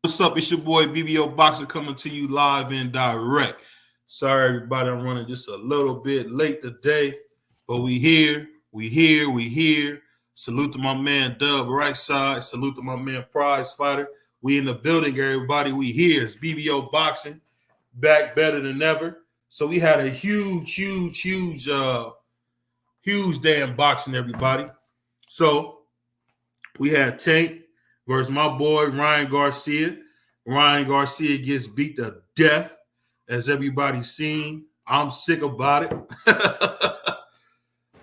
What's up? It's your boy BBO Boxer coming to you live and direct. Sorry, everybody, I'm running just a little bit late today, but we here. We here. Salute to my man Dub right side. Salute to my man Prize Fighter. We in the building, everybody. We here. It's BBO Boxing back better than ever. So we had a huge damn boxing, everybody. So we had Tank versus my boy Ryan Garcia. Ryan Garcia gets beat to death, as everybody's seen. I'm sick about it.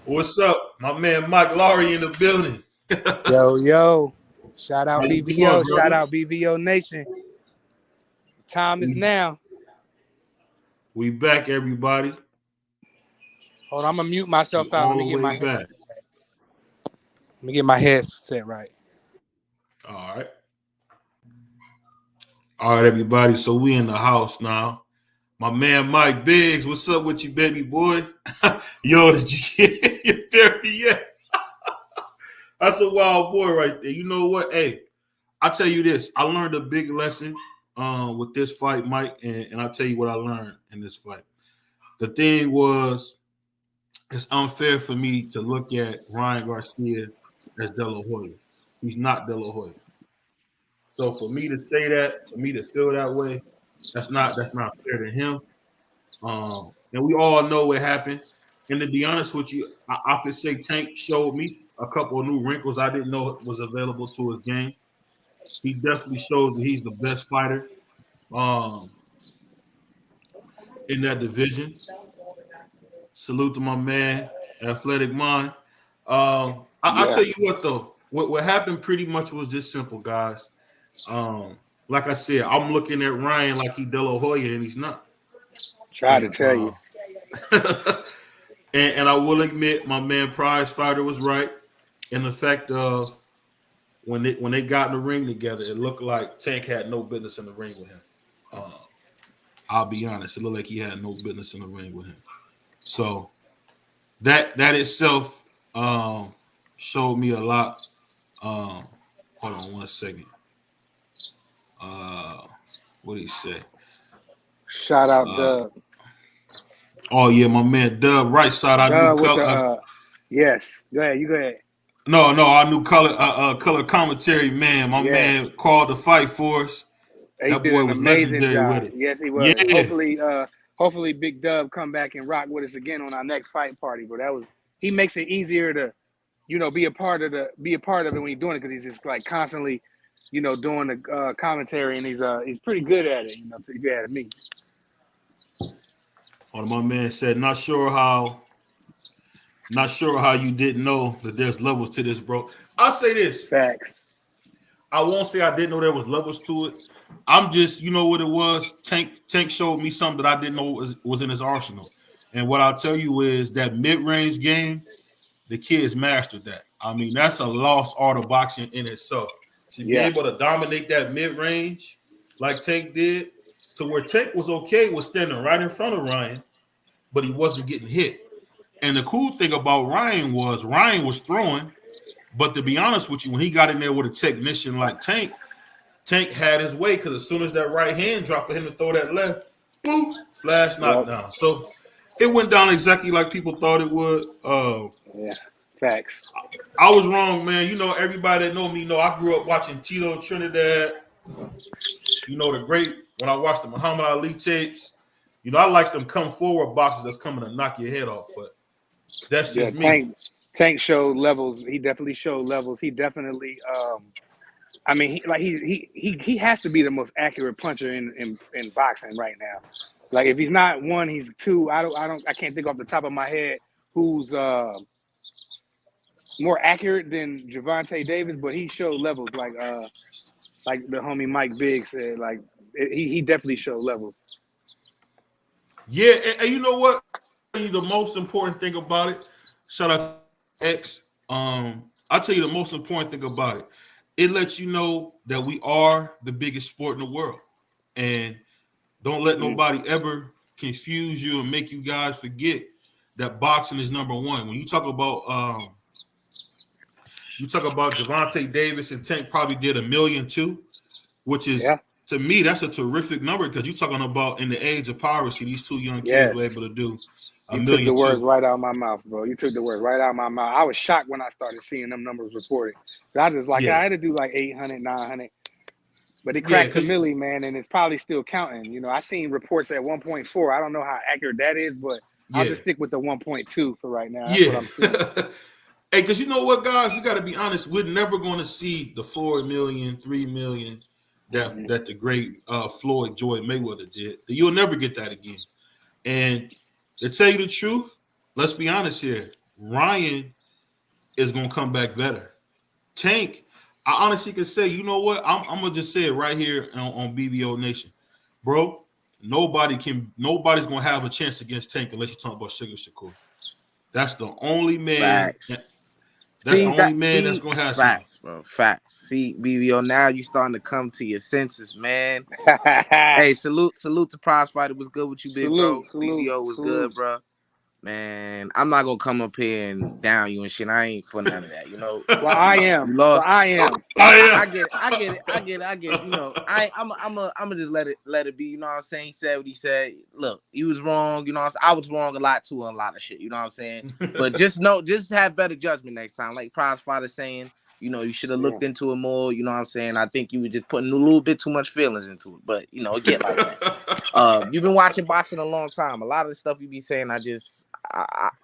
What's up? My man Mike Laurie in the building. Yo. Shout How out you BVO. doing, Shout brother? out BVO Nation. Time is now. We back, everybody. Hold on, I'm gonna mute myself We out. all the way back. Let me get my headset right. All right, everybody. So we in the house now. My man Mike Biggs, what's up with you, baby boy? Yo, did you get your therapy yet? That's a wild boy right there. You know what? Hey, I tell you this. I learned a big lesson with this fight, Mike, and I'll tell you what I learned in this fight. The thing was, it's unfair for me to look at Ryan Garcia as De La Hoya. He's not De La Hoya. So for me to say that, for me to feel that way, that's not fair to him. And we all know what happened. And to be honest with you, I could say Tank showed me a couple of new wrinkles I didn't know was available to his game. He definitely shows that he's the best fighter in that division. Salute to my man, Athletic Mind. I'll tell you what though, what happened pretty much was just simple, guys. Like I said, I'm looking at Ryan like he De La Hoya, and he's not. Try to tell you. And I will admit, my man Prize Fighter was right in the fact of when they got in the ring together, it looked like Tank had no business in the ring with him. I'll be honest, it looked like he had no business in the ring with him. So that itself showed me a lot. Hold on one second. What did he say? Shout out Dub. Oh yeah, my man Dub, right side. I knew color. Yes, go ahead. You go ahead. No, I knew color commentary man. My man called the fight for us. He That did boy an was amazing legendary job. with it. Yes, he was. Yeah. Hopefully Big Dub come back and rock with us again on our next fight party. But he makes it easier to, be a part of it when he's doing it, because he's just like constantly, doing the commentary, and he's pretty good at it. If you ask me. One of my man said, not sure how you didn't know that there's levels to this, bro. I'll say this. Facts. I won't say I didn't know there was levels to it. I'm just, you know what it was? Tank showed me something that I didn't know was in his arsenal. And what I'll tell you is that mid-range game, the kids mastered that. I mean, that's a lost art of boxing in itself. To be able to dominate that mid-range like Tank did, to where Tank was okay with standing right in front of Ryan, but he wasn't getting hit. And the cool thing about Ryan was throwing, but to be honest with you, when he got in there with a technician like Tank had his way, because as soon as that right hand dropped for him to throw that left, boom, flash knockdown. So it went down exactly like people thought it would. Facts. I was wrong, man. Everybody that know me know I grew up watching Tito Trinidad. The great, when I watched the Muhammad Ali tapes, I like them come forward boxers that's coming to knock your head off, but that's just me. Tank showed levels. He definitely showed levels. He definitely he has to be the most accurate puncher in boxing right now. Like if he's not one, he's two. I can't think off the top of my head who's more accurate than Gervonta Davis, but he showed levels like the homie Mike Biggs said. Like he definitely showed levels. Yeah, and you know what? The most important thing about it, shout out to X. I'll tell you the most important thing about it. It lets you know that we are the biggest sport in the world. And don't let nobody ever confuse you and make you guys forget that boxing is number one. When you talk about Gervonta Davis and Tank probably did 1 million too. which is to me that's a terrific number because you're talking about in the age of piracy, these two young kids were able to do a million. You took the words right out of my mouth, bro. You took the words right out of my mouth. I was shocked when I started seeing them numbers reported. But I just I had to do like 800, 900. But it cracked the milli, man, and it's probably still counting. You know, I seen reports at 1.4. I don't know how accurate that is, but I'll just stick with the 1.2 for right now. That's what I'm seeing. Hey, because you know what, guys? You got to be honest. We're never going to see the 4 million, 3 million that the great Floyd Joy Mayweather did. You'll never get that again. And to tell you the truth, let's be honest here. Ryan is going to come back better. Tank, I honestly can say, you know what? I'm going to just say it right here on BBO Nation. Bro, nobody's going to have a chance against Tank unless you talk about Sugar Shakur. That's the only man. That's the only man that's going to have facts, bro. Facts. See, BBO, now you starting to come to your senses, man. Hey, salute to Prize Fighter. Was good with you, big bro. BBO was good, bro. Man, I'm not gonna come up here and down you and shit. I ain't for none of that, you know. Well, I am. You lost. Well, I am. I get it. You know, I'm just let it be. You know what I'm saying? He said what he said. Look, he was wrong. You know what I'm saying? I was wrong a lot too on a lot of shit. You know what I'm saying? But just have better judgment next time. Like Prize Fighter saying, you know, you should have looked into it more. You know what I'm saying? I think you were just putting a little bit too much feelings into it. But you know, it get like that. You've been watching boxing a long time. A lot of the stuff you be saying,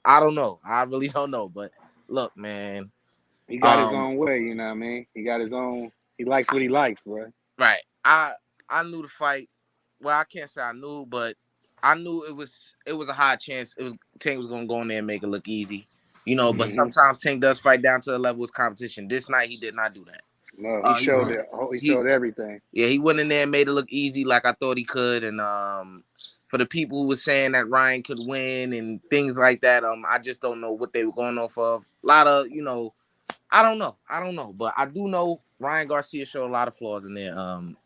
I don't know. I really don't know. But look, man. He got his own way, you know what I mean? He got his own. He likes what he likes, bro. Right. I knew the fight. Well, I can't say I knew, but I knew it was a high chance. Tank was gonna go in there and make it look easy, you know. But sometimes Tank does fight down to the level of competition. This night he did not do that. No, he showed it. He showed everything. Yeah, he went in there and made it look easy, like I thought he could. And for the people who were saying that Ryan could win and things like that, I just don't know what they were going off of. A lot of, you know, I don't know, but I do know Ryan Garcia showed a lot of flaws in there.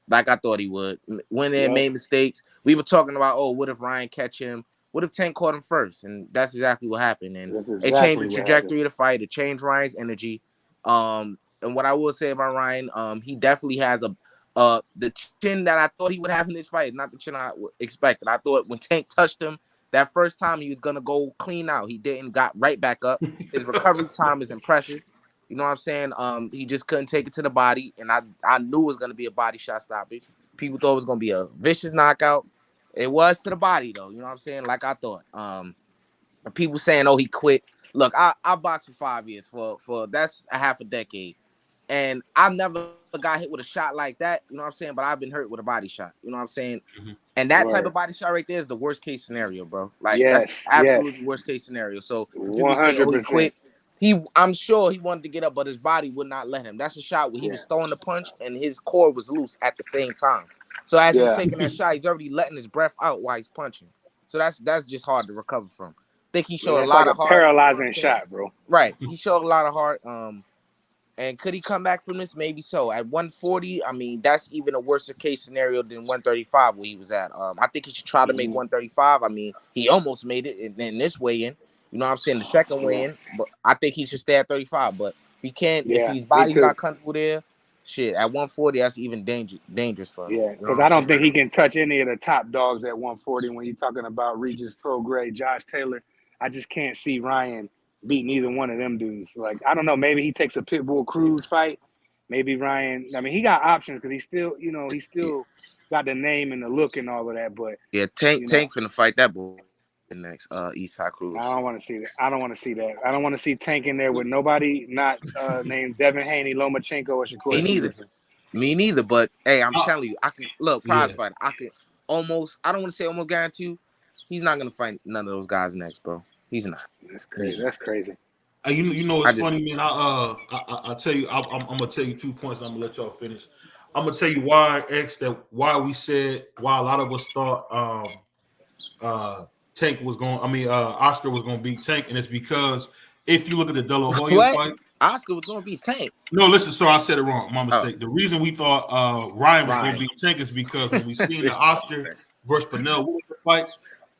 Like I thought he would. Went there, made mistakes. We were talking about, what if Ryan catch him? What if Tank caught him first? And that's exactly what happened. And it changed the trajectory of the fight. It changed Ryan's energy. And what I will say about Ryan, he definitely has the chin that I thought he would have in this fight, not the chin I expected. I thought when Tank touched him that first time, he was gonna go clean out. He didn't. Got right back up. His recovery time is impressive. You know what I'm saying? He just couldn't take it to the body, and I knew it was gonna be a body shot stoppage. People thought it was gonna be a vicious knockout. It was to the body though. You know what I'm saying? Like I thought. People saying, he quit. Look, I boxed for 5 years. For that's a half a decade. And I never got hit with a shot like that, you know what I'm saying? But I've been hurt with a body shot, you know what I'm saying? And that type of body shot right there is the worst case scenario, bro. Like that's absolutely worst case scenario. So 100%. He quit. I'm sure he wanted to get up, but his body would not let him. That's a shot where he was throwing the punch and his core was loose at the same time. So as he's taking that shot, he's already letting his breath out while he's punching. So that's just hard to recover from. I think he showed a lot of heart. Paralyzing shot, bro. Right. He showed a lot of heart. And could he come back from this? Maybe so. At 140, I mean, that's even a worse case scenario than 135 where he was at. I think he should try to make 135. I mean, he almost made it in this weigh-in. You know what I'm saying? The second weigh-in. But I think he should stay at 35. But if he can't, if his body's not comfortable there, shit, at 140, that's even dangerous for him. Yeah, because I don't think he can touch any of the top dogs at 140 when you're talking about Regis Prograis, Josh Taylor. I just can't see Ryan beat neither one of them dudes. Like, I don't know, maybe he takes a Pitbull Cruz fight. Maybe Ryan, I mean, he got options because he's still got the name and the look and all of that. But Tank finna fight that boy next, Eastside Cruz. I don't want to see that. I don't want to see Tank in there with nobody not named Devin Haney, Lomachenko, or Shakur. Me neither. But hey, I'm telling you, I can look prize fighter. I can almost. I don't want to say almost guarantee you, he's not gonna fight none of those guys next, bro. He's not. That's crazy. You know, it's funny, man. I tell you, I'm gonna tell you 2 points. I'm gonna let y'all finish. I'm gonna tell you why we said why a lot of us thought Tank was going. I mean, Oscar was going to beat Tank, and it's because if you look at the De La Hoya fight, Oscar was going to beat Tank. No, listen, sorry, I said it wrong. My mistake. The reason we thought Ryan was going to beat Tank is because when we seen the Oscar versus Pernell fight,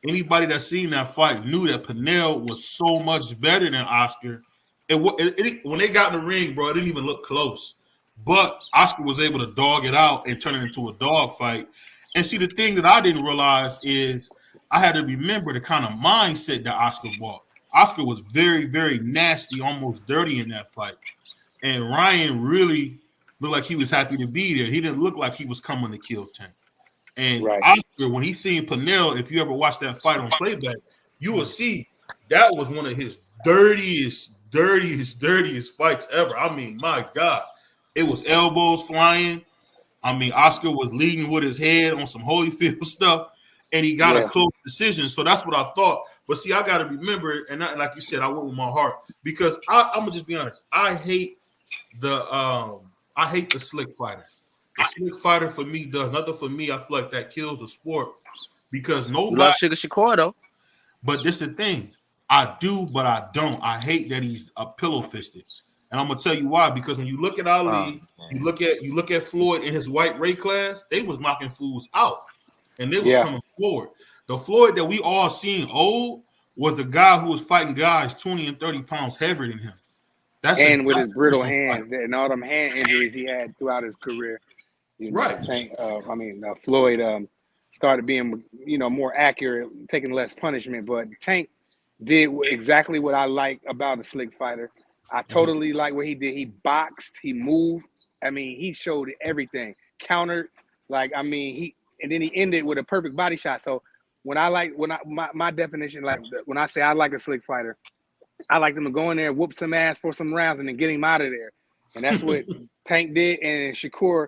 anybody that seen that fight knew that Pernell was so much better than Oscar. When they got in the ring, bro, it didn't even look close. but Oscar was able to dog it out and turn it into a dog fight. And see, the thing that I didn't realize is I had to remember the kind of mindset that Oscar brought. Oscar was very, very nasty, almost dirty in that fight. And Ryan really looked like he was happy to be there. He didn't look like he was coming to kill Tank. And Right. Oscar, when he seen Pernell, if you ever watch that fight on playback, you will see that was one of his dirtiest fights ever. I mean, my God. It was elbows flying. I mean, Oscar was leading with his head on some Holyfield stuff, and he got a close decision. So that's what I thought. But see, I got to remember, and like you said, I went with my heart because I'm gonna just be honest. I hate the slick fighter. The slick fighter for me does nothing for me. I feel like that kills the sport because nobody. Love Sugar Shakur though. But this is the thing. I do, but I don't. I hate that he's a pillow fisted. And I'm gonna tell you why. Because when you look at Ali, you look at Floyd in his white Ray class, they was knocking fools out, and they was coming forward. The Floyd that we all seen old was the guy who was fighting guys 20 and 30 pounds heavier than him. With his brittle hands and all them hand injuries he had throughout his career. You know, right. Floyd started being more accurate, taking less punishment, but Tank did exactly what I like about a slick fighter. I totally like what he did. He boxed, he moved. I mean, he showed everything. Countered, and then he ended with a perfect body shot. So my definition, when I say I like a slick fighter, I like them to go in there, whoop some ass for some rounds, and then get him out of there. And that's what Tank did. And Shakur,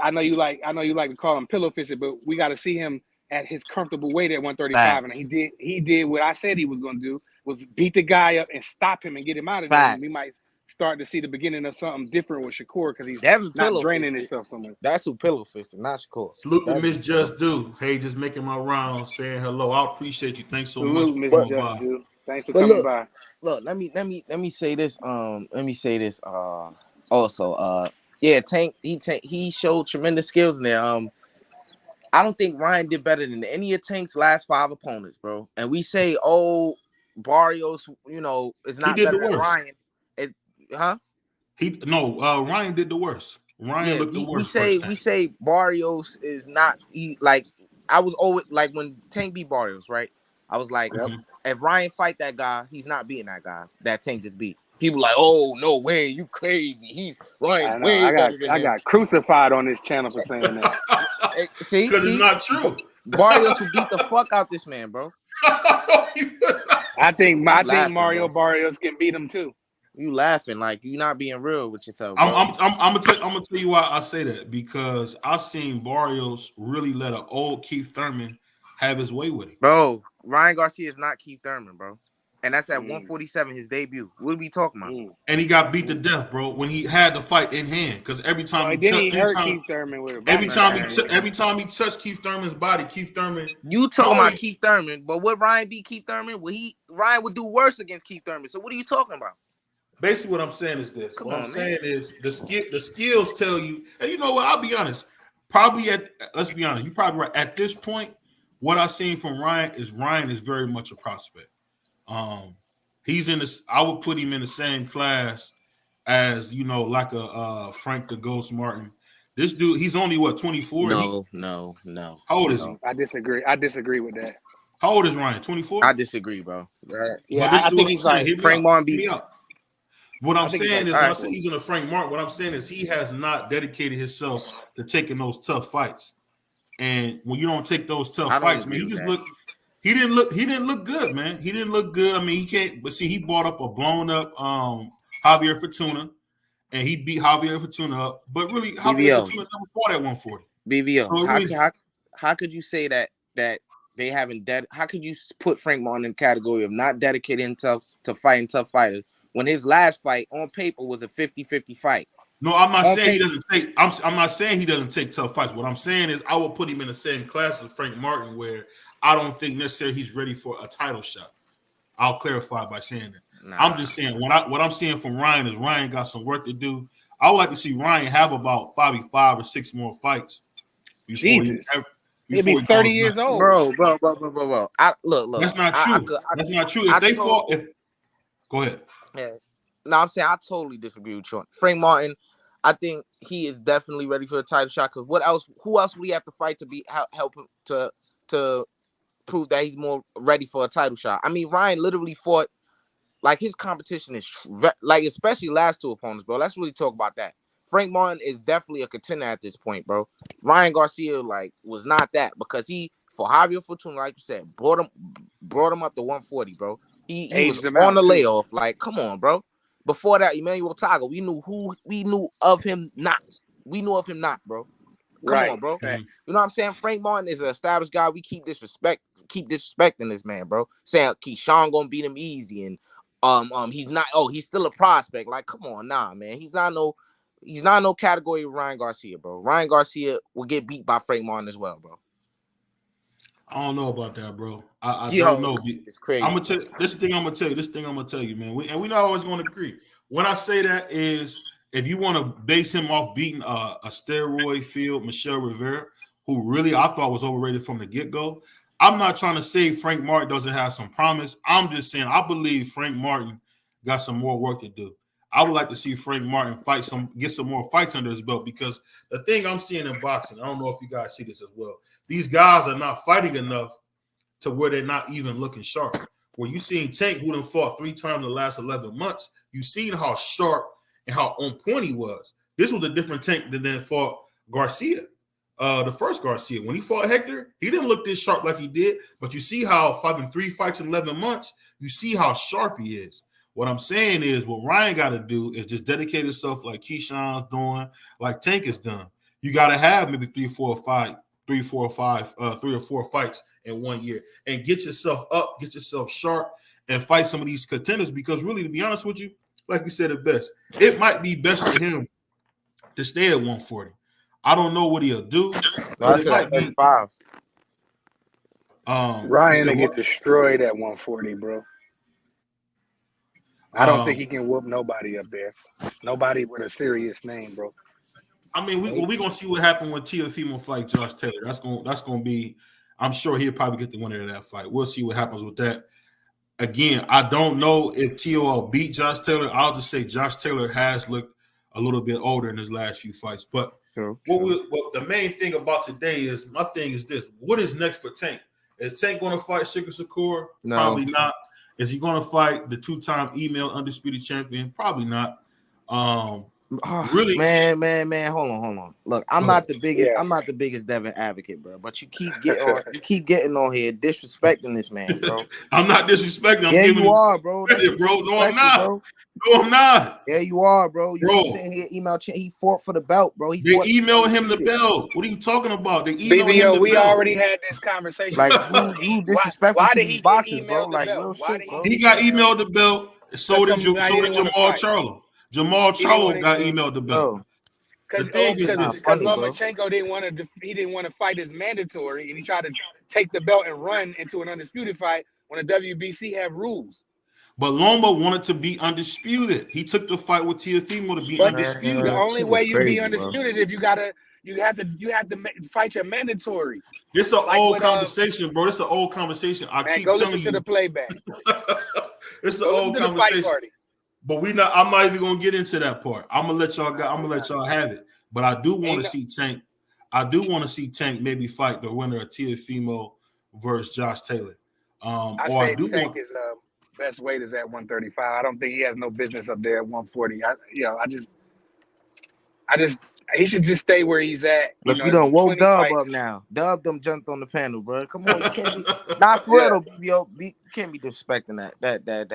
I know you like to call him pillow fisted, but we got to see him at his comfortable weight at 135. And he did what I said he was going to do, was beat the guy up and stop him and get him out of there. And we might start to see the beginning of something different with Shakur because he's not draining himself so much. That's who pillow fisted, not Shakur. Salute to Miss Just Do. Hey, just making my rounds, saying hello. I appreciate you. Thanks so much. Miss Just Do. Thanks for coming by. Look, let me say this. Also, Tank. He showed tremendous skills in there. I don't think Ryan did better than any of Tank's last 5 opponents, bro. And we say, Barrios, is not better than Ryan. Ryan did the worst. Ryan looked the worst. We say Barrios is not. I was always like when Tank beat Barrios, right? I was like, if Ryan fight that guy, he's not beating that guy that Tank just beat. People like, oh no way, you crazy. Ryan's way better than him. I got crucified on this channel for saying that. See, because it's not true. Barrios will beat the fuck out this man, bro. I think Mario Barrios can beat him too. You laughing like you not being real with yourself. Bro. I'm gonna tell you why I say that, because I seen Barrios really let an old Keith Thurman have his way with it. Bro, Ryan Garcia is not Keith Thurman, bro. And that's at 147, his debut. What are we talking about? And he got beat to death, bro, when he had the fight in hand. Because every time he hurt Keith Thurman with every time he touched Keith Thurman's body, Keith Thurman. You talking about Keith Thurman, but would Ryan beat Keith Thurman? Ryan would do worse against Keith Thurman. So what are you talking about? Basically, what I'm saying is this. I'm saying is the skills tell you, and you know what? I'll be honest. Let's be honest. You probably right at this point. What I've seen from Ryan is very much a prospect. He's in this. I would put him in the same class as like a Frank the Ghost Martin. This dude, he's only 24. No. How old is he? I disagree with that. How old is Ryan? 24. I disagree, bro. Right. Yeah, I think he's like Frank Martin beat. What I'm saying is, when I say he's in a Frank Martin, what I'm saying is he has not dedicated himself to taking those tough fights. And when you don't take those tough fights, man, he didn't look good, man. He didn't look good. I mean, he can't. But see, he brought up a blown up Javier Fortuna, and he beat Javier Fortuna up. But really, Javier Fortuna never fought at 140. BVO. So how could you say that they haven't how could you put Frank Martin in the category of not dedicated himself to fighting tough fighters when his last fight on paper was a 50-50 fight? No, I'm not saying he doesn't take. I'm not saying he doesn't take tough fights. What I'm saying is I will put him in the same class as Frank Martin, where I don't think necessarily he's ready for a title shot. I'll clarify by saying that. Nah. I'm just saying what I'm seeing from Ryan is Ryan got some work to do. I would like to see Ryan have about 5 or 6 more fights. Jesus. He'll be 30 years old. Bro. Look. That's not true. That's not true. Go ahead. Yeah. No, I'm saying I totally disagree with you. Frank Martin, I think he is definitely ready for a title shot. Because what else? Who else would he have to fight to help him to prove that he's more ready for a title shot? I mean, Ryan literally fought like his competition is like, especially last two opponents, bro. Let's really talk about that. Frank Martin is definitely a contender at this point, bro. Ryan Garcia like was not that because he for Javier Fortuna, like you said, brought him up to 140, bro. He was on the layoff. Like, come on, bro. Before that, Emmanuel Taga, we knew of him not. We knew of him not, bro. Come on, bro. Right. You know what I'm saying? Frank Martin is an established guy. We keep disrespecting this man, bro. Saying Keyshawn gonna beat him easy and he's not. Oh, he's still a prospect. Like, come on, nah, man. He's not no category of Ryan Garcia, bro. Ryan Garcia will get beat by Frank Martin as well, bro. I don't know about that, bro. I don't know. It's crazy. I'm gonna tell you this thing. I'm gonna tell you, man. We're not always gonna agree. When I say that is, if you want to base him off beating a steroid-filled Michelle Rivera, who really I thought was overrated from the get-go. I'm not trying to say Frank Martin doesn't have some promise. I'm just saying I believe Frank Martin got some more work to do. I would like to see Frank Martin get some more fights under his belt, because the thing I'm seeing in boxing, I don't know if you guys see this as well. These guys are not fighting enough to where they're not even looking sharp. When you seen Tank, who done fought 3 times in the last 11 months, you seen how sharp and how on point he was. This was a different Tank than then fought Garcia. The first Garcia, when he fought Hector, he didn't look this sharp like he did. But you see how fighting 3 fights in 11 months, you see how sharp he is. What I'm saying is, what Ryan got to do is just dedicate himself like Keyshawn's doing, like Tank is done. You got to have maybe 3 or 4 fights in 1 year and get yourself up, get yourself sharp, and fight some of these contenders. Because really, to be honest with you, like you said it best, it might be best for him to stay at 140. I don't know what he'll do. But it might be 35. Ryan will get destroyed at 140, bro. I don't think he can whoop nobody up there. Nobody with a serious name, bro. I mean, we're gonna see what happens when Teofimo fight Josh Taylor. That's gonna be. I'm sure he'll probably get the winner of that fight. We'll see what happens with that. Again, I don't know if T.O.L. beat Josh Taylor. I'll just say Josh Taylor has looked a little bit older in his last few fights. But what the main thing about today is, my thing is this: what is next for Tank? Is Tank going to fight Sugar Shakur? No. Probably not. Is he going to fight the 2-time email undisputed champion? Probably not. Really, man, hold on. Look, I'm not the biggest Devin advocate, bro. But you keep getting on here disrespecting this man, bro. I'm not disrespecting. You are, bro. Bro. No, I'm not. Bro. No, I'm not. Yeah, you are, bro. You sitting here he fought for the belt, bro. They emailed him the belt. What are you talking about? They emailed him the we belt. already had this conversation. Like, you disrespectful to these boxes, bro. Like, real shit, bro. He got emailed the belt. So did Jamal Charlo. Jamal Charlo got emailed the belt. Because Lomachenko didn't want to fight his mandatory, and he tried to take the belt and run into an undisputed fight when the WBC have rules. But Loma wanted to be undisputed. He took the fight with Teofimo to be undisputed. The only way you be undisputed is you have to fight your mandatory. This is an old conversation, bro. This is an old conversation. I keep telling you. Go listen to the playback. It's an old conversation. But I'm not even gonna get into that part. I'm gonna let y'all have it. But I do want to see Tank. I do want to see Tank maybe fight the winner of Teofimo versus Josh Taylor. Tank is best weight is at 135. I don't think he has no business up there at 140. He should just stay where he's at. Look, you done woke Dub up now. Dub them jumped on the panel, bro. Come on, you can't be not for real. You can't be disrespecting that.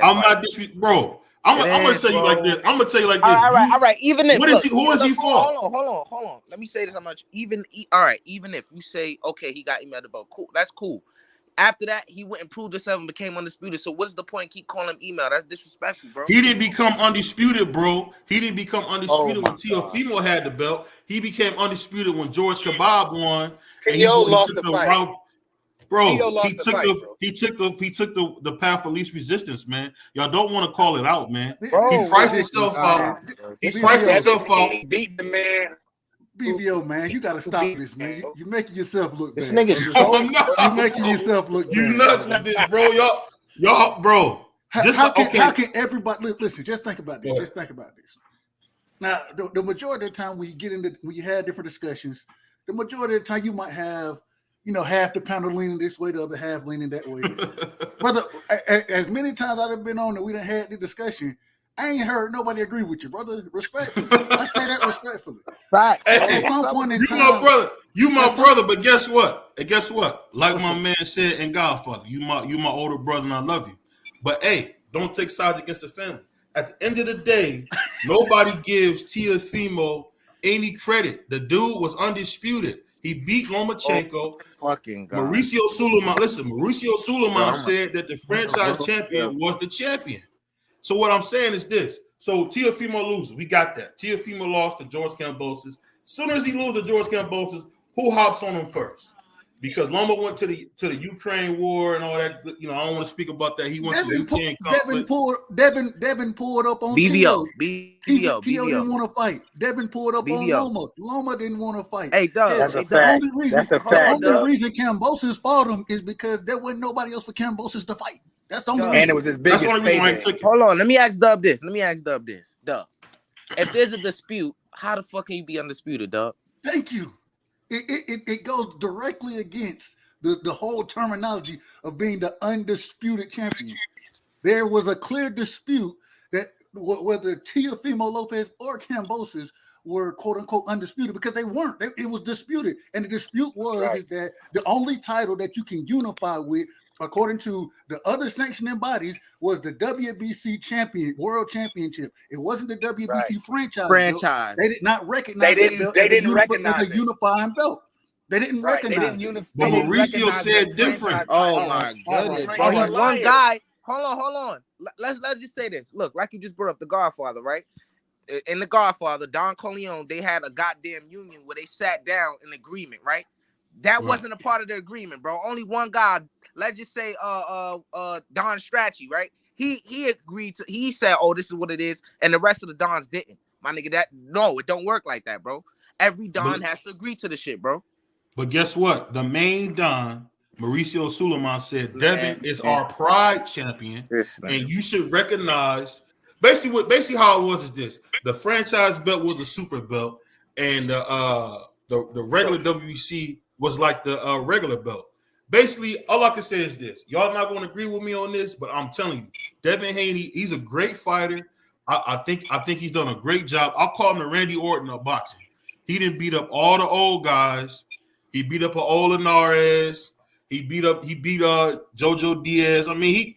I'm not disrespecting, bro. I'm gonna tell you like this. I'm gonna tell you like this. All right. Even if who is he for? Hold on. Let me say this. Even if you say okay, he got emailed about cool. That's cool. After that, he went and proved himself and became undisputed. So what's the point? Keep calling him email. That's disrespectful, bro. He didn't become undisputed, bro. He didn't become undisputed when Teofimo had the belt. He became undisputed when George Kebab won. T.O. lost the fight. Route. Bro, he took the path of least resistance, man. Y'all don't want to call it out, man. Bro, he priced himself out. He priced himself out. He beat the man. BBO, man, you gotta stop this, man. You're making yourself look bad. This nigga's You're making yourself look bad. You nuts with this, bro. Y'all, bro. How can everybody listen? Just think about this. Now, the majority of the time when you had different discussions, the majority of the time you might have, half the panel leaning this way, the other half leaning that way. Brother, as many times I've been on and we done had the discussion, I ain't heard nobody agree with you, brother. Respectfully. I say that respectfully. Facts. Hey, At some point in time, you my brother, but guess what? Like my man said in Godfather, you my older brother and I love you. But hey, don't take sides against the family. At the end of the day, nobody gives Teofimo any credit. The dude was undisputed. He beat Lomachenko. Fucking God. Mauricio Sulaiman said that the franchise champion was the champion. So what I'm saying is this. So Teofimo loses. We got that. Teofimo lost to George Kambosos. As soon as he loses to George Kambosos, who hops on him first? Because Loma went to the Ukraine war and all that. I don't want to speak about that. He went to the Ukraine conflict. Devin pulled up on BBO. Tio didn't want to fight. Devin pulled up on Loma. Loma didn't want to fight. Hey, Doug. That's a fact. The only reason Kambosos fought him is because there wasn't nobody else for Kambosos to fight. That's the only reason. And it was his biggest. That's the only reason why he took it. Hold on. Let me ask Dub this. Dub. If there's a dispute, how the fuck can you be undisputed, Dub? Thank you. It goes directly against the whole terminology of being the undisputed champion. There was a clear dispute that whether Teofimo Lopez or Kambosos were quote unquote undisputed because they weren't. It was disputed, and the dispute was is that the only title that you can unify with, according to the other sanctioning bodies, was the WBC champion, World Championship. It wasn't the WBC franchise. Franchise. They did not recognize They didn't recognize as a unifying belt. They didn't recognize it. But Mauricio said different. Oh my goodness, bro. He's one guy. Hold on. Let's just say this. Look, like you just brought up The Godfather, right? In The Godfather, Don Corleone, they had a goddamn union where they sat down in agreement, right? That wasn't a part of the agreement, bro. Only one guy. Let's just say Don Strachey, right? He agreed to, he said, oh, this is what it is, and the rest of the Dons didn't. My nigga, it don't work like that, bro. Every Don has to agree to the shit, bro. But guess what? The main Don, Mauricio Sulaiman, said Devin is our pride champion, and you should recognize basically how it was is this: the franchise belt was the super belt, and the regular WBC was like the regular belt. Basically, all I can say is this: y'all not going to agree with me on this, but I'm telling you, Devin Haney, he's a great fighter. I think he's done a great job. I'll call him the Randy Orton of boxing. He didn't beat up all the old guys. He beat up Ola Linares. He beat Jojo Diaz. I mean,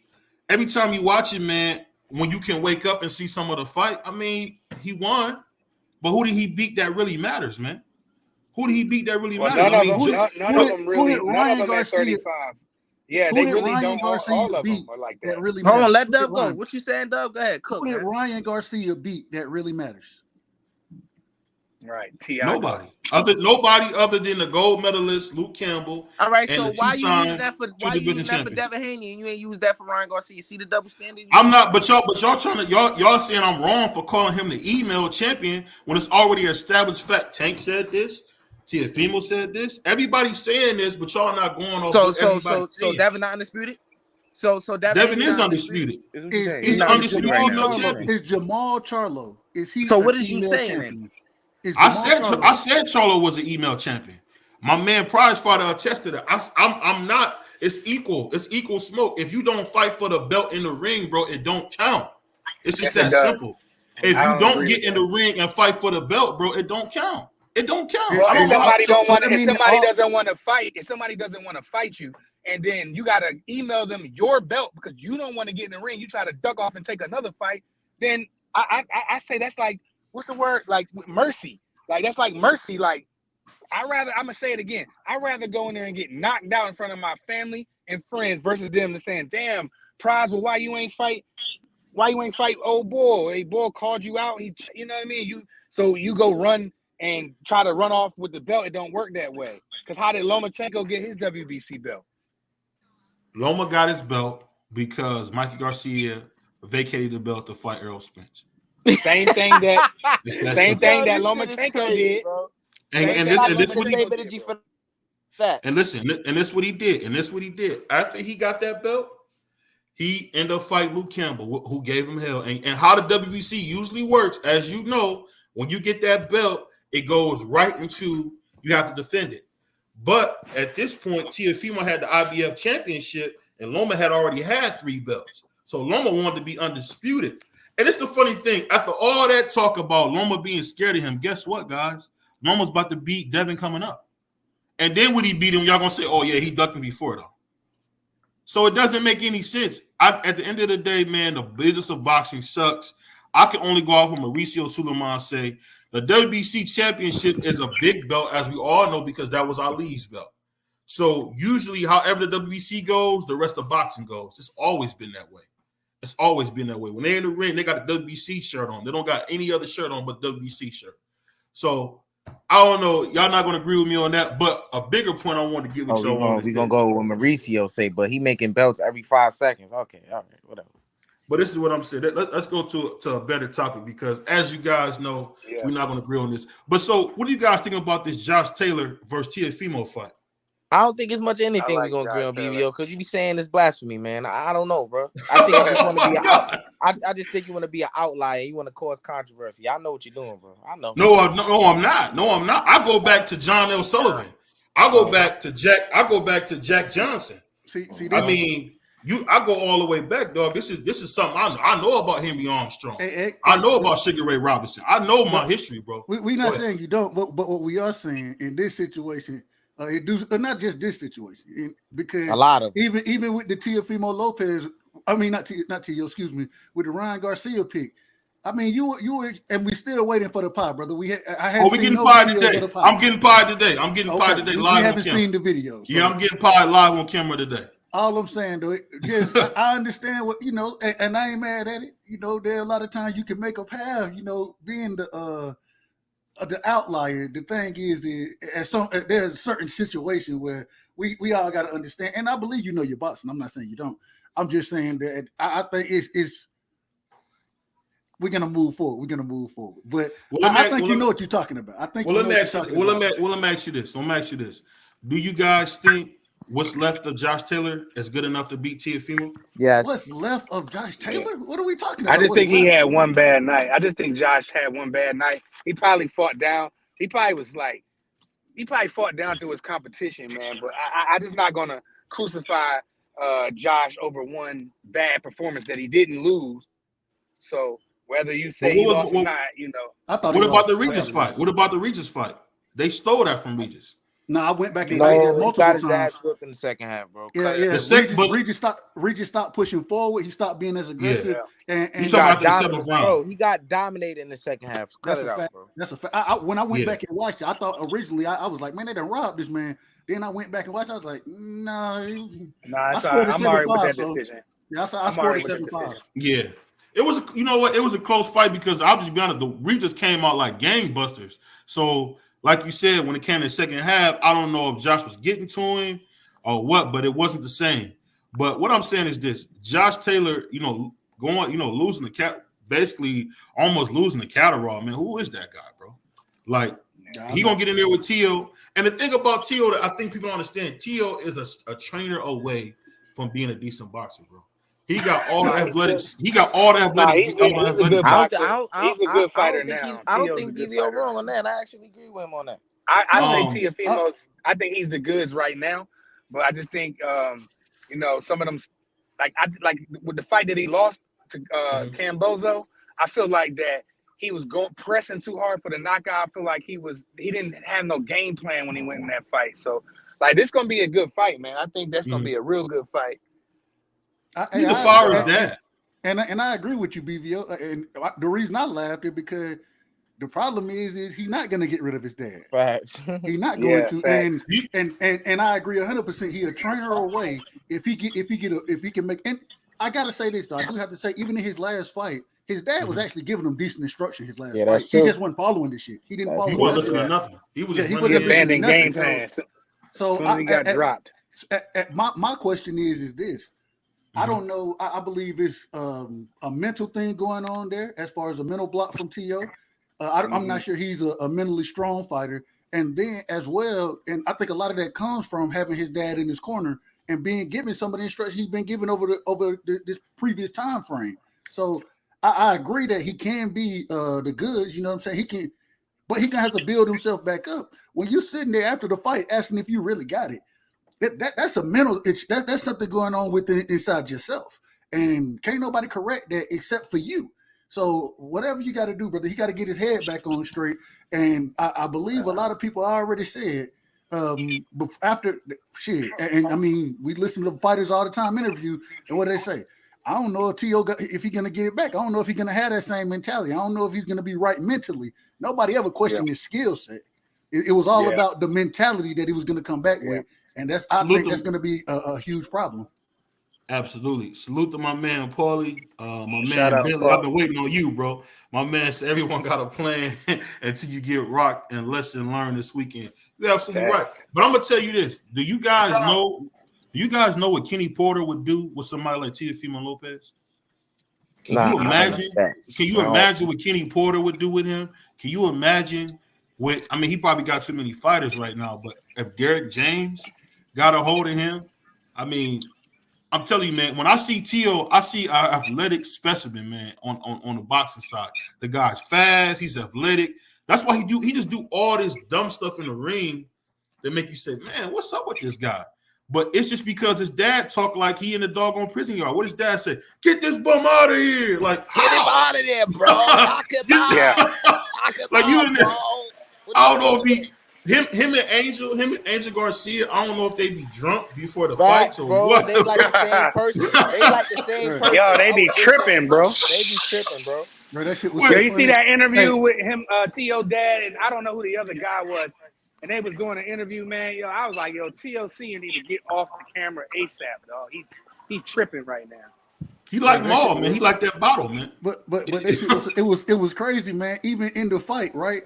every time you watch him, man, when you can wake up and see some of the fight, I mean, he won. But who did he beat that really matters, man? Who did he beat that really matters? None of them really. None of them at 35. Yeah, they really don't. All of them are like that. Really hold on, let Dub go. What you saying, Dub? Go ahead, cook. Who did Ryan Garcia beat that really matters? Right, nobody other than the gold medalist Luke Campbell. All right, so why you use that for Devin Haney and you ain't use that for Ryan Garcia? You see the double standard? I'm not, but y'all trying to y'all saying I'm wrong for calling him the email champion when it's already established fact. Tank said this, Teofimo said this. Everybody's saying this, but y'all not going off. So Devin not undisputed. So Devin is undisputed. He's undisputed. Is Jamal Charlo? Is he? So what is you saying? I said Charlo was an email champion. My man Prize Fighter attested it. I'm not. It's equal. It's equal smoke. If you don't fight for the belt in the ring, bro, it don't count. It's just that simple. If you don't get in the ring and fight for the belt, bro, it don't count. It don't count. Well, if somebody doesn't want to fight, if somebody doesn't want to fight you, and then you gotta email them your belt because you don't want to get in the ring, you try to duck off and take another fight, then I say that's like, what's the word? Like mercy. Like that's like mercy. Like I'm gonna say it again. I'd rather go in there and get knocked out in front of my family and friends versus them saying, damn, Prize, well, why you ain't fight old boy? Hey, boy called you out. You know what I mean? So you go run and try to run off with the belt. It don't work that way. Because how did Lomachenko get his WBC belt? Loma got his belt because Mikey Garcia vacated the belt to fight Errol Spence. Same thing that Lomachenko did. And this what he did. After he got that belt, he ended up fighting Luke Campbell, who gave him hell. And how the WBC usually works, as you know, When you get that belt, it goes right into you have to defend it. But at this point, Teofimo had the IBF championship, and Loma had already had 3 belts. So Loma wanted to be undisputed. And it's the funny thing. After all that talk about Loma being scared of him, guess what, guys? Loma's about to beat Devin coming up. And then when he beat him, y'all going to say, oh, yeah, he ducked him before, though. So it doesn't make any sense. At the end of the day, man, the business of boxing sucks. I can only go off what Mauricio Suleiman say. The WBC championship is a big belt, as we all know, because that was Ali's belt. So usually, however the WBC goes, the rest of boxing goes. It's always been that way. It's always been that way. When they're in the ring, they got a WBC shirt on. They don't got any other shirt on but WBC shirt. So I don't know. Y'all not going to agree with me on that. But a bigger point I want to give with y'all. We're going to go with Mauricio say, but he making belts every 5 seconds. Okay, all right, whatever. But this is what I'm saying. Let's go to a better topic because, as you guys know, we're not going to agree on this. But so, what do you guys think about this Josh Taylor versus Teofimo fight? I don't think it's much of anything we're going to agree on, BBO, because you be saying this blasphemy, man. I don't know, bro. I think you just want to be I just think you want to be an outlier. You want to cause controversy. I know what you're doing, bro. I know. No, I'm not. No, I'm not. I go back to John L. Sullivan. I go back to Jack Johnson. See, I mean, I go all the way back, dog. This is something I know about Henry Armstrong. I know about Sugar Ray Robinson. I know my history, bro. We're not saying you don't, but what we are saying in this situation, not just this situation, because a lot of even with the Teofimo Lopez, I mean not Teo, excuse me, with the Ryan Garcia pick. I mean, you were, and we still waiting for the pie, brother. We getting pie today. I'm getting pie today. I'm getting pie today live. We haven't seen the videos. Yeah, I'm getting pie live on camera today. All I'm saying, though, just I understand what and I ain't mad at it. There are a lot of times you can make a path. Being the outlier. The thing is there's certain situations where we all got to understand. And I believe you're boxing. I'm not saying you don't. I'm just saying that I think it's we're gonna move forward. But I think you know what you're talking about. I think. Let me ask you this. Do you guys think what's left of Josh Taylor is good enough to beat Teofimo? Yes. What's left of Josh Taylor? What are we talking about? I just think he had one bad night. I just think Josh had one bad night. He probably fought down. He probably fought down to his competition, man. But I just not gonna crucify Josh over one bad performance that he didn't lose. So whether you say he lost or not, What about the Regis fight? They stole that from Regis. No, I went back and watched that multiple times. In the second half, bro. Yeah. Regis stopped pushing forward. He stopped being as aggressive. Yeah. And you talking about the 7th round? Bro, he got dominated in the second half. That's a fact. Bro. That's a fact. When I went back and watched it, I thought originally I was like, man, they done robbed this man. Then I went back and watched. I was like, nah. I'm already with that decision. Yeah, I scored a 7-5. Yeah. It was, it was a close fight because I'll just be honest, the Regis came out like gangbusters. So, like you said, when it came in the second half, I don't know if Josh was getting to him or what, but it wasn't the same. But what I'm saying is this: Josh Taylor, losing the cat, basically almost losing the Catterall. Man, who is that guy, bro? Like, he gonna get in there with Teo. And the thing about Teo that I think people don't understand, Teo is a trainer away from being a decent boxer, bro. He got all the athletics. He's a good boxer. He's a good fighter now. I don't think DVO wrong on that. I actually agree with him on that. I say Teofimo's. I think he's the goods right now, but I just think some of them, like with the fight that he lost to Cambozo, I feel like that he was pressing too hard for the knockout. I feel like he didn't have no game plan when he went in that fight. So like this gonna be a good fight, man. I think that's gonna be a real good fight. And I agree with you, BVO. And the reason I laughed is because the problem is he's not going to get rid of his dad. Facts. He's not going to. And I agree 100%. He a trainer away if he can make. And I got to say this though. I do have to say, even in his last fight, his dad was actually giving him decent instruction. His last fight, he just wasn't following this shit. He didn't follow. He wasn't listening to nothing. He was abandoned game plan. So soon as he got dropped. My question is this. I don't know. I believe it's a mental thing going on there as far as a mental block from Teo. I'm not sure he's a mentally strong fighter. And then as well, and I think a lot of that comes from having his dad in his corner and being given some of the instructions he's been given over this previous time frame. So I agree that he can be the goods. You know what I'm saying? He can, but he gonna have to build himself back up. When you're sitting there after the fight asking if you really got it, that's a mental. That's something going on inside yourself, and can't nobody correct that except for you. So whatever you got to do, brother, he got to get his head back on straight. And I believe a lot of people already said after shit. And I mean, we listen to the fighters all the time interview, and what they say. I don't know if if he's gonna get it back. I don't know if he's gonna have that same mentality. I don't know if he's gonna be right mentally. Nobody ever questioned his skill set. It was all about the mentality that he was gonna come back with, and I think that's gonna be a huge problem. Absolutely. Salute to my man Paulie. My man Shout Billy. out, I've been waiting on you, bro. My man said everyone got a plan until you get rocked and lesson learned this weekend. You're absolutely right. But I'm gonna tell you this. Do you guys know what Kenny Porter would do with somebody like Teofimo Lopez? Can you imagine? Can you imagine what Kenny Porter would do with him? Can you imagine he probably got too many fighters right now, but if Derek James got a hold of him, I mean, I'm telling you, man, when I see Tio, I see an athletic specimen, man, on the boxing side. The guy's fast, he's athletic. That's why he just do all this dumb stuff in the ring that make you say, man, what's up with this guy? But it's just because his dad talked like he in the doggone prison yard. What his dad say? Get this bum out of here! Like, get him out of there, bro. Knock him out. Like you in there. I don't know if him and Angel Garcia. I don't know if they be drunk before the fights or what. They like the same person. They like the same person. Yo, they be tripping, bro. They be tripping, bro. Bro, that shit was you see that interview with him, T.O. dad, and I don't know who the other guy was. And they was doing an interview, man. Yo, I was like, yo, TLC, you need to get off the camera ASAP, dog. He tripping right now. He like Maul, man. He like that bottle, man. But it was crazy, man. Even in the fight, right?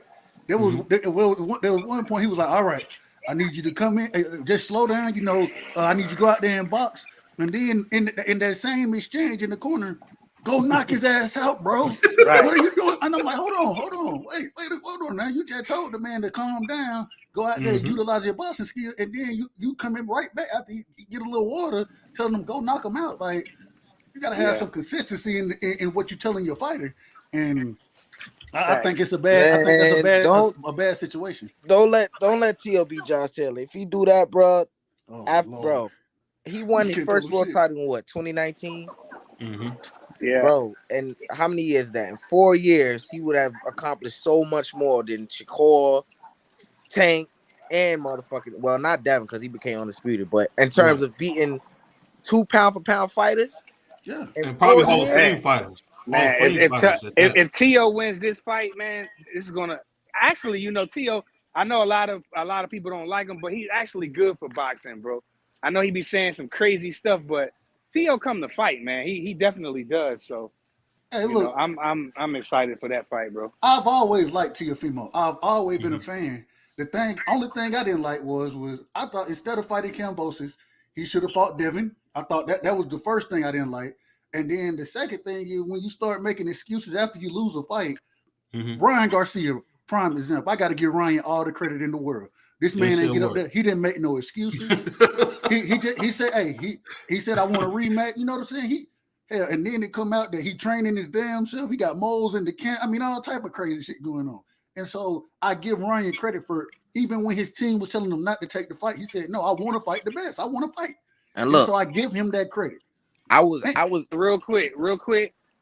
There was one point he was like, all right, I need you to come in, just slow down. You know, I need you to go out there and box. And then in that same exchange in the corner, go knock his ass out, bro. Right. What are you doing? And I'm like, hold on. Wait, hold on now. You just told the man to calm down, go out there, utilize your boxing skill, and then you come in right back after you get a little water, tell them go knock him out. Like, you gotta have some consistency in what you're telling your fighter. And I think it's a bad situation. Don't let T.O. be Josh Taylor. If he do that, bro, bro, he won his first world title in what, 2019? Mm-hmm. Yeah, bro. And how many years that? In 4 years, he would have accomplished so much more than Shakur, Tank, and motherfucking. Well, not Devin because he became undisputed, but in terms of beating 2 pound-for-pound fighters, and probably Hall of Fame fighters. Man, if T.O. wins this fight, man, this is gonna actually, you know, T.O. I know a lot of people don't like him, but he's actually good for boxing, bro. I know he be saying some crazy stuff, but T.O. come to fight, man. He definitely does. So, hey, look, I'm excited for that fight, bro. I've always liked Teofimo. I've always been a fan. Only thing I didn't like was I thought instead of fighting Kambosos, he should have fought Devin. I thought that was the first thing I didn't like. And then the second thing is when you start making excuses after you lose a fight, Ryan Garcia, prime example. I got to give Ryan all the credit in the world. This man ain't get up there. He didn't make no excuses. he said, hey, he said, I want a rematch. You know what I'm saying? And then it come out that he training his damn self. He got moles in the camp. I mean, all type of crazy shit going on. And so I give Ryan credit for even when his team was telling him not to take the fight, he said, no, I want to fight the best. I want to fight. And look, so I give him that credit. I was real quick.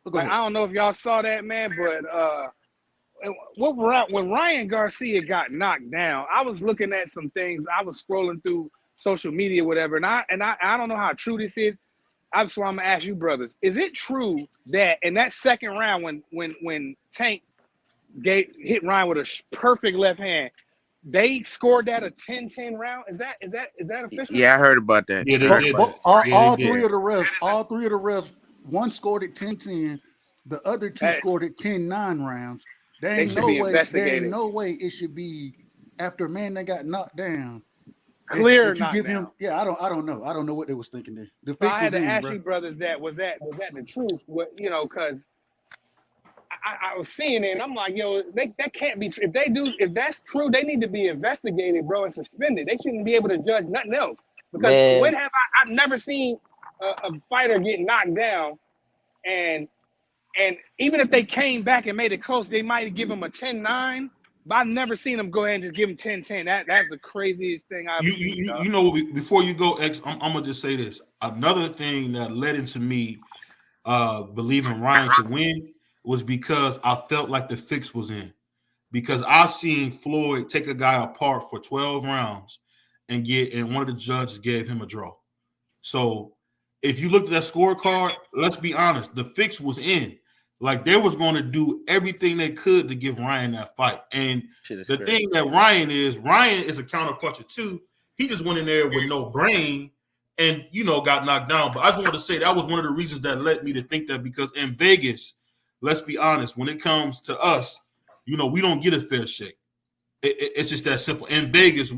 Like, I don't know if y'all saw that, man, but when Ryan Garcia got knocked down, I was looking at some things. I was scrolling through social media, whatever, and I don't know how true this is. So I'm gonna ask you, brothers, is it true that in that second round when Tank hit Ryan with a perfect left hand, they scored that a 10-10 round? Is that official? Yeah, I heard about that. Yeah, all three of the refs, one scored it 10-10, the other two scored it 10-9 rounds. There ain't no way it should be after a man that got knocked down. Clear that you give him. Yeah, I don't know. I don't know what they was thinking there. So I had to ask you, brothers, was that the truth? What, you know, because I was seeing it and I'm like, yo, that can't be true. If that's true, they need to be investigated, bro, and suspended. They shouldn't be able to judge nothing else. Because I've never seen a fighter get knocked down and And even if they came back and made it close, they might give him a 10-9. But I've never seen them go ahead and just give him 10-10. That's the craziest thing I've seen. You know, before you go, X, I'm gonna just say this. Another thing that led into me believing Ryan could win was because I felt like the fix was in. Because I seen Floyd take a guy apart for 12 rounds and one of the judges gave him a draw. So if you looked at that scorecard, let's be honest, the fix was in. Like they was going to do everything they could to give Ryan that fight. And the thing that Ryan is a counterpuncher too. He just went in there with no brain and, got knocked down. But I just wanted to say that was one of the reasons that led me to think that, because in Vegas, let's be honest, when it comes to us, we don't get a fair shake. It's just that simple. In Vegas,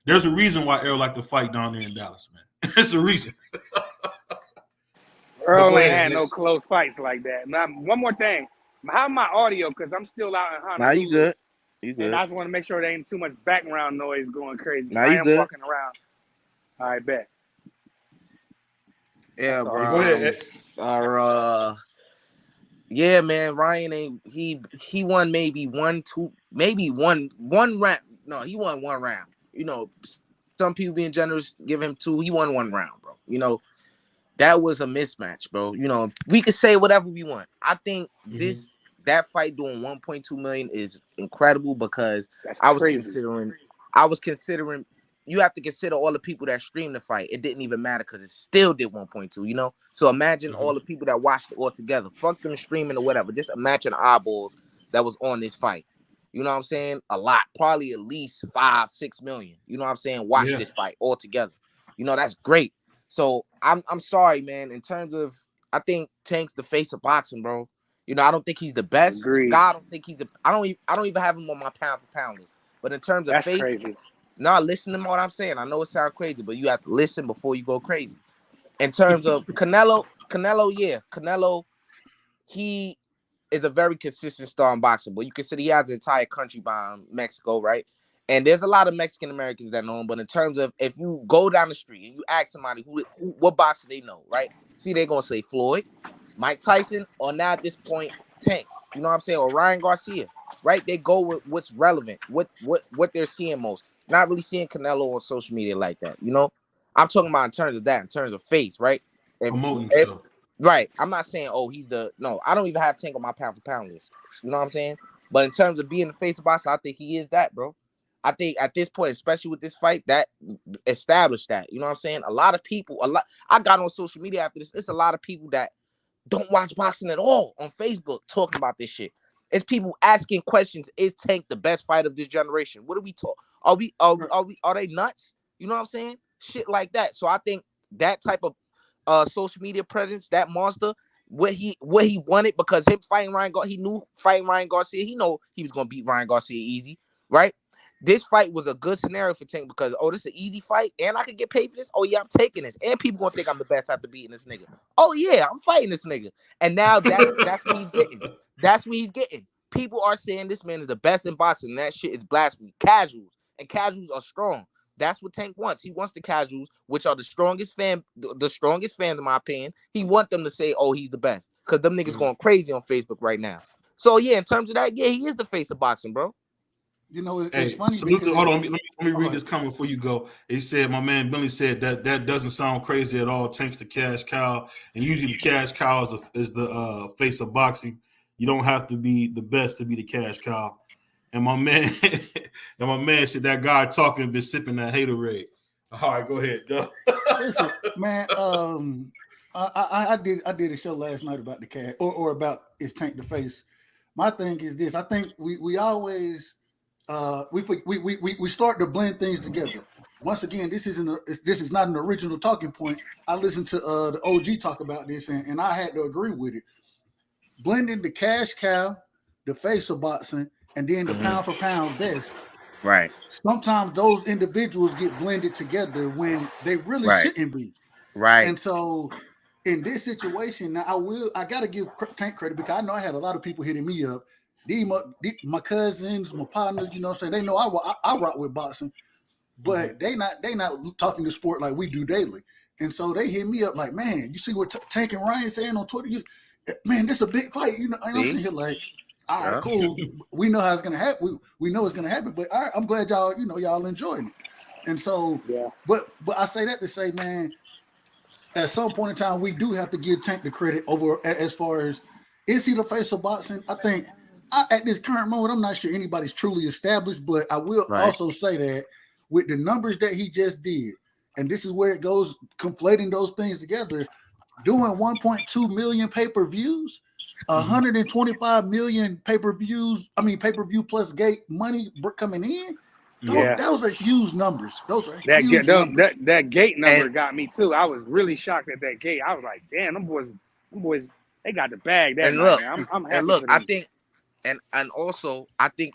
there's a reason why Earl like to fight down there in Dallas, man. It's a reason. Earl ain't had no close fights like that. Now, one more thing. How's my audio? Because I'm still out in Honolulu. Now you good. You good. And I just want to make sure there ain't too much background noise going crazy. Now you good. Walking around. All right, bet. Yeah, bro. Go ahead. Yeah, man. Ryan ain't he won maybe one round. No, he won one round. Some people being generous give him two. He won one round, bro. That was a mismatch, bro. We could say whatever we want. I think that fight doing 1.2 million is incredible because I was considering you have to consider all the people that streamed the fight. It didn't even matter because it still did 1.2, So imagine all the people that watched it all together. Fuck them streaming or whatever. Just imagine the eyeballs that was on this fight. You know what I'm saying? A lot. Probably at least 5-6 million. You know what I'm saying? Watch this fight all together. That's great. So I'm sorry, man. In terms of, I think Tank's the face of boxing, bro. I don't think he's the best. Agreed. God, I don't think he's I don't even have him on my pound for pound list. But in terms of face, crazy. No, listen to what I'm saying. I know it sounds crazy, but you have to listen before you go crazy. In terms of Canelo, he is a very consistent star in boxing, but you consider he has an entire country behind Mexico, right? And there's a lot of Mexican Americans that know him, but in terms of if you go down the street and you ask somebody what boxer they know, right? See, they're gonna say Floyd, Mike Tyson, or now at this point, Tank. You know what I'm saying? Or Ryan Garcia, right? They go with what's relevant, what they're seeing most. Not really seeing Canelo on social media like that, I'm talking about in terms of that, in terms of face, right? Right. I'm not saying, I don't even have Tank on my pound for pound list. You know what I'm saying? But in terms of being the face of boxing, I think he is that, bro. I think at this point, especially with this fight, that established that. You know what I'm saying? A lot of people, I got on social media after this. It's a lot of people that don't watch boxing at all on Facebook talking about this shit. It's people asking questions. Is Tank the best fighter of this generation? What are we talking? Are they nuts? You know what I'm saying? Shit like that. So I think that type of social media presence, that monster, what he wanted, because him fighting Ryan Garcia, he knew fighting Ryan Garcia, he know he was gonna beat Ryan Garcia easy, right? This fight was a good scenario for Tank because this is an easy fight and I could get paid for this. Oh yeah, I'm taking this, and people gonna think I'm the best after beating this nigga. Oh yeah, I'm fighting this nigga, and now that's what he's getting. That's what he's getting. People are saying this man is the best in boxing, and that shit is blasphemy. Casuals, and casuals are strong. That's what Tank wants. He wants the casuals, which are the strongest fans, in my opinion. He wants them to say, "Oh, he's the best," because them niggas going crazy on Facebook right now. So yeah, in terms of that, yeah, he is the face of boxing, bro. It's funny. Hold on, let me read this comment before you go. He said, my man Billy said that doesn't sound crazy at all. Tank's the cash cow, and usually the cash cow is the face of boxing. You don't have to be the best to be the cash cow. And my man, said that guy talking been sipping that haterade. All right, go ahead, Doug. Listen, man. I did a show last night about the cash or about is Tank the face. My thing is this. I think we always. We start to blend things together. Once again, this is not an original talking point. I listened to the OG talk about this, and I had to agree with it. Blending the cash cow, the face of boxing, and then the pound for pound best. Right. Sometimes those individuals get blended together when they really shouldn't be. Right. And so in this situation, now I gotta give Tank credit because I know I had a lot of people hitting me up. My cousins, my partners, you know what I'm saying? They know I rock with boxing, but they not talking to sport like we do daily. And so they hit me up like, man, you see what Tank and Ryan saying on Twitter? man, this is a big fight. You know, I'm sitting here like, all right, cool. We know how it's gonna happen. We know it's gonna happen, but all right, I'm glad y'all, y'all enjoying it. And so, but I say that to say, man, at some point in time, we do have to give Tank the credit over as far as is he the face of boxing? I think at this current moment, I'm not sure anybody's truly established, but I will also say that with the numbers that he just did, and this is where it goes, conflating those things together, doing 1.2 million pay-per-views, 125 million pay-per-views, pay-per-view plus gate money coming in. Those are huge numbers. Those are huge numbers. That gate number got me too. I was really shocked at that gate. I was like, damn, them boys, they got the bag. That night, man. I'm happy. And look, I think, and also, I think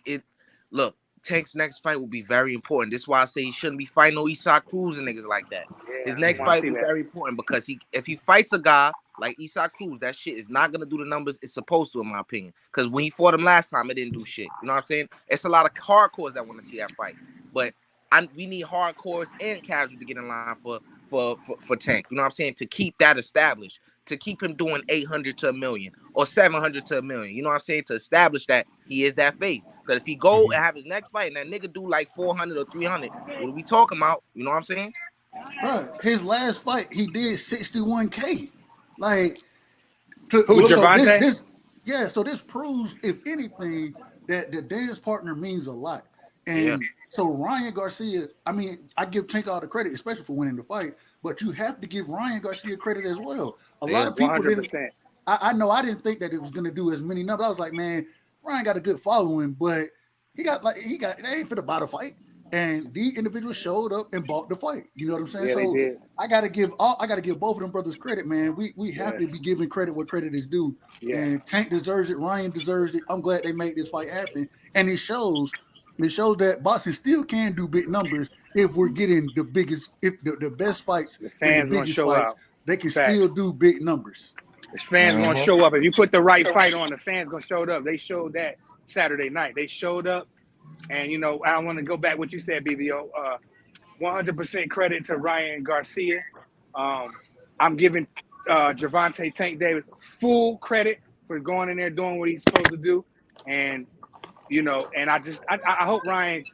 Tank's next fight will be very important. This is why I say he shouldn't be fighting no Isaac Cruz and niggas like that. His next fight will be very important because if he fights a guy like Isaac Cruz, that shit is not gonna do the numbers it's supposed to, in my opinion. Because when he fought him last time, it didn't do shit. You know what I'm saying? It's a lot of hardcores that want to see that fight, but we need hardcores and casual to get in line for Tank. You know what I'm saying? To keep that established, to keep him doing 800 to 1 million or 700 to 1 million. You know what I'm saying? To establish that he is that face. Because if he go and have his next fight and that nigga do like 400 or 300, what are we talking about? You know what I'm saying? Bro, his last fight, he did 61K. Like, Gervonta? So this proves, if anything, that the dance partner means a lot. And so Ryan Garcia, I give Tank all the credit, especially for winning the fight, but you have to give Ryan Garcia credit as well. A lot of people 100%. didn't. I know I didn't think that it was going to do as many numbers. I was like, man, Ryan got a good following, but they ain't for the bottle fight. And the individuals showed up and bought the fight. You know what I'm saying? Yeah, so I gotta give both of them brothers credit, man. We have to be giving credit where credit is due. Yeah. And Tank deserves it, Ryan deserves it. I'm glad they made this fight happen. And it shows that boxing still can do big numbers if we're getting the biggest, if the best fights, the fans gonna show up. They can still do big numbers. The fans gonna show up. If you put the right fight on, the fans gonna show up. They showed that Saturday night. They showed up. And, I want to go back what you said, BBO. 100% credit to Ryan Garcia. I'm giving Gervonta Tank Davis full credit for going in there doing what he's supposed to do. And, and I hope Ryan,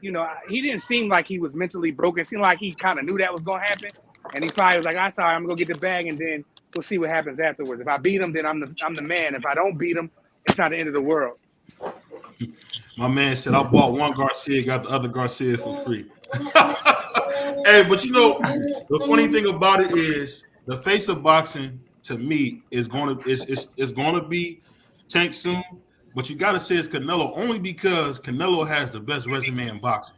he didn't seem like he was mentally broken. It seemed like he kind of knew that was going to happen. And he probably was like, I'm sorry, I'm going to go get the bag, and then we'll see what happens afterwards. If I beat him, then I'm the man. If I don't beat him, it's not the end of the world. My man said, I bought one Garcia, got the other Garcia for free. Hey, but the funny thing about it is the face of boxing to me is going to be Tank soon. But you got to say it's Canelo only because Canelo has the best resume in boxing.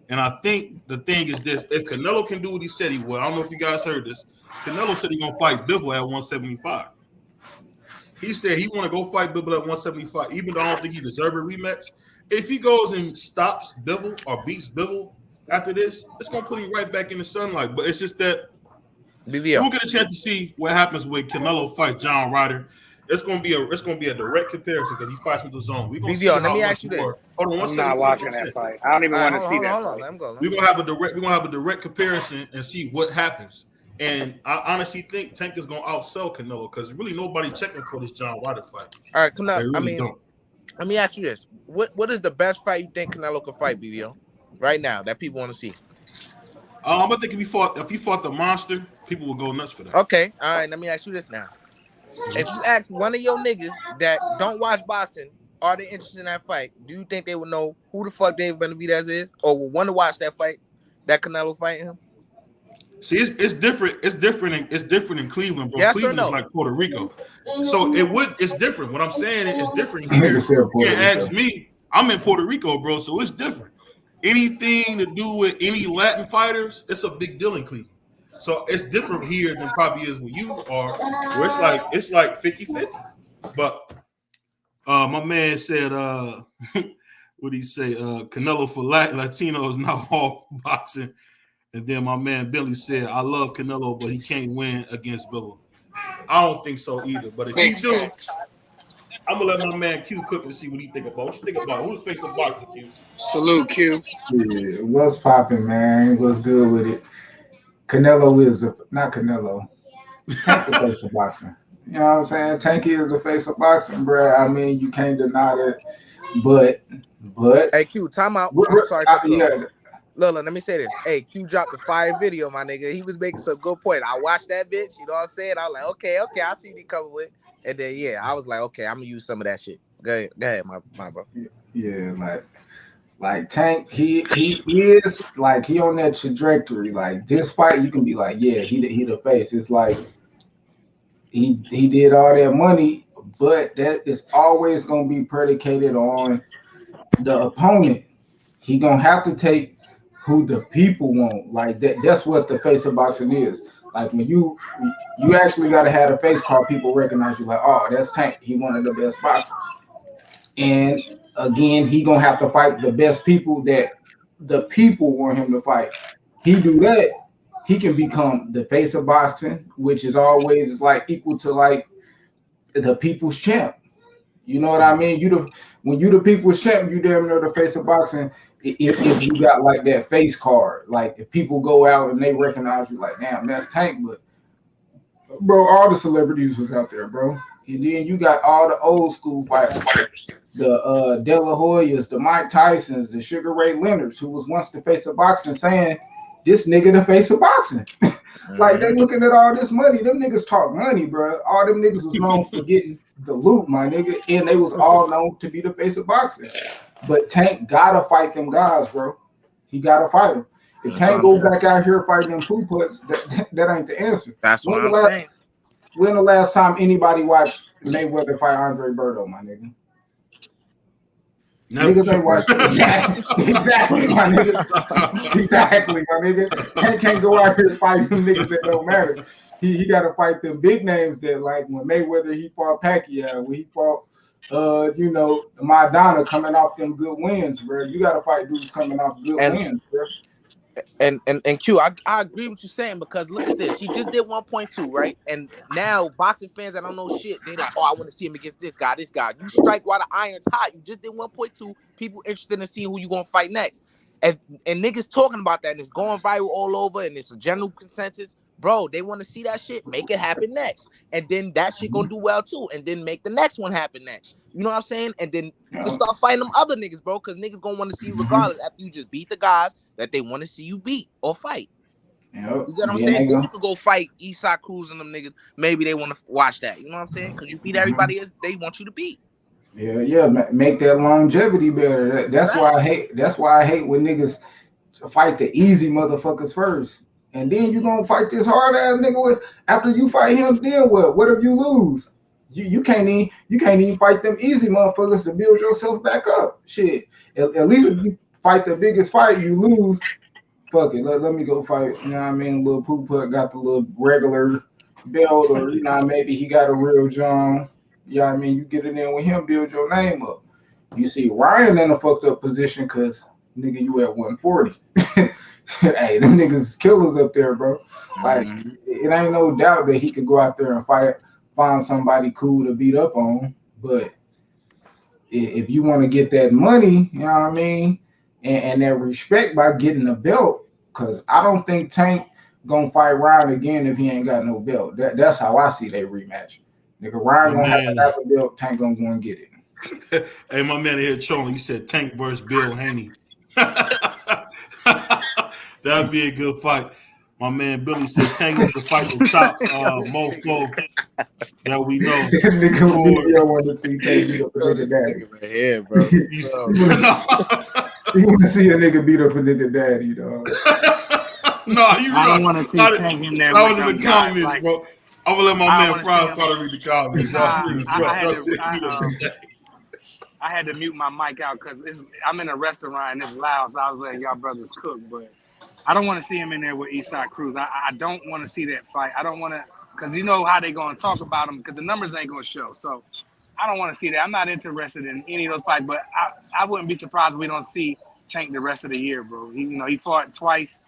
And I think the thing is this: if Canelo can do what he said he would, I don't know if you guys heard this. Canelo said he's gonna fight Bivol at 175. He said he want to go fight Bivol at 175, even though I don't think he deserves a rematch. If he goes and stops Bivol or beats Bivol after this, it's gonna put him right back in the sunlight. But it's just that we'll get a chance to see what happens when Canelo fights John Ryder. It's gonna be a direct comparison because he fights with the zone. We gonna see let me ask you this. Hold on, I'm not watching that fight. I don't even want to see that fight. We're gonna have a direct comparison and see what happens. And I honestly think Tank is gonna outsell Canelo because really nobody checking for this John Ryder fight. All right, Canelo. Let me ask you this: What is the best fight you think Canelo could fight, BBO, right now that people want to see? I think if he fought the monster, people will go nuts for that. Okay, all right. Let me ask you this now: if you ask one of your niggas that don't watch boxing, are they interested in that fight? Do you think they would know who the fuck Dave Benavidez is, or would want to watch that fight, that Canelo fighting him? See, it's different. It's different in Cleveland, bro. Yes Cleveland or no? is like Puerto Rico, so it's different. What I'm saying is it's different here. You can't ask me. I'm in Puerto Rico, bro, so it's different. Anything to do with any Latin fighters, it's a big deal in Cleveland. So it's different here than probably is where you are, where it's like 50-50. But my man said, what did he say? Canelo for Latino is not all boxing. And then my man Billy said, I love Canelo, but he can't win against Bivol. I don't think so either. But if he do, I'm gonna let my man Q cook and see what he think about. What you think about? Who's face of boxing, Q? Salute, Q. Yeah, what's popping, man? What's good with it? Canelo is not Canelo. Tank the face of boxing. You know what I'm saying? Tanky is the face of boxing, bro. I mean, you can't deny that. But Hey Q, time out. I'm sorry to cut you off. yeah, Lola, let me say this. Hey, Q dropped a fire video, my nigga. He was making some good point. I watched that bitch, you know what I'm saying? I was like, okay, I see what he coming with. And then yeah, I was like, okay, I'm gonna use some of that shit. Go ahead, my bro. yeah, like Tank, he is like he on that trajectory. Like this fight, you can be like, yeah, he the face. It's like he did all that money, but that is always gonna be predicated on the opponent. He gonna have to take who the people want. Like that's what the face of boxing is. Like when you actually gotta have a face card, people recognize you like, oh, that's Tank. He one of the best boxers. And again, he gonna have to fight the best people that the people want him to fight. He do that, he can become the face of boxing, which is always like equal to like the people's champ. You know what I mean? When you the people's champ, you damn near the face of boxing. If you got like that face card, like if people go out and they recognize you, like damn, that's Tank. But bro, all the celebrities was out there, bro. And then you got all the old school fighters, the De La Hoyas, the Mike Tysons, the Sugar Ray Leonards, who was once the face of boxing, saying this nigga the face of boxing. Like they looking at all this money. Them niggas talk money, bro. All them niggas was known for getting the loot, my nigga, and they was all known to be the face of boxing. But Tank gotta fight them guys, bro. He gotta fight them. If Tank go back out here fighting them poo putts, that ain't the answer. That's what I'm saying. When the last time anybody watched Mayweather fight Andre Berto, my nigga? No. Niggas ain't watched exactly, my nigga. Exactly, my nigga. Can't go out here fighting them niggas that don't matter. He got to fight the big names that, like when Mayweather he fought Pacquiao, when he fought Maidana coming off them good wins, bro. You got to fight dudes coming off good wins, bro. And Q, I agree with you saying, because look at this. He just did 1.2, right? And now boxing fans that don't know shit, they like, oh, I want to see him against this guy. You strike while the iron's hot. You just did 1.2. People interested in seeing who you gonna fight next. And niggas talking about that, and it's going viral all over, and it's a general consensus. Bro, they want to see that shit. Make it happen next. And then that shit gonna do well too. And then make the next one happen next. You know what I'm saying? And then you can start fighting them other niggas, bro, because niggas gonna want to see you regardless after you just beat the guys that they want to see you beat or fight. Yep. You get what I'm saying? Then you could go fight Isaac Cruz and them niggas. Maybe they want to watch that. You know what I'm saying? Because you beat everybody as they want you to beat. Yeah. Make that longevity better. That's why I hate when niggas fight the easy motherfuckers first. And then you gonna fight this hard ass nigga with after you fight him, then what? What if you lose? You can't even fight them easy motherfuckers to build yourself back up. Shit. At least if you fight the biggest fight, you lose. Fuck it. Let me go fight. You know what I mean? Little Poo Put got the little regular belt, or maybe he got a real John. You know what I mean? You get it in with him, build your name up. You see Ryan in a fucked up position because nigga, you at 140. Hey, them niggas is killers up there, bro. Like it ain't no doubt that he could go out there and find somebody cool to beat up on. But if you want to get that money, you know what I mean, and that respect by getting a belt, because I don't think Tank gonna fight Ryan again if he ain't got no belt. That's how I see that rematch. Nigga, Ryan gonna have to have a belt. Tank gonna go and get it. Hey, my man here trolling. He said Tank versus Bill Haney. That'd be a good fight. My man Billy said Tank is the fight with Chop mofo that we know. Nigga, want to see Tank beat up a nigga daddy. Right here, bro. You want to see a nigga beat up a nigga daddy, dog. No, you I don't want to see Tank in there. I was in the comments, bro. I'm gonna let my man Fries read the comments. I had to mute my mic out because I'm in a restaurant and it's loud, so I was letting y'all brothers cook. But I don't want to see him in there with Isaac Cruz. I don't want to see that fight. I don't want to, because you know how they going to talk about him, because the numbers ain't going to show. So I don't want to see that. I'm not interested in any of those fights, but I wouldn't be surprised if we don't see Tank the rest of the year, bro. He fought twice,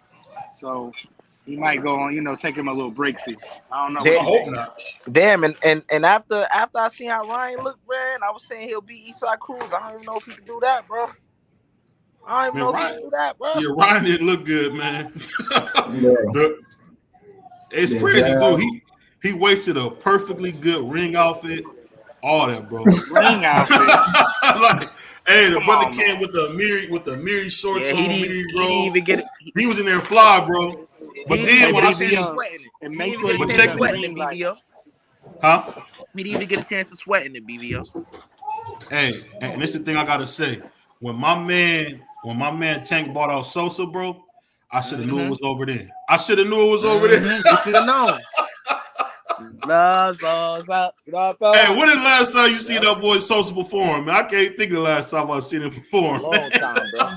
so he might go on, take him a little breaksy. I don't know. I hope not. Damn, and after I seen how Ryan looked, man, I was saying he'll beat Isaac Cruz. I don't even know if he can do that, bro. I don't even know if he can do that, bro. Yeah, Ryan didn't look good, man. It's crazy, dude. He wasted a perfectly good ring outfit. All that, bro. Ring outfit. Like, hey, the Come brother on, came with the Miri shorts Yeah, on, he Miri didn't bro. even get it. He was in there fly, bro. But then when I BBO, seen, and He make didn't sure even you get But a get chance a to sweat in green the light. BBO. huh? He didn't even get a chance to sweat in the BBO. Hey, and this is the thing I gotta say. When my man Tank bought out Sosa, bro, I should have knew it was over there. I should have knew it was over there. You should have known. Love, up. Hey, when is the last time you seen that boy Sosa perform? Man, I can't think of the last time I seen him perform. Long time, bro.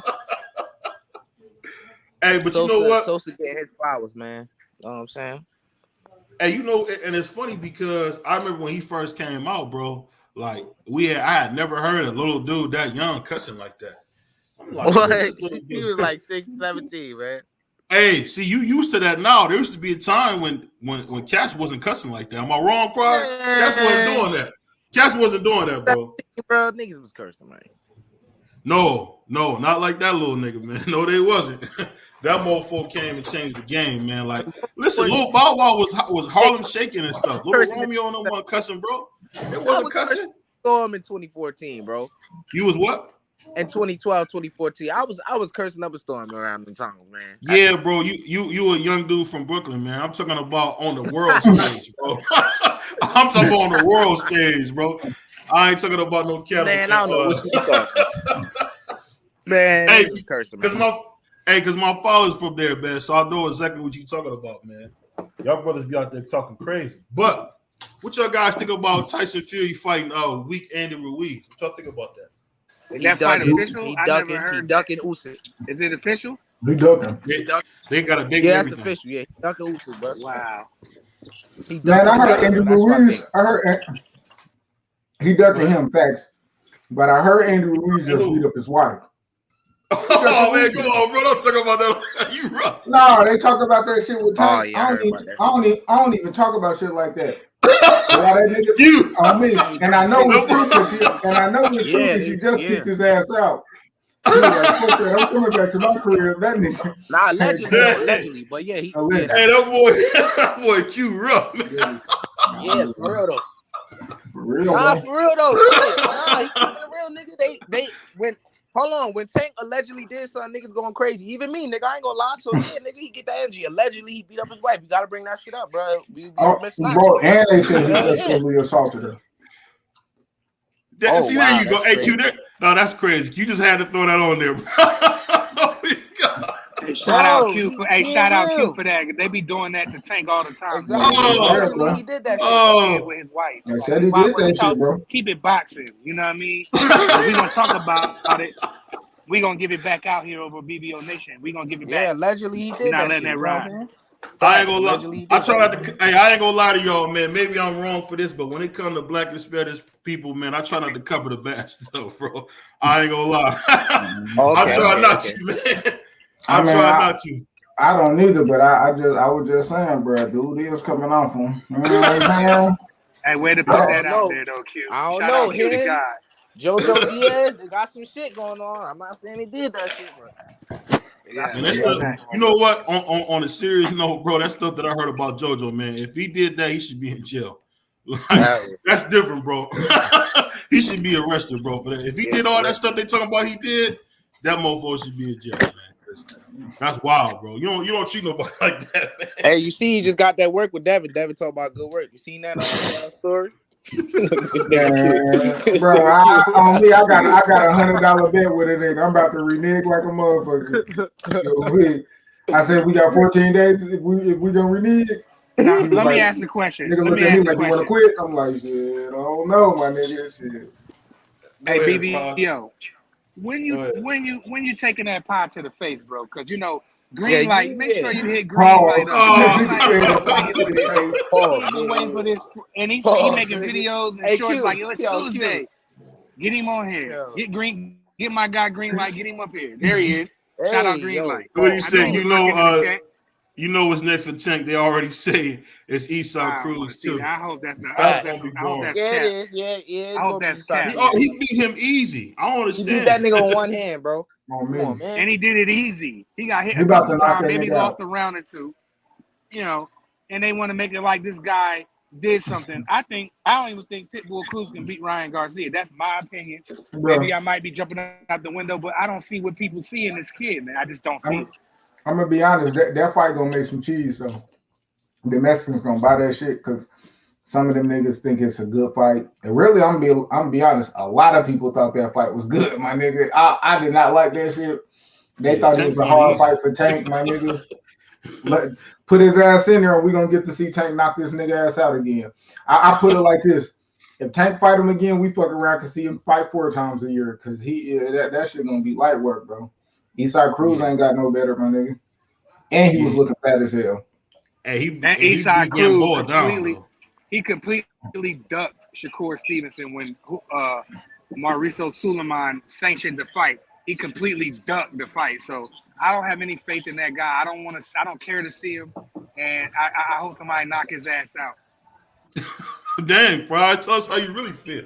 Hey, but you know what? Sosa get his flowers, man. You know what I'm saying? Hey, you know, and it's funny because I remember when he first came out, bro. Like I had never heard a little dude that young cussing like that. I'm like, What? this little He dude? was like 17, man. Hey, see, you used to that now. There used to be a time when Cass wasn't cussing like that. Am I wrong, Pride? Cass wasn't doing that. Cass wasn't doing that, bro. Bro, niggas was cursing, man. No, not like that little nigga, man. No, they wasn't. That motherfucker came and changed the game, man. Like, listen, Lil Bow Wow was Harlem shaking and stuff. Little Romeo and them wasn't cussing, bro. It wasn't cussing. Storm in 2014, bro. You was what? In 2012, 2014, I was cursing up a storm around the time, man. Yeah, bro. You a young dude from Brooklyn, man. I'm talking about on the world stage, bro. I'm talking about on the world stage, bro. I ain't talking about no cattle. Man, I don't know what you talking about. Man, Hey, was cursing, Cause man. my father's from there, man. So I know exactly what you talking about, man. Y'all brothers be out there talking crazy. But what y'all guys think about Tyson Fury fighting weak Andy Ruiz? What y'all think about that? Is that fight official? He I ducking, never heard. he ducking Usyk. Is it official? He ducking. They got a big. Yeah, that's everything. official. Yeah, he ducking Usyk, bro. Wow. He Man, I heard ducking Andy Usyk, that's what I Ruiz. think. I heard he ducking him, facts. But I heard Andy Ruiz just beat up his wife. Oh man, come on, bro! Don't talk about that. You rough. No, they talk about that shit with Tank. Oh, yeah, I heard about that. I don't even talk about shit like that. Why that nigga You. on me? And I know it's true because she just kicked his ass out. He was like, fuck that, I'm coming back to my career. That nigga. Nah, allegedly, but yeah, he. Allegedly. Yeah, Hey, that boy Q rough. yeah, for real though. For real, Nah, bro. for real though. Nah, he a real nigga. They when Tank allegedly did something, niggas going crazy. Even me, nigga, I ain't gonna lie. So yeah, nigga, he get the energy. Allegedly, he beat up his wife. You gotta bring that shit up, bro. Bro, and they said he sexually assaulted her. See, there you go. Hey, Q, no, that's crazy. You just had to throw that on there, bro. Oh my God. Hey, shout out Q for that. They be doing that to Tank all the time. Exactly. He did that shit with his wife. I said he did that shit, bro. Keep it boxing. You know what I mean? We gonna talk about it. We gonna give it back out here over BBO Nation. We gonna give it back. Yeah, allegedly he did We're not that letting shit, that ride. I ain't gonna lie. I ain't gonna lie to y'all, man. Maybe I'm wrong for this, but when it comes to Black Hispanic people, man, I try not to cover the bad stuff, bro. I ain't gonna lie. I try not to, man. I try not to. I don't neither, but I was just saying, bro, dude is coming off him. You know what I'm saying? Hey, way to put that out there, though, Q. I don't Shout know. out Q to God. JoJo Diaz, they got some shit going on. I'm not saying he did that shit, bro. Yeah, And that's you know what? On a serious note, bro, that's stuff that I heard about JoJo, man. If he did that, he should be in jail. Like, that's different, bro. He should be arrested, bro, for that. If he did all that stuff they talking about he did, that motherfucker should be in jail, man. That's wild, bro. You don't treat nobody like that, man. Hey, you see, you just got that work with Devin. Devin talk about good work. You seen that on the story? Bro, on me, I got $100 bet with it. I'm about to renege like a motherfucker. I said we got 14 days. If we gonna renege. Now, let me ask the question. Nigga look at me like you wanna quit. I'm like, shit, I don't know, my nigga. Shit. Hey, BBO, when you taking that pie to the face, bro? Because you know. Green light. Make sure you hit green light. Waiting for this, and he's making videos and shorts like it's Tuesday. Get him on here. Get my guy green light. Get him up here. There he is. Shout out green light. What do you say? You know what's next for Tank? They already say it's Eastside Cruz too. I hope that's not. I hope that's yeah, it is. Yeah. I hope that's cap. He beat him easy. I don't understand. He beat that nigga on one hand, bro. Come on, man. And he did it easy. He got hit a couple times. Maybe lost a round or two. You know, and they want to make it like this guy did something. I don't even think Pitbull Cruz can beat Ryan Garcia. That's my opinion. Bro, Maybe I might be jumping out the window, but I don't see what people see in this kid, man. I just don't see it. I'm gonna be honest. That fight gonna make some cheese though. The Mexicans gonna buy that shit because some of them niggas think it's a good fight. And really, I'm gonna be honest. A lot of people thought that fight was good, my nigga. I did not like that shit. They thought it was a hard fight for Tank, my nigga. Put his ass in there, and we're gonna get to see Tank knock this nigga ass out again. I put it like this: if Tank fight him again, we fuck around and see him fight 4 times a year because that shit gonna be light work, bro. Eastside Cruz ain't got no better, my nigga, and he was looking fat as hell. And Eastside Cruz completely ducked Shakur Stevenson when Mauricio Suleiman sanctioned the fight. He completely ducked the fight, so I don't have any faith in that guy. I don't care to see him, and I hope somebody knock his ass out. Dang, bro, tell us how you really feel.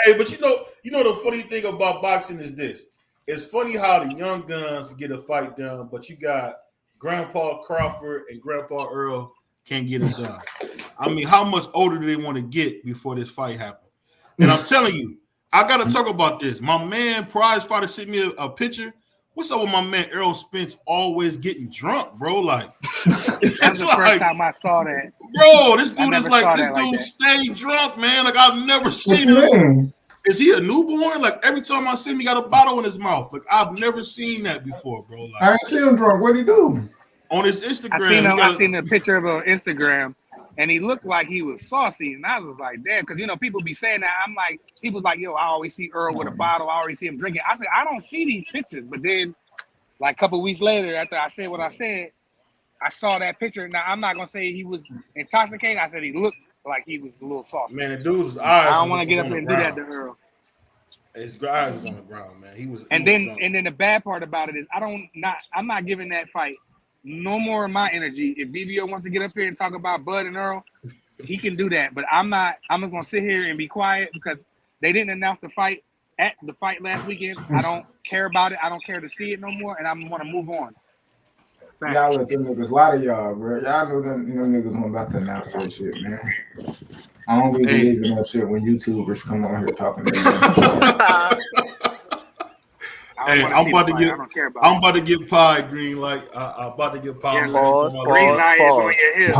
Hey, but you know the funny thing about boxing is this. It's funny how the young guns get a fight done, but you got Grandpa Crawford and Grandpa Earl can't get it done. I mean, how much older do they want to get before this fight happens? And I'm telling you, I got to talk about this. My man, Prize Fighter, sent me a picture. What's up with my man Errol Spence always getting drunk, bro? Like, that's the first time I saw that. Bro, this dude is like, this dude stay drunk, man. Like, I've never seen him. Is he a newborn? Like, every time I see him, he got a bottle in his mouth. Like, I've never seen that before, bro. Like, I ain't seen him drunk. What'd he do? On his Instagram. I seen a picture of him on Instagram. And he looked like he was saucy, and I was like, damn, because people be saying that. I'm like, people like, yo, I always see Earl with a bottle. I always see him drinking. I said, I don't see these pictures. But then, like a couple weeks later, after I said what I said, I saw that picture. Now I'm not gonna say he was intoxicated. I said he looked like he was a little saucy. Man, the dude's eyes. I don't want to get up and do that to Earl. His eyes was on the ground, man. He was. And then the bad part about it is I'm not giving that fight no more of my energy. If BBO wants to get up here and talk about Bud and Earl, he can do that. But I'm not. I'm just gonna sit here and be quiet because they didn't announce the fight at the fight last weekend. I don't care about it. I don't care to see it no more, and I'm gonna move on. Thanks. Y'all let them niggas, a lot of y'all, bro. Y'all know them niggas weren't about to announce that shit, man. I don't really believe in that shit when YouTubers come on here talking to them. Hey, I'm about to get Pie green light. I'm about to get Pie. Green light is on your hips.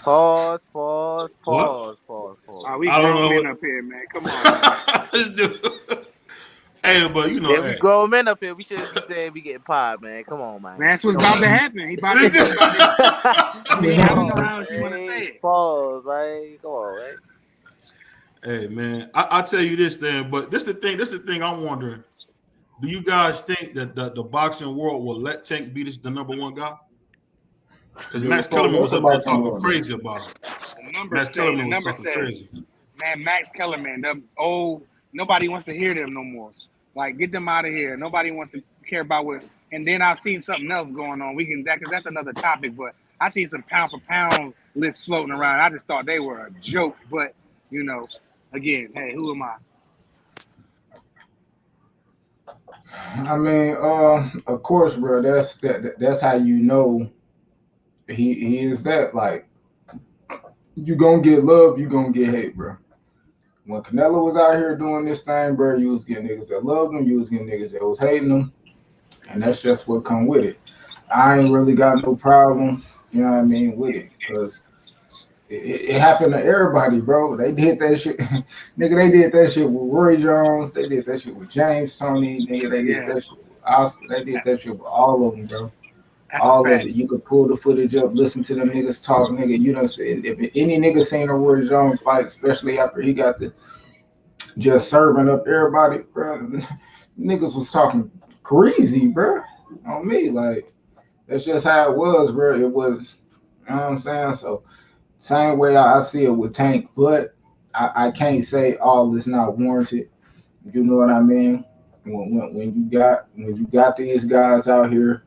Pause. We grown men up here, man. Come on. Let's do it. Hey, but you know, we grown men up here. We shouldn't be saying we getting Pie, man. Come on, man. That's what's about to happen. He about to. I mean, I don't know how else you want to say it. Pause, right? Come on, right? Hey, man, I'll tell you this then, but this is the thing I'm wondering. Do you guys think that the boxing world will let Tank beat the number one guy? Because Max Kellerman was up there talking crazy about it. The number says, man, Max Kellerman, nobody wants to hear them no more. Like, get them out of here. Nobody wants to care about what. And then I've seen something else going on. Because that's another topic, but I seen some pound for pound lists floating around. I just thought they were a joke, but again, hey, who am I? I mean, of course, bro. That's how you know he is that. Like, you gonna get love, you gonna get hate, bro. When Canelo was out here doing this thing, bro, you was getting niggas that loved him, you was getting niggas that was hating him, and that's just what come with it. I ain't really got no problem, you know what I mean, with it, because it happened to everybody, bro. They did that shit. Nigga, they did that shit with Roy Jones. They did that shit with James Toney. Nigga, they did that shit with Oscar. They did that shit with all of them, bro. That's all of it. You could pull the footage up, listen to them niggas talk, nigga. You know, if any nigga seen a Roy Jones fight, especially after he got the just serving up everybody, bro, niggas was talking crazy, bro, on me. Like, that's just how it was, bro. It was, you know what I'm saying? So, same way I see it with Tank, but I can't say all is not warranted. You know what I mean? When you got these guys out here,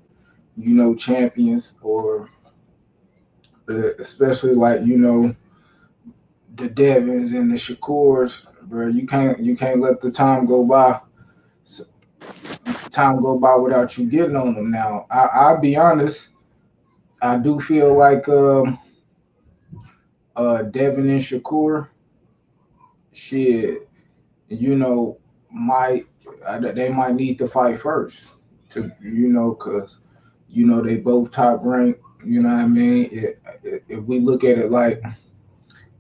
you know, champions, or especially like, you know, the Devins and the Shakurs, bro, you can't let the time go by. Time go by without you getting on them. Now, I'll be honest. I do feel like Devin and Shakur, shit, you know, might they might need to fight first to because they both top ranked. You know what I mean? If we look at it like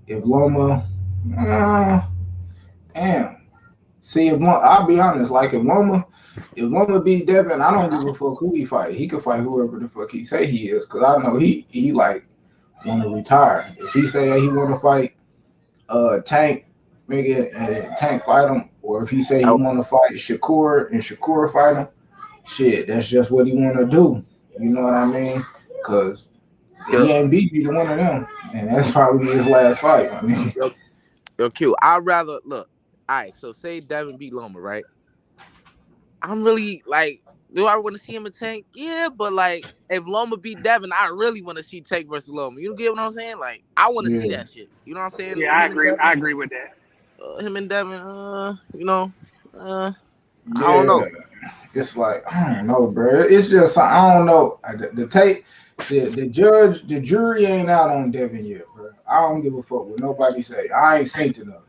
if Loma, damn. See, I'll be honest, like if Loma beat Devin, I don't give a fuck who he fight. He could fight whoever the fuck he say he is, because I know he like want to retire. If he say that he want to fight Tank, nigga, and Tank fight him, or if he say he want to fight Shakur and Shakur fight him, shit, that's just what he want to do. You know what I mean? Because he ain't beat either one of them, and that's probably his last fight. I mean, Yo, Q, I'd rather look. All right, so say Devin beat Loma, right? I'm really like, do I want to see him in Tank? Yeah, but like, if Loma beat Devin, I really want to see Tank versus Loma. You get what I'm saying? Like, I want to see that shit. You know what I'm saying? Yeah, I agree. I agree with that. Him and Devin, I don't know. It's like, I don't know, bro. It's just, I don't know. The jury ain't out on Devin yet, bro. I don't give a fuck what nobody say. I ain't seen to them.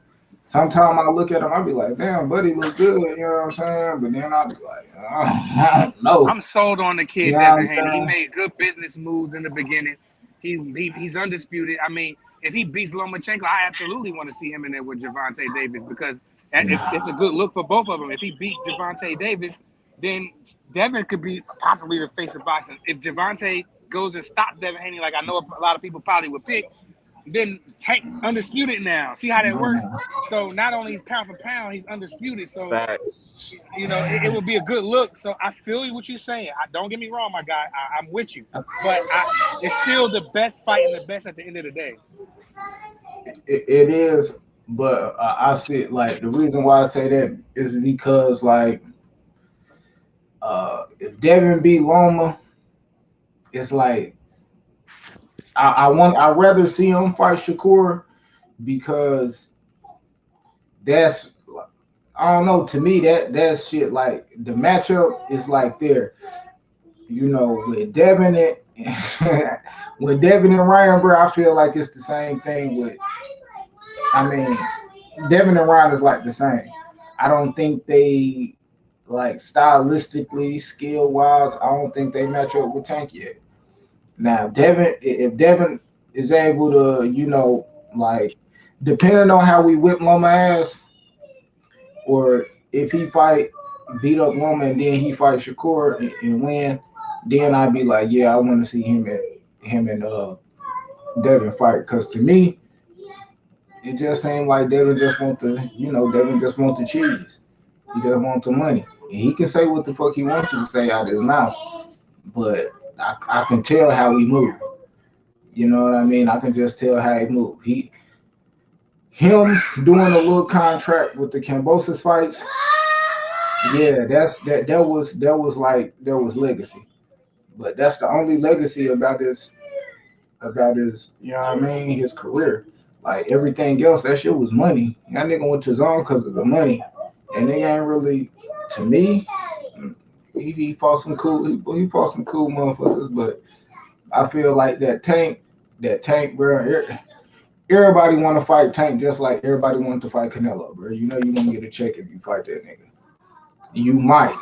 Sometimes I look at him, I be like, damn, buddy look good, you know what I'm saying? But then I be like, I don't know. I'm sold on the kid, You know Devin what I'm Haney. He saying? made good business moves in the beginning. He's undisputed. I mean, if he beats Lomachenko, I absolutely want to see him in there with Gervonta Davis, because it's a good look for both of them. If he beats Gervonta Davis, then Devin could be possibly the face of boxing. If Gervonta goes and stops Devin Haney, like I know a lot of people probably would pick, then Tank undisputed now. See how that works? So not only is pound for pound, he's undisputed. So it would be a good look. So I feel what you're saying. Don't get me wrong, my guy. I'm with you, but it's still the best fight and the best at the end of the day. It is, but I see it like the reason why I say that is because like if Devin beat Loma, it's like I'd rather see him fight Shakur, because that's, I don't know, to me that shit, like the matchup is like there, with Devin with Devin and Ryan, bro. I feel like it's the same thing with, I mean, Devin and Ryan is like the same. I don't think they, like, stylistically, skill wise, I don't think they match up with Tank yet. Now, if Devin is able to, like, depending on how we whip Loma ass, or if he beat up Loma and then he fight Shakur and win, then I'd be like, yeah, I want to see him and Devin fight. Because to me, it just seemed like Devin just want the cheese. He just want the money. And he can say what the fuck he wants to say out of his mouth, but I can tell how he moved. You know what I mean? I can just tell how he moved. Him doing a little contract with the Kambosos fights, yeah, that was legacy. But that's the only legacy about his, you know what I mean, his career. Like everything else, that shit was money. That nigga went to zone because of the money. And they ain't really, to me, he fought some cool motherfuckers, but I feel like that Tank, bro, everybody want to fight Tank just like everybody wanted to fight Canelo, bro. You want to get a check if you fight that nigga. You might.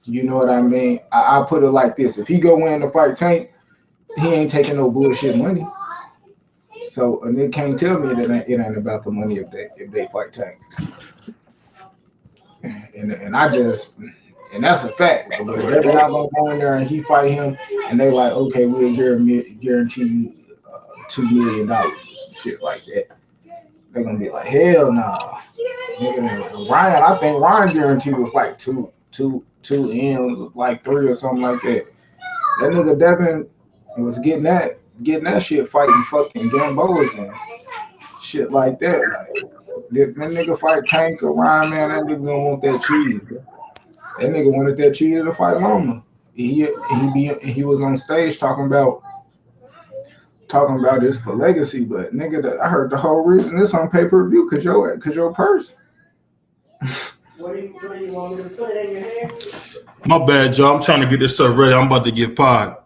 You know what I mean? I put it like this. If he go in to fight Tank, he ain't taking no bullshit money. So a nigga can't tell me that it ain't about the money if they fight Tank. And that's a fact. Like, they're not gonna go in there and he fight him, and they like, okay, we'll guarantee you $2 million or some shit like that. They're gonna be like, hell nah. Ryan, I think Ryan guarantee was like two M's, like 3 or something like that. That nigga Devin was getting that shit, fighting fucking Gambos and shit like that. Like, that nigga fight Tank or Ryan, man, that nigga gonna want that cheese, bro. That nigga wanted that cheese to fight Loma. He was on stage talking about this for legacy, but nigga, I heard the whole reason this on pay-per-view cause your purse. What do you want me to put in your hand? My bad, y'all. I'm trying to get this stuff ready. I'm about to get pod.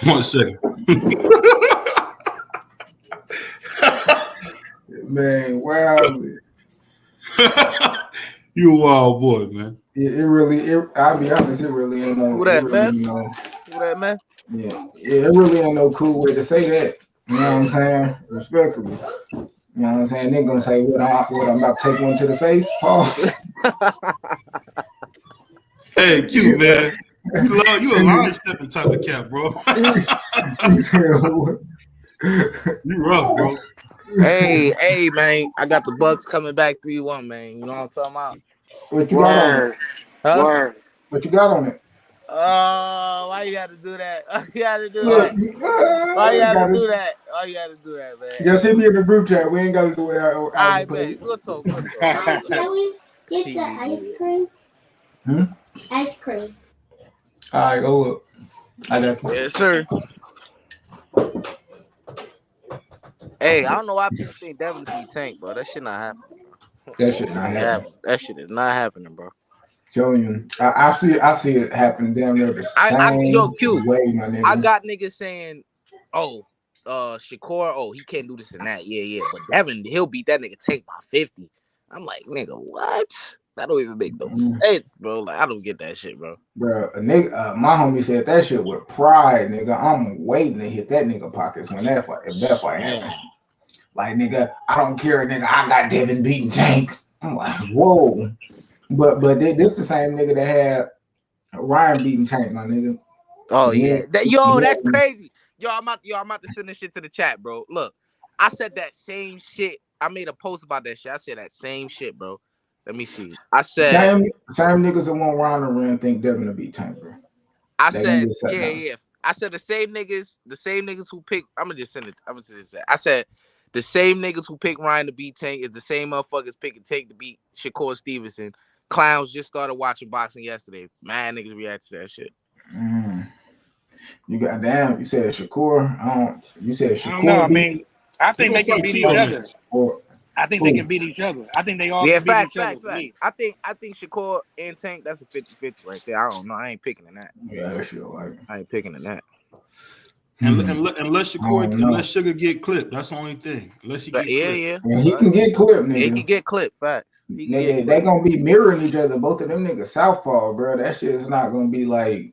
1 second. Man, wow. You a wild boy, man. I'll be honest, it really ain't no. Who that, It really man? ain't no. Who that, man? Yeah, it really ain't no cool way to say that. You know what I'm saying? Respectfully. You know what I'm saying? They're gonna say what I'm about to take one to the face. Pause. Hey, Q, man. You a line stepping type of cat, bro. You rough, bro. Hey, man. I got the Bucks coming back 3-1, man. You know what I'm talking about? What you got on it? Word. Huh? Word. What you got on it? Oh, why you got to do that? Why you got to do Look, that? Why you got to do that? Why you got to do that, man? just hit me in the group chat. We ain't got to do it out. All right, man. Good talk. Good talk. Can we get the ice cream? Ice cream. All right, go look. I got you. Yes, sir. Hey, I don't know why people think Devin to be Tank, bro. That shit not happening. That shit not happening. That shit is not happening, bro. Telling you, I see it happen damn near the same Q, way, my nigga. I got niggas saying, oh, Shakur, oh, he can't do this and that. Yeah. But Devin, he'll beat that nigga Tank by 50. I'm like, nigga, what? That don't even make no sense, bro. Like, I don't get that shit, bro. Bro, a nigga, my homie said that shit with pride, nigga. I'm waiting to hit that nigga pockets when that fight, if that fight happens. Like, nigga, I don't care, nigga. I got Devin beating Tank. I'm like, whoa. But this the same nigga that had Ryan beating Tank, my nigga. Oh yeah. That's crazy. I'm about to send this shit to the chat, bro. Look, I said that same shit. I made a post about that shit. I said that same shit, bro. Let me see. I said same niggas that want Ryan to run think Devin to beat Tank, bro. I said yeah. I said the same niggas who pick. I'm gonna send it. I said the same niggas who pick Ryan to beat Tank is the same motherfuckers picking Tank to beat Shakur Stevenson. Clowns just started watching boxing yesterday. Mad niggas react to that shit. You got damn. You said Shakur. You said Shakur. I don't know. I mean, I think they can beat each other. I think they can beat each other. I think they all can beat each other. I think Shakur and Tank, that's a 50-50 right there. I don't know. I ain't picking in that. Yeah, that shit like I ain't picking in that. Unless Sugar get clipped, that's the only thing. Unless he get clipped. Yeah, he can get clipped, nigga. He can get clipped, facts. Nigga, they gonna be mirroring each other. Both of them niggas southpaw, bro. That shit is not gonna be like.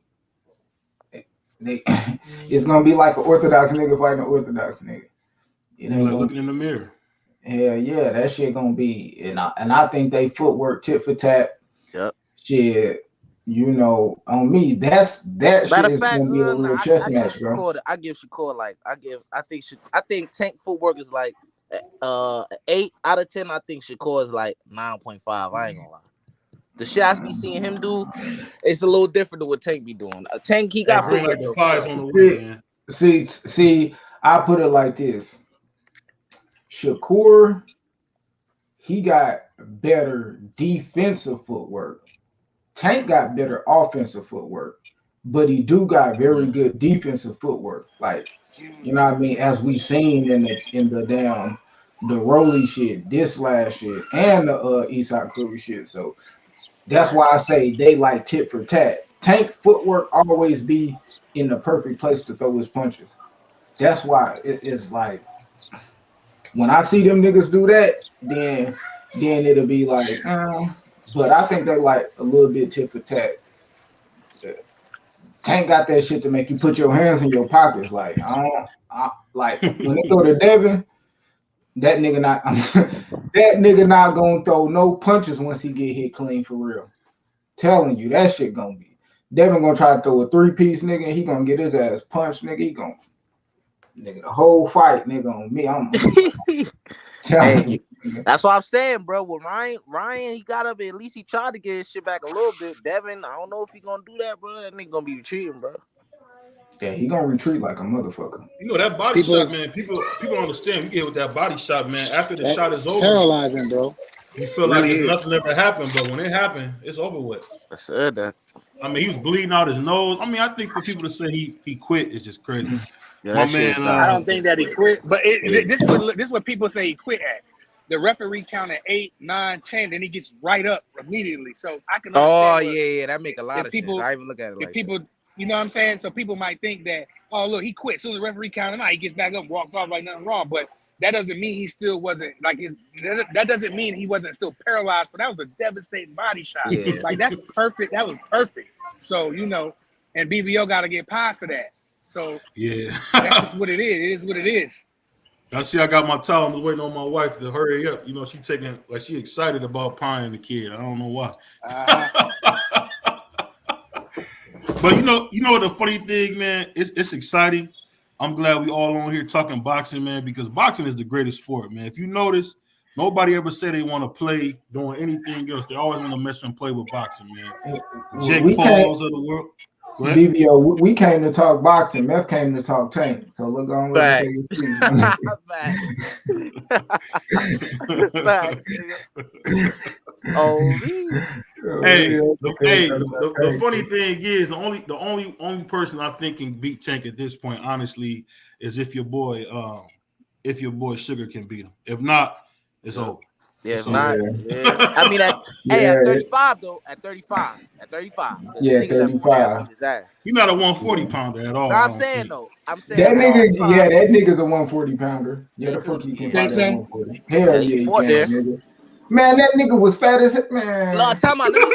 It's gonna be like an orthodox nigga fighting an orthodox nigga. You know, like looking in the mirror. Hell yeah, that shit gonna be, and I think they footwork tit for tat. Yep. Shit, you know, on me, that shit is gonna be a real chess match, bro. I give Shakur I think Tank footwork is like 8 out of 10. I think Shakur is like 9.5. I ain't gonna lie. The shit I be seeing him do, it's a little different than what Tank be doing. Tank, he got footwork. The pies on the way, man. See, I put it like this. Shakur, he got better defensive footwork. Tank got better offensive footwork, but he do got very good defensive footwork. Like, you know what I mean? As we seen in the Rolly shit, this last shit, and the Eastside Curry shit. So that's why I say they like tit for tat. Tank footwork always be in the perfect place to throw his punches. That's why it's like when I see them niggas do that, then it'll be like, but I think they like a little bit tit for tat. Tank got that shit to make you put your hands in your pockets. Like, like when they go to Devin, that nigga not gonna throw no punches once he get hit clean for real. Telling you that shit gonna be. Devin gonna try to throw a 3-piece nigga, and he gonna get his ass punched, nigga. He gonna the whole fight, nigga, on me. I'm telling you. That's what I'm saying, bro. With Ryan, he got up, at least he tried to get his shit back a little bit. Devin, I don't know if he gonna do that, bro. That nigga gonna be retreating, bro. Yeah, he gonna retreat like a motherfucker. You know that body shot, man. People understand. We get with that body shot, man. After the shot is over, paralyzing, bro. You feel like nothing ever happened, but when it happened, it's over with. I said that. I mean, he was bleeding out his nose. I mean, I think for people to say he quit is just crazy. Yeah, my man, I don't think that he quit, but this is what people say he quit at. The referee counted 8, 9, 10, then he gets right up immediately. So I can understand. Oh yeah, that make a lot of sense. I even look at it like You know what I'm saying? So people might think that, oh, look, he quit. As soon as the referee counted him out, he gets back up, walks off like nothing wrong. But that doesn't mean he still wasn't like that doesn't mean he wasn't still paralyzed. But that was a devastating body shot. Yeah. Like that's perfect. That was perfect. So and BBO got to get pie for that. So Yeah. that's just what it is. It is what it is. I see I got my towel. I'm waiting on my wife to hurry up. You know, she excited about pieing the kid. I don't know why. But you know what the funny thing, man, it's exciting. I'm glad we all on here talking boxing, man, because boxing is the greatest sport, man. If you notice, nobody ever said they want to play doing anything else. They always want to mess and play with boxing, man. Jake Pauls of the world. BBO, we came to talk boxing. Meth came to talk tank. So look on let me say this the funny thing is the only person I think can beat Tank at this point, honestly, is if your boy Sugar can beat him. If not, it's over. Yeah, if not, yeah. I mean, at 35 though, at 35. Yeah, 35. He's not a 140 pounder at all. No, I'm saying though. That nigga's a 140 pounder. Yeah, the fuck you can fight at 140. Hell yeah, he can, nigga. Man, that nigga was fat as it, man. Time out. Let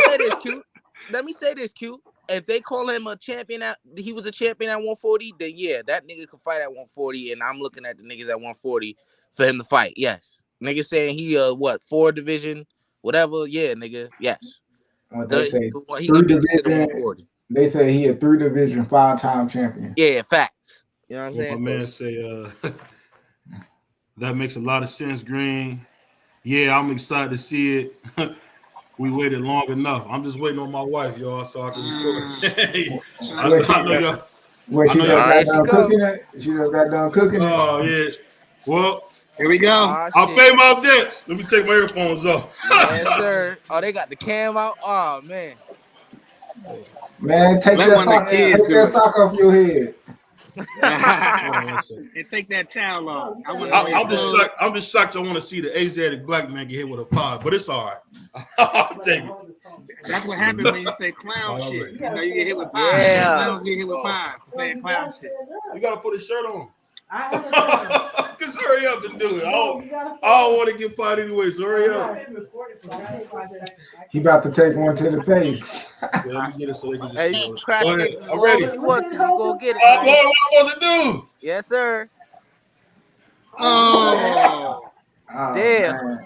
me say this, Q. If they call him a champion he was a champion at 140, then yeah, that nigga could fight at 140, and I'm looking at the niggas at 140 for him to fight. Yes. Nigga saying he 4 division, whatever. Yeah, nigga. Yes. What they say? He can be considered 140. They say he a 3 division 5-time champion. Yeah, facts. You know what I'm saying? My man say that makes a lot of sense, Green. Yeah, I'm excited to see it. We waited long enough. I'm just waiting on my wife, y'all, so I can record. She just got done cooking it? She just got done cooking it? Oh, yeah. Well, here we go. I'll pay my debts. Let me take my earphones off. Yes, sir. Oh, they got the cam out. Oh, man. Man, take that sock off your head. And take that towel off. I'm just shocked. I want to see the Asiatic black man get hit with a pod, but it's all right. I'll take it. That's what happens when you say clown shit. You know you get hit with pies. Yeah. Clowns get hit with pies for saying clown shit. You gotta put a shirt on. Just hurry up and do it. I don't want to get pot anyway, so hurry up. He about to take one to the face. Yeah, let me get it so they can just Hey, you crack it. I'm ready. You want to, you go get it. What am I supposed to do? Yes, sir. Oh. Damn.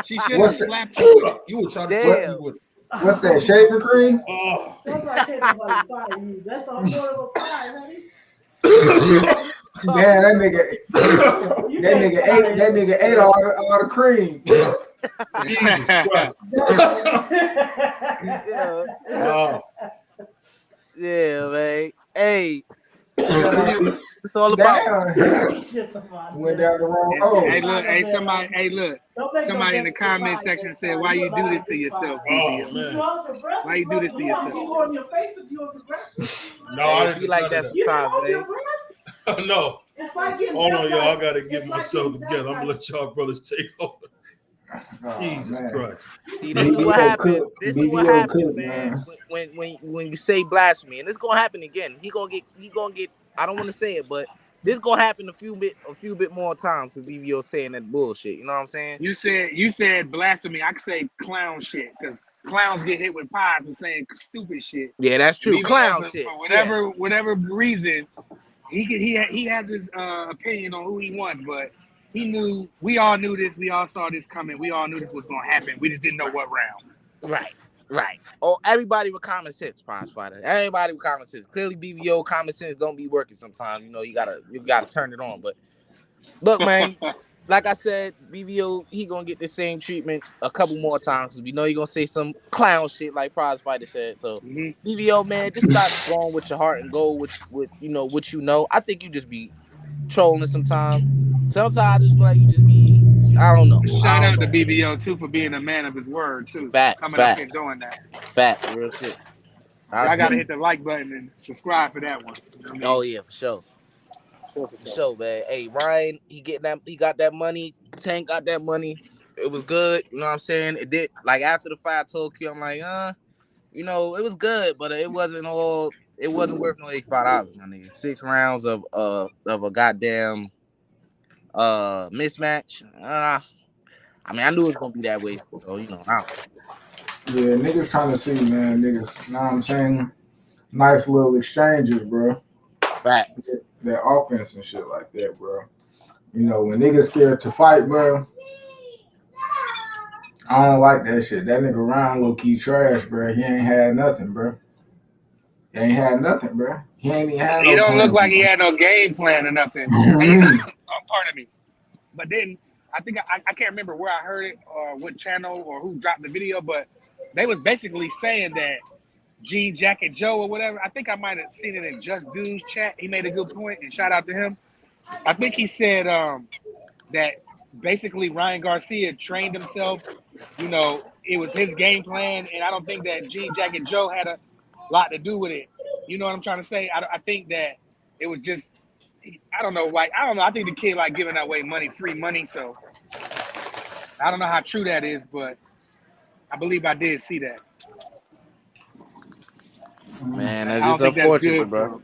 She should have slapped you. You were trying to slap me with it. What's that, shaving cream? Oh. That's why I can't nobody fire you. That's the point of a fire, honey. Man, that nigga ate all the cream. Jesus Christ. Yeah, man. Hey. It's all about. Went down the wrong hole. Hey, look. Somebody in the comment section said, "Why you do this to yourself, BBO? Why you do this to yourself?" No, I didn't be like that sometimes, man. No. It's like hold on, y'all. I gotta get myself together. I'm gonna let y'all brothers take over. Jesus Christ. See, this is what happened. Man. When you say blasphemy, and it's gonna happen again. He gonna get. I don't want to say it, but this gonna happen a few bit more times because BBO saying that bullshit. You know what I'm saying? You said blasphemy. I could say clown shit because clowns get hit with pies for saying stupid shit. Yeah, that's true. Clown shit. For whatever reason, he has his opinion on who he wants, but we all knew this. We all saw this coming. We all knew this was gonna happen. We just didn't know what round. Right. Oh, everybody with common sense, prize fighter. Everybody with common sense. Clearly, BBO common sense don't be working sometimes. You know, you gotta turn it on. But look, man, like I said, BBO, he gonna get the same treatment a couple more times because we know he gonna say some clown shit like prize fighter said. So BBO, man, just stop going with your heart and go with what you know. I think you just be trolling sometimes. Sometimes I just feel like you just be. I don't know. Shout out to BBO too for being a man of his word too. Coming up and doing that. Fact, real shit. I gotta hit the like button and subscribe for that one. You know what I mean? Oh yeah, for sure. For sure, man. Hey, Ryan, he got that money. Tank got that money. It was good. You know what I'm saying? It did. Like after the fight, I told you, I'm like, it was good, but it wasn't all it wasn't worth no $85, my nigga. 6 rounds of a goddamn mismatch. I mean, I knew it was gonna be that way, so you know. Yeah, niggas trying to see, man. Niggas, know what I'm saying? Nice little exchanges, bro. Facts. That offense and shit like that, bro. You know, when niggas scared to fight, bro, I don't like that shit. That nigga Ryan low key trash, bro. He ain't had nothing, bro. He ain't had nothing, bro. He ain't even had He no don't plan, look like he bro. had no game plan or nothing. Mhm. Pardon me. But then I think I can't remember where I heard it or what channel or who dropped the video, but they was basically saying that Jean Jacket Joe or whatever. I think I might have seen it in Just Dude's chat. He made a good point, and shout out to him. I think he said that basically Ryan Garcia trained himself. You know, it was his game plan, and I don't think that Jean Jacket Joe had a lot to do with it. You know what I'm trying to say? I think that it was just, I don't know. Like, I don't know. I think the kid like giving away money, free money. So I don't know how true that is, but I believe I did see that. Man, I that don't is think that's unfortunate, good, bro.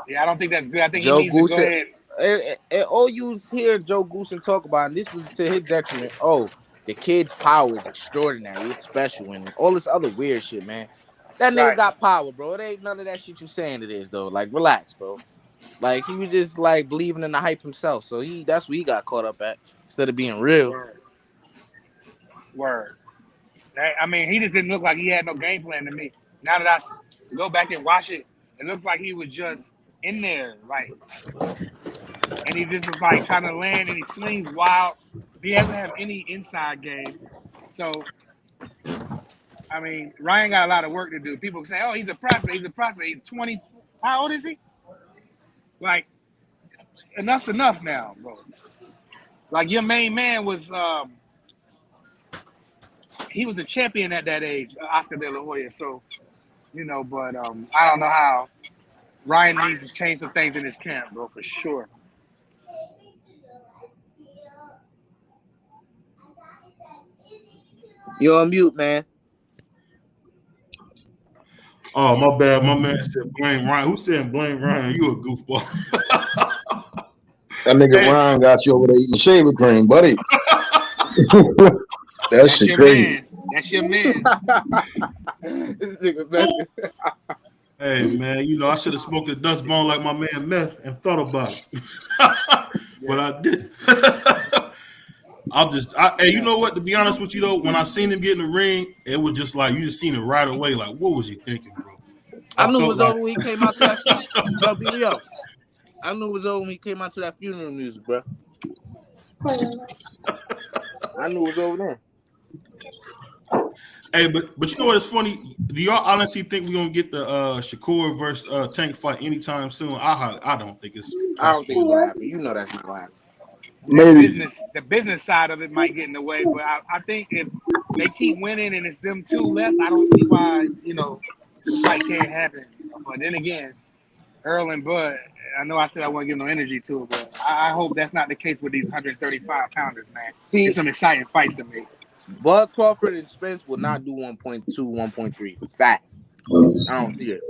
Yeah, I don't think that's good. I think Joe he needs to go Goosen, ahead. and all you hear Joe Goosen talk about, and this was to his detriment. Oh, the kid's power is extraordinary, it's special, and all this other weird shit, man. That nigga Right. got power, bro. It ain't none of that shit you saying it is, though. Like, relax, bro. Like, he was just like believing in the hype himself. So that's what he got caught up at instead of being real. Word. I mean, he just didn't look like he had no game plan to me. Now that I go back and watch it, it looks like he was just in there, like, and he just was like trying to land, and he swings wild. He doesn't have any inside game. So, I mean, Ryan got a lot of work to do. People say, "Oh, he's a prospect. He's a prospect. He's 20. How old is he?" Like, enough's enough now, bro. Like, your main man was, he was a champion at that age, Oscar De La Hoya. So, you know, but I don't know how. Ryan needs to change some things in his camp, bro, for sure. You're on mute, man. Oh, my bad. My man said blame Ryan. Who said blame Ryan? You a goofball. That nigga Ryan got you over there eating shaving cream, buddy. That shit crazy. That's your man. This nigga messing. Hey, man, you know, I should have smoked a dust bone like my man Meth and thought about it. But I didn't. Hey, you know what? To be honest with you, though, when I seen him get in the ring, it was just like, you just seen it right away. Like, what was he thinking, bro? I knew it was over when he came out to that funeral. I knew it was over when he came out to that funeral music, bro. I knew it was over there. Hey, but you know what? It's funny. Do y'all honestly think we're gonna get the Shakur versus Tank fight anytime soon? I don't think it's possible. I don't think it's gonna happen. You know that's not gonna happen. Maybe. The business side of it might get in the way, but I think if they keep winning and it's them two left, I don't see why, you know, the fight can't happen. But then again, Earl and Bud, I know I said I wouldn't give no energy to it, but I hope that's not the case with these 135 pounders, man. It's some exciting fights to me. Bud Crawford and Spence will not do 1.2, 1.3. Fact. I don't see it.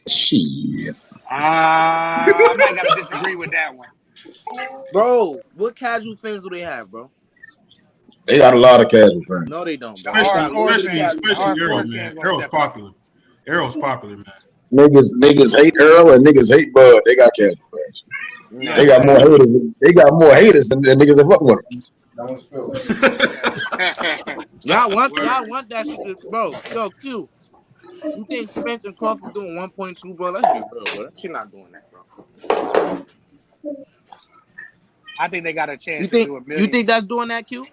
Shit. I might gotta disagree with that one. Bro, what casual fans do they have, bro? They got a lot of casual fans. No, they don't, bro. Especially Earl, man. Earl's popular. Errol's popular, man. Niggas hate Earl and niggas hate Bud. They got casual fans. Yeah. They got more haters. They got more haters than niggas that fuck with them. Don't spill it. Y'all want that shit, bro. Yo, Q. You think Spence and Crawford doing 1.2, bro? Let's be real, bro. That shit not doing that, bro. I think they got a chance to do $1 million. You think that's doing that, Q?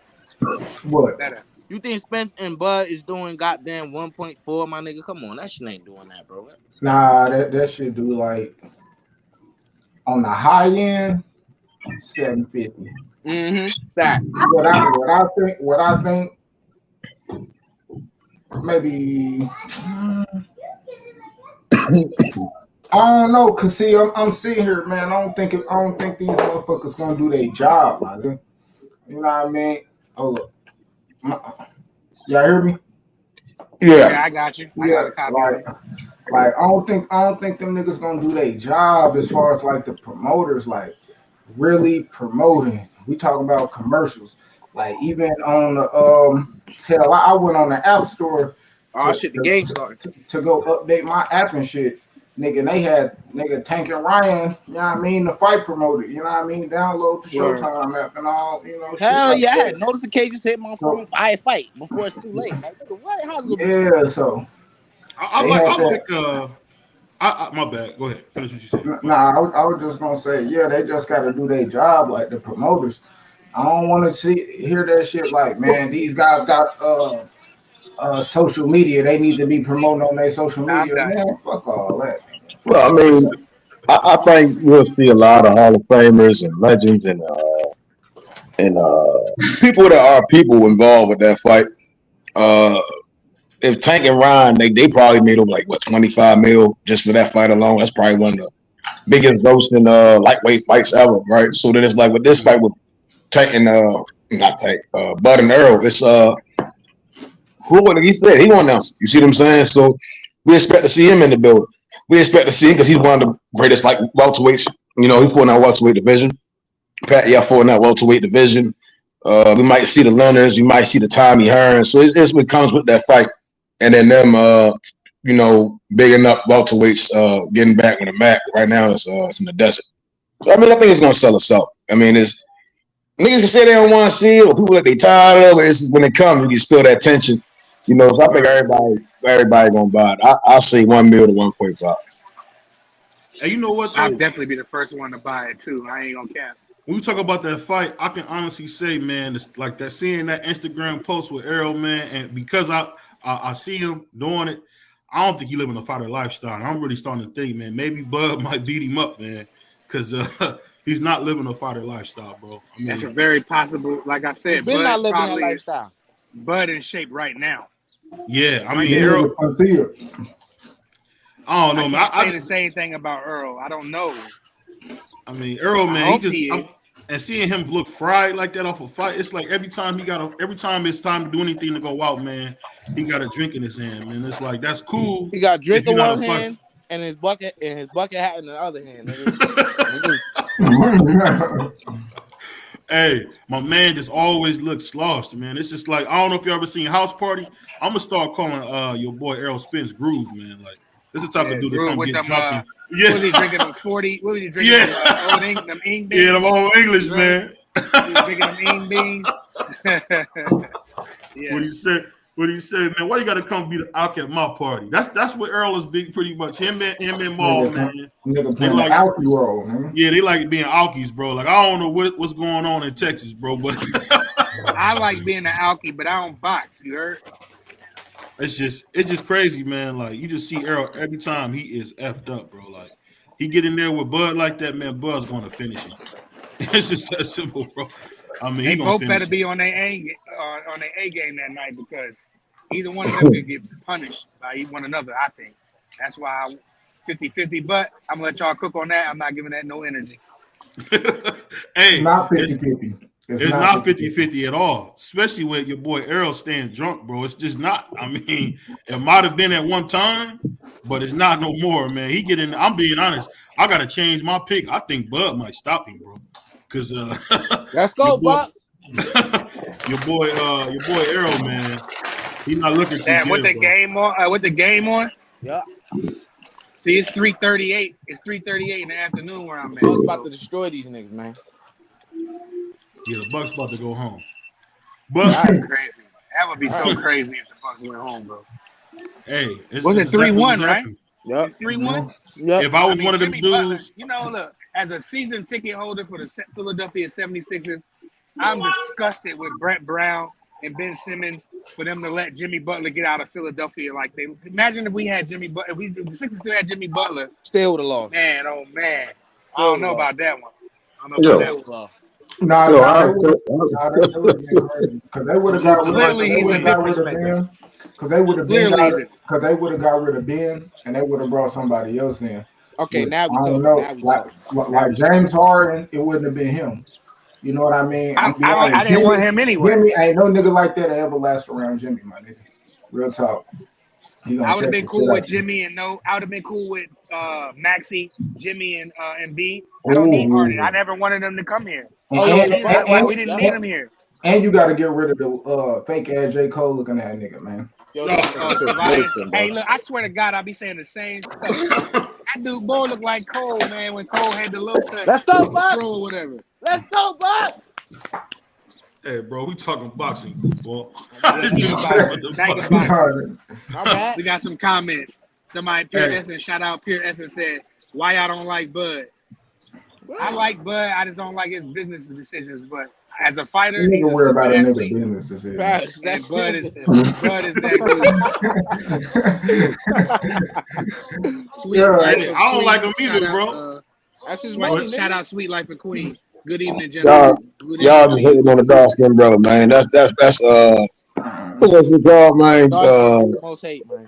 What? Better. You think Spence and Bud is doing goddamn 1.4, my nigga? Come on, that shit ain't doing that, bro. Nah, that shit do like on the high end, 750. That. What I think, maybe. I don't know, cause see, I'm sitting here, man. I don't think these motherfuckers gonna do their job, like, you know what I mean? Hold up, y'all hear me? Yeah, I got you. I got a copy. Like I don't think them niggas gonna do their job as far as like the promoters, like really promoting. We talk about commercials, like even on the hell, I went on the App Store The game started. to go update my app and shit. Nigga, and they had nigga Tank and Ryan, you know what I mean, the fight promoted, you know what I mean, download the Showtime app and all, you know. Hell shit yeah, like I had notifications hit my phone. I fight before it's too late. Like, what? How's it yeah, gonna be? so my bad. Go ahead. Finish what you said. Nah, I was just gonna say, yeah, they just got to do their job, like the promoters. I don't want to hear that shit. Like, man, these guys got social media. They need to be promoting on their social media. Man, fuck all that. Well, I mean, I think we'll see a lot of Hall of Famers and legends and people that are people involved with that fight. If Tank and Ryan, they probably made over like what 25 mil just for that fight alone. That's probably one of the biggest roasting lightweight fights ever, right? So then it's like with this fight with Tank and Bud and Earl, it's who would he said he won else. You see what I'm saying? So we expect to see him in the building. We expect to see him because he's one of the greatest like welterweights. You know, he fought in that welterweight division. Pacquiao fought in that welterweight division. We might see the Leonards. We might see the Tommy Hearns. So it's what comes with that fight. And then them, bigging up welterweights, getting back with a Mac. Right now, it's in the desert. So, I mean, I think it's going to sell itself. I mean, niggas can say they don't want to see it, or people that they tired of it. It's when it comes, you can feel that tension. You know, so I think everybody going to buy it. I'll say 1 mil to 1.5. Hey, you know what? I'll definitely be the first one to buy it, too. I ain't going to cap. When we talk about that fight, I can honestly say, man, it's like that seeing that Instagram post with Errol, man, and because I see him doing it, I don't think he living a fighter lifestyle. I'm really starting to think, man, maybe Bud might beat him up, man, because he's not living a fighter lifestyle, bro. I mean, that's a very possible, like I said, Bud not living that probably lifestyle. Bud in shape right now. Yeah, I mean, Errol. I don't know, man. I say the same thing about Earl. I don't know. I mean, Earl, man, and seeing him look fried like that off a fight, it's like every time it's time to do anything to go out, man, he got a drink in his hand, man. It's like that's cool. He got a drink in one hand and his bucket hat in the other hand. Hey, my man just always looks sloshed, man. It's just like, I don't know if you ever seen House Party. I'm gonna start calling your boy Errol Spence Groove, man. Like, this is the type of dude that come get drunk. What was he drinking? Them 40? What was he drinking? Them Ing beans? Yeah, them old English, man. He was drinking them Ing beans. Yeah. What do you say, man? Why you gotta come be out at my party? That's what Earl is big, pretty much. Him and Maul, man. They like Alky world, man. Yeah, they like being Alkies, bro. Like, I don't know what's going on in Texas, bro, but I like being an Alky, but I don't box. You heard? It's just crazy, man. Like, you just see Earl every time he is effed up, bro. Like, he get in there with Bud like that, man. Bud's gonna finish it. It's just that simple, bro. I mean, they both better be on their A game that night, because either one of them could get punished by one another. I think that's why 50-50. But I'm gonna let y'all cook on that. I'm not giving that no energy. Hey, not 50-50. It's not 50-50 at all, especially with your boy Errol staying drunk, bro. It's just not. I mean, it might have been at one time, but it's not no more, man. He get in. I'm being honest. I gotta change my pick. I think Bud might stop him, bro. Because let's go, Bucks. your boy Errol, man. He's not looking too good. With the game on, with the game on. Yeah. See, it's 3:38. It's 3:38 in the afternoon where I'm at. I was about to destroy these niggas, man. Yeah, the Bucks about to go home. But that's crazy. That would be so crazy if the Bucks went home, bro. Hey, was it 3-1, right? Yeah, it's 3-1. Yeah. If I was one of them dudes, Butler, you know, look, as a season ticket holder for the Philadelphia 76ers, I'm disgusted with Brett Brown and Ben Simmons for them to let Jimmy Butler get out of Philadelphia like they. Imagine if we had Jimmy Butler. If the Sixers still had Jimmy Butler, still would have lost. Man, oh man, I don't know about that one. I don't know about that one. Because they would have got rid of Ben. Because they would have got rid of Ben, and they would have brought somebody else in. Okay, but now we talk. Like James Harden, it wouldn't have been him. You know what I mean? I didn't want him anyway. Jimmy, ain't no nigga like that that ever last around Jimmy, my nigga. Real talk. I would have been cool with Jimmy and I would have been cool with Maxey, Jimmy, and B. I don't need Harden. I never wanted them to come here. We didn't need them here. And you got to get rid of the fake ass J. Cole looking at nigga, man. Hey, look, I swear to God, I'll be saying the same stuff. That dude, boy, looked like Cole, man, when Cole had the low cut. Let's go, Bucks. Or whatever. Let's go, Bucks. Hey, bro, we talking boxing, boy. We got some comments. Somebody, Pure Essence, shout out Pure Essence, said, why y'all don't like Bud? I like Bud. I just don't like his business decisions. But as a fighter, he's a super athlete. Business decisions. Bud is that dude. Sweet I don't like him either, bro. That's his money. Shout out Sweet Life of Queen. Good evening, gentlemen. Y'all just hating on the dark skin brother, man. That's what's your dog, man? Most hate, man.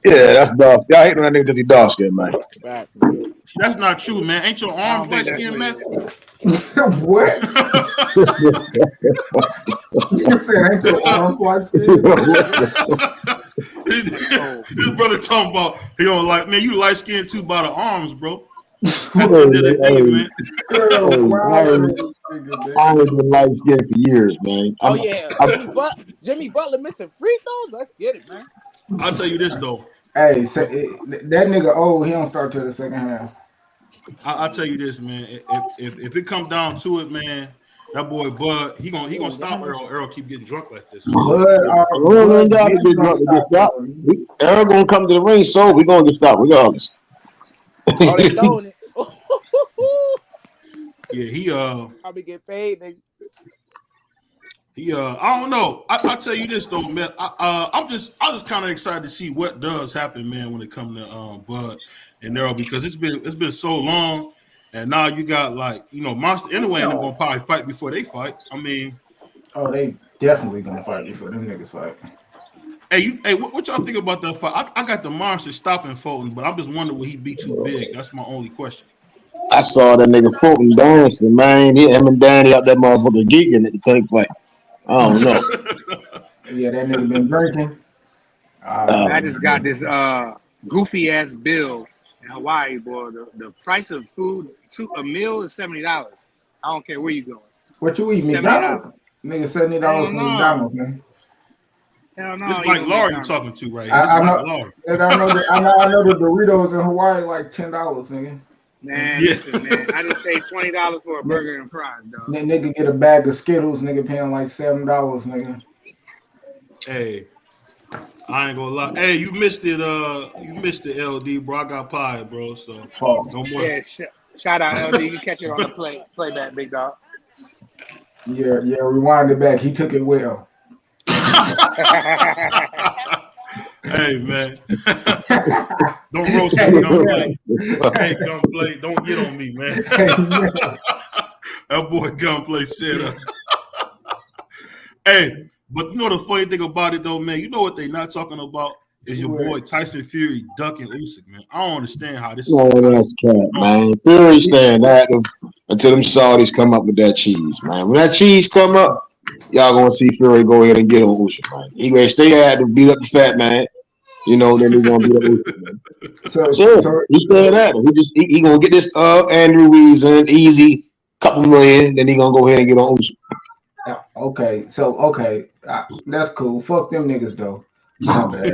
Yeah, that's dark. Y'all hating on that nigga because he dark skin, man. That's not true, man. Ain't your arms light skin, man? What? You said ain't your arms light skin? His brother talking about he don't like, man, you light skin too by the arms, bro. I ain't been light skinned for years, man. Jimmy Butler missing free throws. Let's get it, man. I'll tell you this though. Hey, that nigga old. He don't start till the second half. I'll tell you this, man. If it comes down to it, man, that boy Bud, he gonna stop Earl. Earl keep getting drunk like this. Earl ain't got to get drunk to get stopped. Earl gonna come to the ring, so we gonna get stopped regardless. Oh, they throwing it. Yeah, he probably get paid, nigga. I don't know. I'll tell you this though, man. I'm just kind of excited to see what does happen, man, when it comes to Bud and Earl, because it's been so long, and now you got Monster anyway, and they're gonna probably fight before they fight. I mean, they definitely gonna fight before them niggas fight. Hey, what y'all think about that fight? I got the Monster stopping Fulton, but I'm just wondering will he be too big? That's my only question. I saw that nigga Fulton dancing, man. Him and Danny out that motherfucker geeking at the tank fight. I don't know. Yeah, that nigga been drinking. I just got this goofy ass bill in Hawaii, boy. The price of food a meal is $70. I don't care where you going. What you eat, McDonald's? Nigga, $70 for McDonald's, man. Hell no. This Mike Laurie you talking to right here. I know the Doritos in Hawaii like $10, nigga. Man, listen, man. I just paid $20 for a burger and fries, dog. Nigga get a bag of Skittles, nigga paying like $7, nigga. Hey, I ain't gonna lie. Hey, you missed it. You missed the LD, bro. I got pie, bro. So no more. Yeah, shout out LD. You catch it on the playback, big dog. Yeah. Rewind it back. He took it well. Hey man, don't roast me, Gunplay. Hey Gunplay, don't get on me, man. That boy Gunplay said, "Hey, but you know the funny thing about it though, man. You know what they not talking about is your boy Tyson Fury ducking Usyk, man. I don't understand how this. That's cat, man. Fury staying active until them Saudis come up with that cheese, man. When that cheese come up, y'all gonna see Fury go ahead and get on Usyk, man. He gonna stay active, beat up the fat man. You know, then he's gonna beat up Usyk, man. So he's staying active. He gonna get this Andrew Ruiz in easy, couple million, then he gonna go ahead and get on Usyk. Okay, that's cool. Fuck them niggas though. My bad.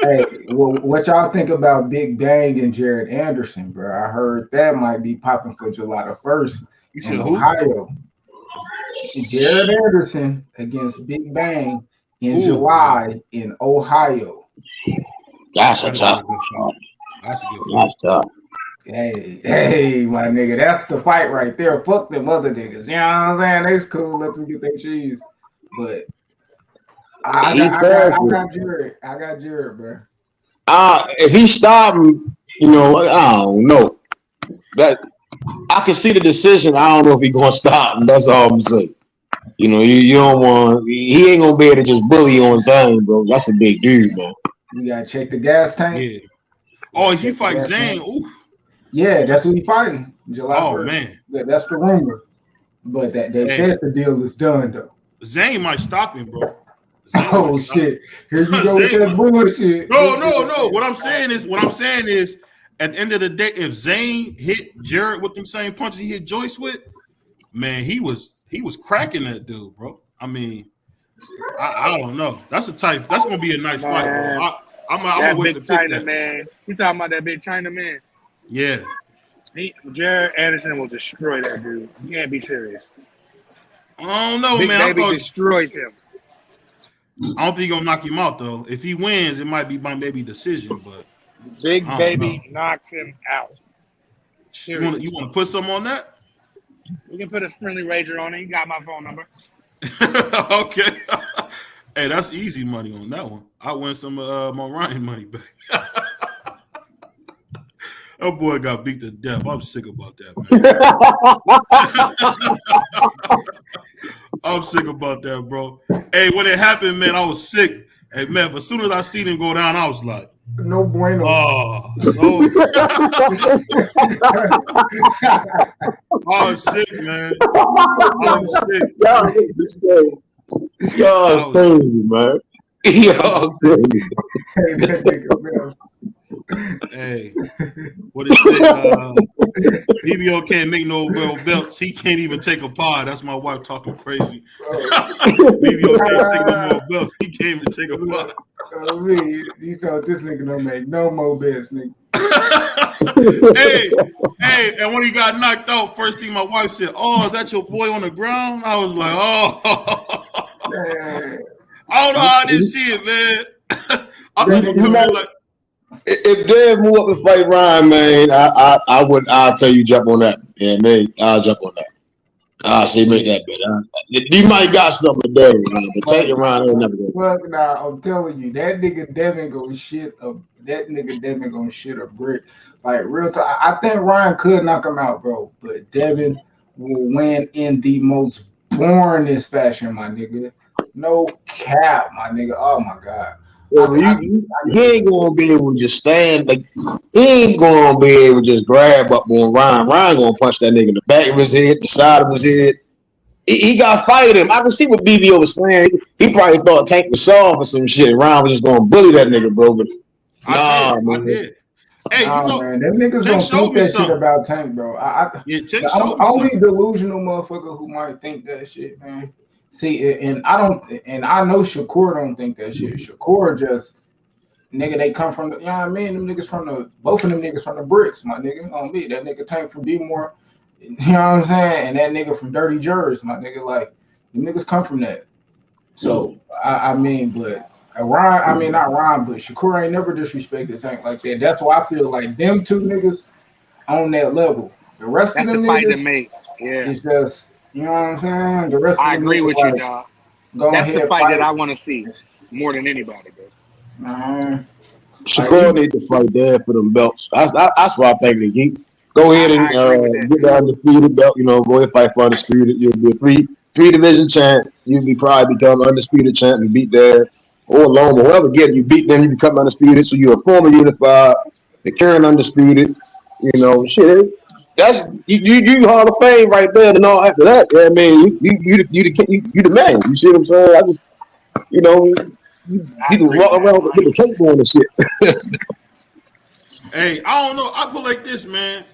Hey, what y'all think about Big Bang and Jared Anderson, bro? I heard that might be popping for July the 1st in Ohio. Jared Anderson against Big Bang in July in Ohio. That's a tough one. That's tough. Hey, my nigga, that's the fight right there. Fuck them other niggas. You know what I'm saying? They's cool. Let them get their cheese. But I got Jared. I got Jared, bro. If he stopped him, you know, I don't know. That I can see the decision. I don't know if he's gonna stop him. That's all I'm saying. You know, you don't want. He ain't gonna be able to just bully on Zane, bro. That's a big dude, man. You gotta check the gas tank. Yeah. Oh, if he fights Zane, oof. Yeah, that's who he fighting. July 1st. Man. That's the rumor. But they said the deal is done though. Zane might stop him, bro. Zane Oh was- shit! Here you go with Zane that bullshit. No. What I'm saying is, at the end of the day, if Zane hit Jared with them same punches he hit Joyce with, man, he was cracking that dude, bro. I mean, I don't know. That's gonna be a nice fight, bro. I'm That gonna wait big to pick China that. man. You talking about that big China man? Yeah. Jared Anderson will destroy that dude. You can't be serious. I don't know, Big man. Baby destroys him. I don't think he's gonna knock him out though. If he wins, it might be by maybe decision, but Big I don't Baby know. knocks him out. You want to put some on that? We can put a friendly wager on it. You got my phone number. Okay. Hey, that's easy money on that one. I win some my Ryan money back. That boy got beat to death. I'm sick about that, man. I'm sick about that, bro. Hey, when it happened, man, I was sick. Hey, man, as soon as I seen him go down, I was like, No bueno. oh, so I was sick, man. I was sick. Y'all hate this game. Y'all crazy, man. Y'all crazy. Hey, that nigga, man. Hey, what it said? BBO can't make no well belts. He can't even take a pod. That's my wife talking crazy. BBO can't take no more belts. He can't even take a pod. You saw this nigga don't make no more bets, nigga. hey, and when he got knocked out, first thing my wife said, "Oh, is that your boy on the ground?" I was like, "Oh." I don't know how I didn't see it, man. I thought he was gonna be like. If Dev move up and fight Ryan, man, I'll tell you jump on that. Yeah, man, I'll jump on that. I'll say make that bet. You might got something today, man, but take it Ryan ain't never gonna. Well, nah, I'm telling you, that nigga Devin gonna shit a brick. Like real time. I think Ryan could knock him out, bro, but Devin will win in the most boringest fashion, my nigga. No cap, my nigga. Oh my god. He ain't gonna be able to just stand like he ain't gonna be able to just grab up on Ryan. Ryan gonna punch that nigga in the back of his head, the side of his head. He got to fight him. I can see what BBO was saying. He probably thought Tank was soft or some shit. Ryan was just gonna bully that nigga, bro. But I did. Hey, man, them niggas don't think that shit about Tank, bro. The only delusional motherfucker who might think that shit, man. See, and I know Shakur don't think that shit. Shakur just nigga, they come from the, you know what I mean? Them niggas both of them niggas from the bricks, my nigga. On me, that nigga Tank from B-More, you know what I'm saying? And that nigga from Dirty Jers, my nigga. Like, the niggas come from that. So I mean, but Ryan, not Ryan, but Shakur ain't never disrespected Tank like that. That's why I feel like them two niggas on that level. The rest of them the fight niggas, to make. Yeah, it's just. You know what I'm saying? The rest. I of agree with like, you, dog. That's the fight that I want to see more than anybody, bro. Shakur need to fight there for them belts. That's what I think. He go ahead and get the undisputed belt. You know, go ahead and fight for undisputed. You'll be a three division champ. You'll be probably become undisputed champ. You beat there or Loma, whoever get it. You beat them. You become undisputed. So you're a former unified, the current undisputed. You know, shit. That's you Hall of Fame right there, and all after that. I mean, you the man. You see what I'm saying? I just, you know, you can walk around with the cape on and shit. Hey, I don't know. I put like this, man.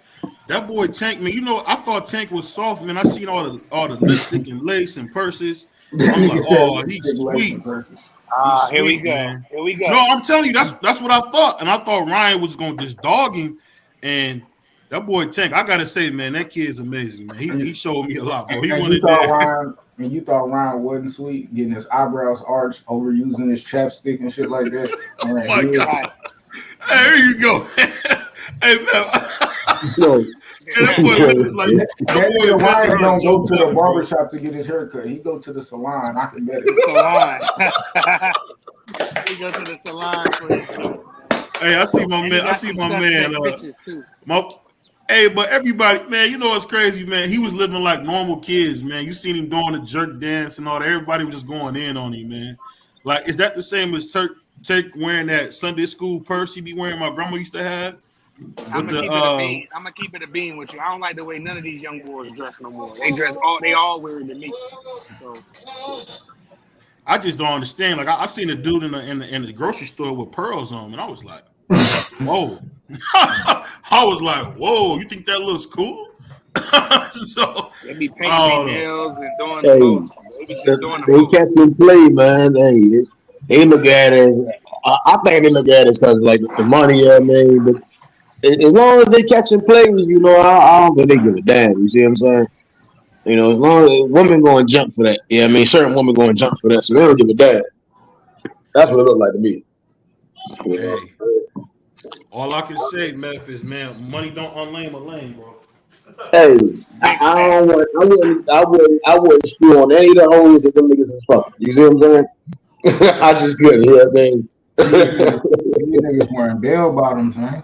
That boy Tank, man. You know, I thought Tank was soft, man. I seen all the lipstick and lace and purses. I'm like, oh, he's sweet. Here we go. Man. Here we go. No, I'm telling you, that's what I thought, and I thought Ryan was gonna just dog him, and. That boy Tank, I gotta say, man, that kid's amazing, man. He showed me a lot, bro. You thought Ryan wasn't sweet, getting his eyebrows arched, overusing his chapstick and shit like that. Oh my god! Hey, here you go. Hey man, yo, that boy looks like that Ryan don't go to the barbershop to get his haircut. He go to the salon. I can bet it. Salon. He go to the salon for his. Hey, I see my man. Hey, but everybody, man, you know what's crazy, man? He was living like normal kids, man. You seen him doing the jerk dance and all that. Everybody was just going in on him, man. Like, is that the same as Tank wearing that Sunday school purse he be wearing my grandma used to have? I'm gonna keep it a bean with you. I don't like the way none of these young boys dress no more. They all wear it to me. So I just don't understand. Like I seen a dude in the grocery store with pearls on, and I was like, whoa. I was like, whoa, you think that looks cool? So They be painting oh, their nails and doing Hey, the most. They be just doing the they most. catch and play, man. Hey, they look at it. I think they look at it because like the money, I mean. But as long as they catching plays, you know, I don't think they give a damn. You see what I'm saying? You know, as long as women going to jump for that. Yeah, I mean, certain women going to jump for that, so they don't give a damn. That's what it looked like to me. hey, all I can say, Memphis, man, money don't unlame a lane, bro. Hey, I wouldn't screw on any of the hoes that them niggas is fucking. You see what I'm saying? I just couldn't. Yeah, I mean. You niggas wearing bell bottoms, man.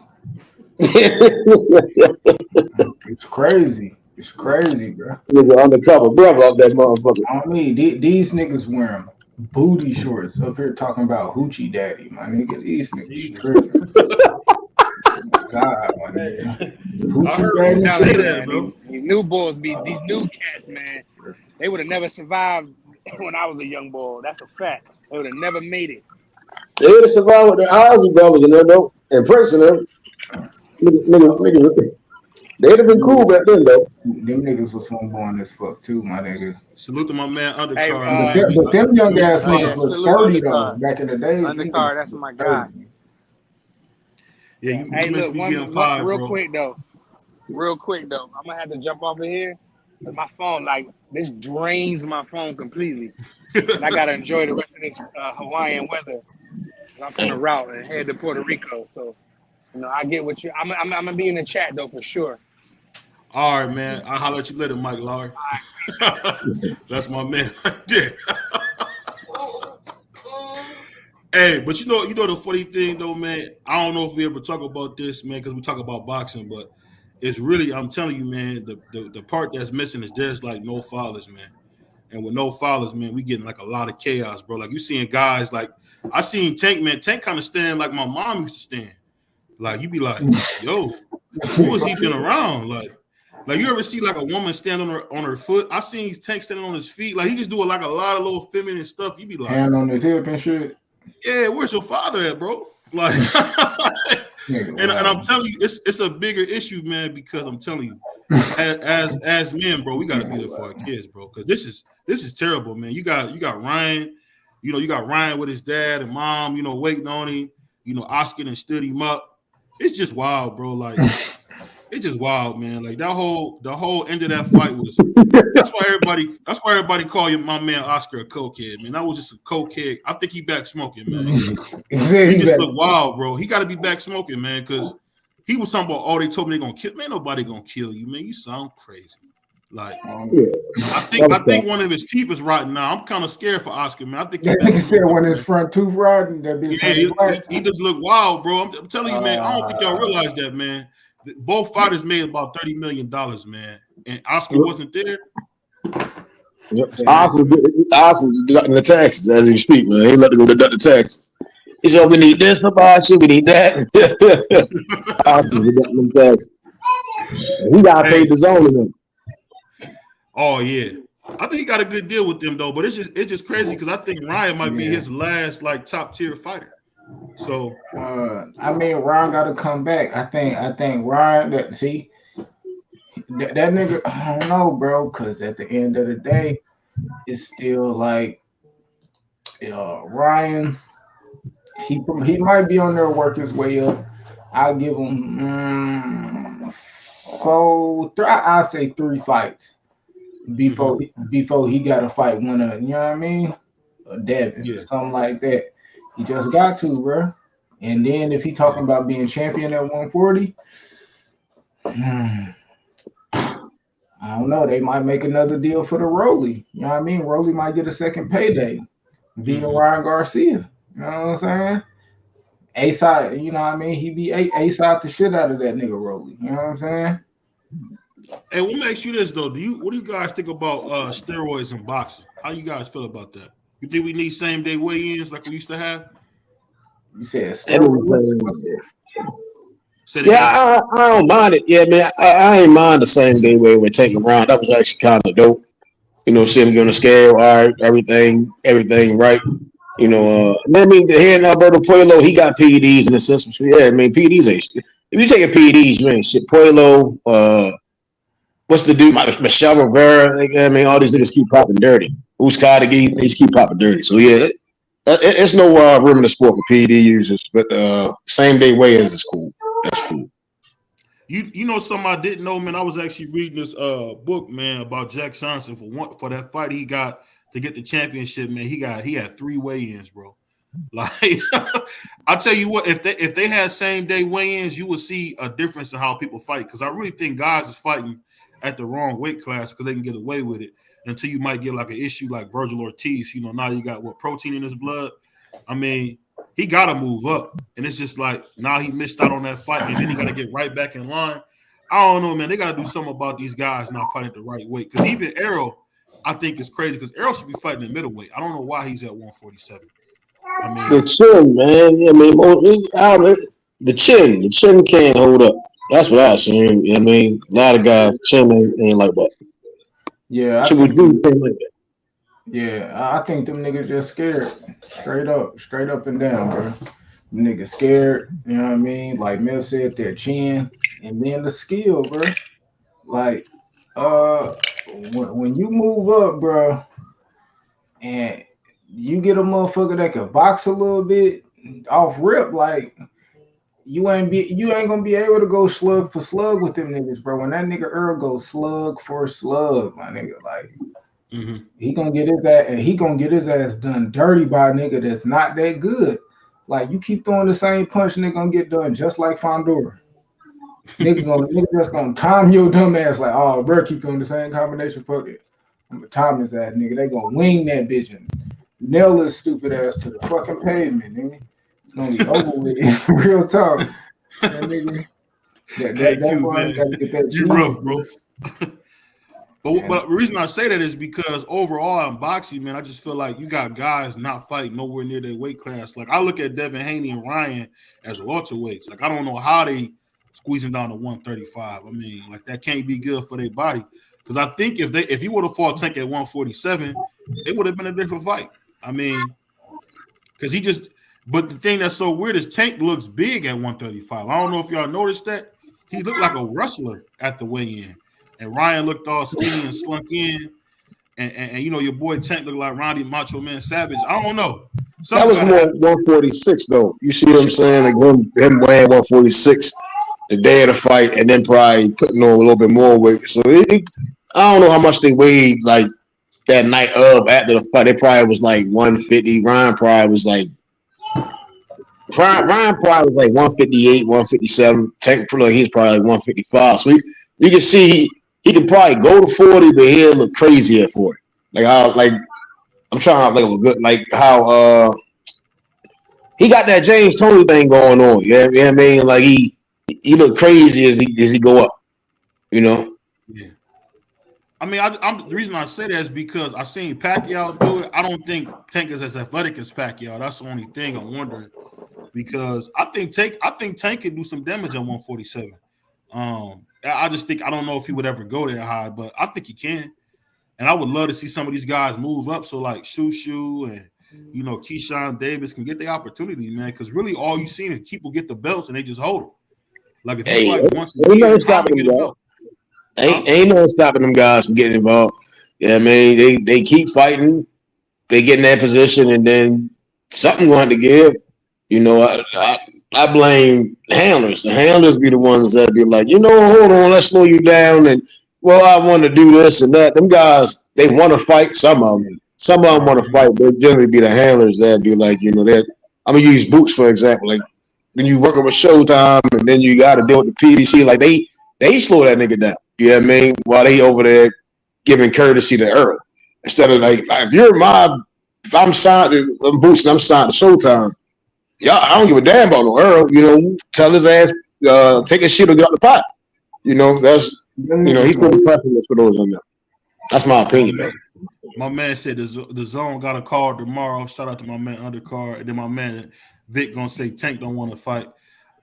It's crazy. It's crazy, bro. Nigga undercover brother off that motherfucker. I mean, these niggas wearing booty shorts up here talking about hoochie daddy, my nigga. These niggas tripping. God, my nigga. Hoochie daddy. Now, Say man, that, bro. these new boys these new cats, man. They would have never survived when I was a young boy. That's a fact. They would have never made it. They would have survived with their Ozzy brothers in there, though. And Prince in them. Niggas. They'd have been cool back then, though. Them niggas was flamboyant as fuck, too, my nigga. Salute to my man Undercard. Hey, man. But them young ass yeah, niggas was salute 30, though. Undercard. Back in the days. Undercard, that's my guy. Yeah, you Hey, must look, be one getting fired, real bro. quick though. I'm gonna have to jump off of here. But my phone, like, this drains my phone completely, and I gotta enjoy the rest of this Hawaiian weather. I'm from the route and head to Puerto Rico, so you know I get what you. I'm gonna be in the chat though for sure. All right, man. I'll holler at you later, Mike Lowry. That's my man right there. Hey, but you know the funny thing though, man. I don't know if we ever talk about this, man, because we talk about boxing, but it's really, I'm telling you, man, the part that's missing is there's like no fathers, man. And with no fathers, man, we getting like a lot of chaos, bro. Like you seeing guys like I seen Tank, man. Tank kind of stand like my mom used to stand. Like you be like, yo, who has he been around? Like you ever see like a woman stand on her foot? I seen Tank standing on his feet. Like he just do like a lot of little feminine stuff. You be like, hand on his hip and shit. Yeah, where's your father at, bro? Like, and I'm telling you, it's a bigger issue, man, because I'm telling you, as men, bro, we gotta be there for our kids, bro, because this is terrible, man. You got Ryan, you got Ryan with his dad and mom, waiting on him, Oscar and stood him up. It's just wild, bro. Like, it's just wild, man. Like the whole end of that fight was. That's why everybody call my man Oscar a cokehead, man. That was just a cokehead. I think he back smoking, man. He just look wild, bro. He got to be back smoking, man, because he was talking about, they told me they're gonna kill. Man, nobody gonna kill you, man. You sound crazy. Like, I think one of his teeth is rotten now. I'm kind of scared for Oscar, man. I think he said when his front tooth rotten, that he just look wild, bro. I'm telling you, man. I don't think y'all realize that, man. Both fighters made about $30 million, man, and Oscar wasn't there. Yep. Oscar's deducting the taxes as he speak, man. He let to go deduct the taxes. He said, "We need this about shit. We need that." Oscar's deducting the taxes. He got paid the zone in them. Oh yeah, I think he got a good deal with them though. But it's just crazy because I think Ryan might be his last like top tier fighter. So I mean, Ryan got to come back. I think Ryan. That nigga. I don't know, bro. Because at the end of the day, it's still like, Ryan. He might be on there to work his way up. I'll give him 4. I'll say 3 fights before he got to fight one of, you know what I mean, or Devin or something like that. He just got to, bro. And then if he talking about being champion at 140, I don't know. They might make another deal for the Rolly. You know what I mean? Rolly might get a second payday, being Ryan Garcia. You know what I'm saying? A-side, you know what I mean? He be A-side the shit out of that nigga Rolly. You know what I'm saying? Hey, let me ask you this though. What do you guys think about steroids in boxing? How you guys feel about that? You think we need same day weigh-ins like we used to have? You said I don't mind it. Yeah, man, I ain't mind the same day where we're taking around. That was actually kind of dope. You know, see him getting a scale. All right, everything right. You know, I mean, here in Alberto Pueblo, he got PEDs in the system. So yeah, I mean, PEDs ain't shit. If you take a PEDs, you ain't shit. Pueblo, what's the dude? Michelle Rivera. Like, I mean, all these niggas keep popping dirty. Who's Carnegie? They just keep popping dirty. So yeah, it's no room in the sport for PED users. But same day weighers is cool. That's cool. You know something I didn't know, man. I was actually reading this book, man, about Jack Johnson for that fight he got to get the championship, man. He had 3 weigh-ins, bro. Like I'll tell you what, if they had same day weigh-ins, you would see a difference in how people fight. Because I really think guys is fighting at the wrong weight class because they can get away with it until you might get like an issue like Virgil Ortiz. You know, now you got protein in his blood. I mean, he got to move up. And it's just like now he missed out on that fight and then he got to get right back in line. I don't know, man. They got to do something about these guys not fighting at the right weight. Because even Errol, I think is crazy because Errol should be fighting in middleweight. I don't know why he's at 147. I mean, the chin, man. I mean, the chin can't hold up. That's what I seen. I mean, a lot of guys chin ain't like that. Yeah, I think them niggas just scared, straight up and down, bro. Them niggas scared. You know what I mean? Like Mel said, their chin, and then the skill, bro. Like, when you move up, bro, and you get a motherfucker that can box a little bit off rip, like you ain't gonna be able to go slug for slug with them niggas, bro. When that nigga Earl goes slug for slug, my nigga, like he gonna get his ass done dirty by a nigga that's not that good. Like you keep throwing the same punch, nigga gonna get done just like Fondora. nigga just gonna time your dumb ass like, oh, bro, keep doing the same combination. Fuck it, I'm gonna time his ass, nigga. They gonna wing that bitch and nail his stupid ass to the fucking pavement, nigga. It's gonna be over with. Real talk. That nigga, that boy gotta get that. You rough, bro. But the reason I say that is because overall in boxing, man, I just feel like you got guys not fighting nowhere near their weight class. Like I look at Devin Haney and Ryan as welterweights. Like I don't know how they squeeze them down to 135. I mean, like that can't be good for their body. Because I think if he would have fought Tank at 147, it would have been a different fight. I mean, because but the thing that's so weird is Tank looks big at 135. I don't know if y'all noticed that. He looked like a wrestler at the weigh-in. And Ryan looked all skinny and slunk in. And you know, your boy Tank looked like Randy Macho Man Savage. I don't know. That was more 146, though. You see what I'm saying? Like him weighing 146 the day of the fight and then probably putting on a little bit more weight. So I don't know how much they weighed like that night after the fight. It probably was like 150. Ryan probably was like 158, 157. Tank he's probably like 155. So you can see he can probably go to 40, but he'll look crazy at 40. I'm trying to look good, like how he got that James Toney thing going on. You know what I mean? Like he look crazy as he go up. You know? Yeah. I mean, the reason I say that is because I seen Pacquiao do it. I don't think Tank is as athletic as Pacquiao. That's the only thing I'm wondering. Because I think Tank could do some damage at 147. I just think I don't know if he would ever go that high, but I think he can. And I would love to see some of these guys move up. So like Shushu and you know Keyshawn Davis can get the opportunity, man. Because really all you seen is people get the belts and they just hold them. Like if you fight once a year, how to get a belt? Ain't no stopping them guys from getting involved. Yeah, I mean they keep fighting, they get in that position, and then something going to give. You know, I blame handlers. The handlers be the ones that be like, you know, hold on, let's slow you down. And well, I want to do this and that. Them guys, they want to fight. Some of them want to fight. They generally be the handlers that be like, you know, that I'm gonna use Boots for example. Like when you working with Showtime and then you got to deal with the PDC, like they slow that nigga down. You know what I mean? While they over there giving courtesy to Earl instead of like if I'm signed to Boots and I'm signed to Showtime. Yeah, I don't give a damn about no Earl. You know, tell his ass take his shit or get out the pot. You know, he's pretty preference for those on there. That's my opinion, man. My man said the zone got a call tomorrow. Shout out to my man Undercard. And then my man Vic gonna say Tank don't want to fight.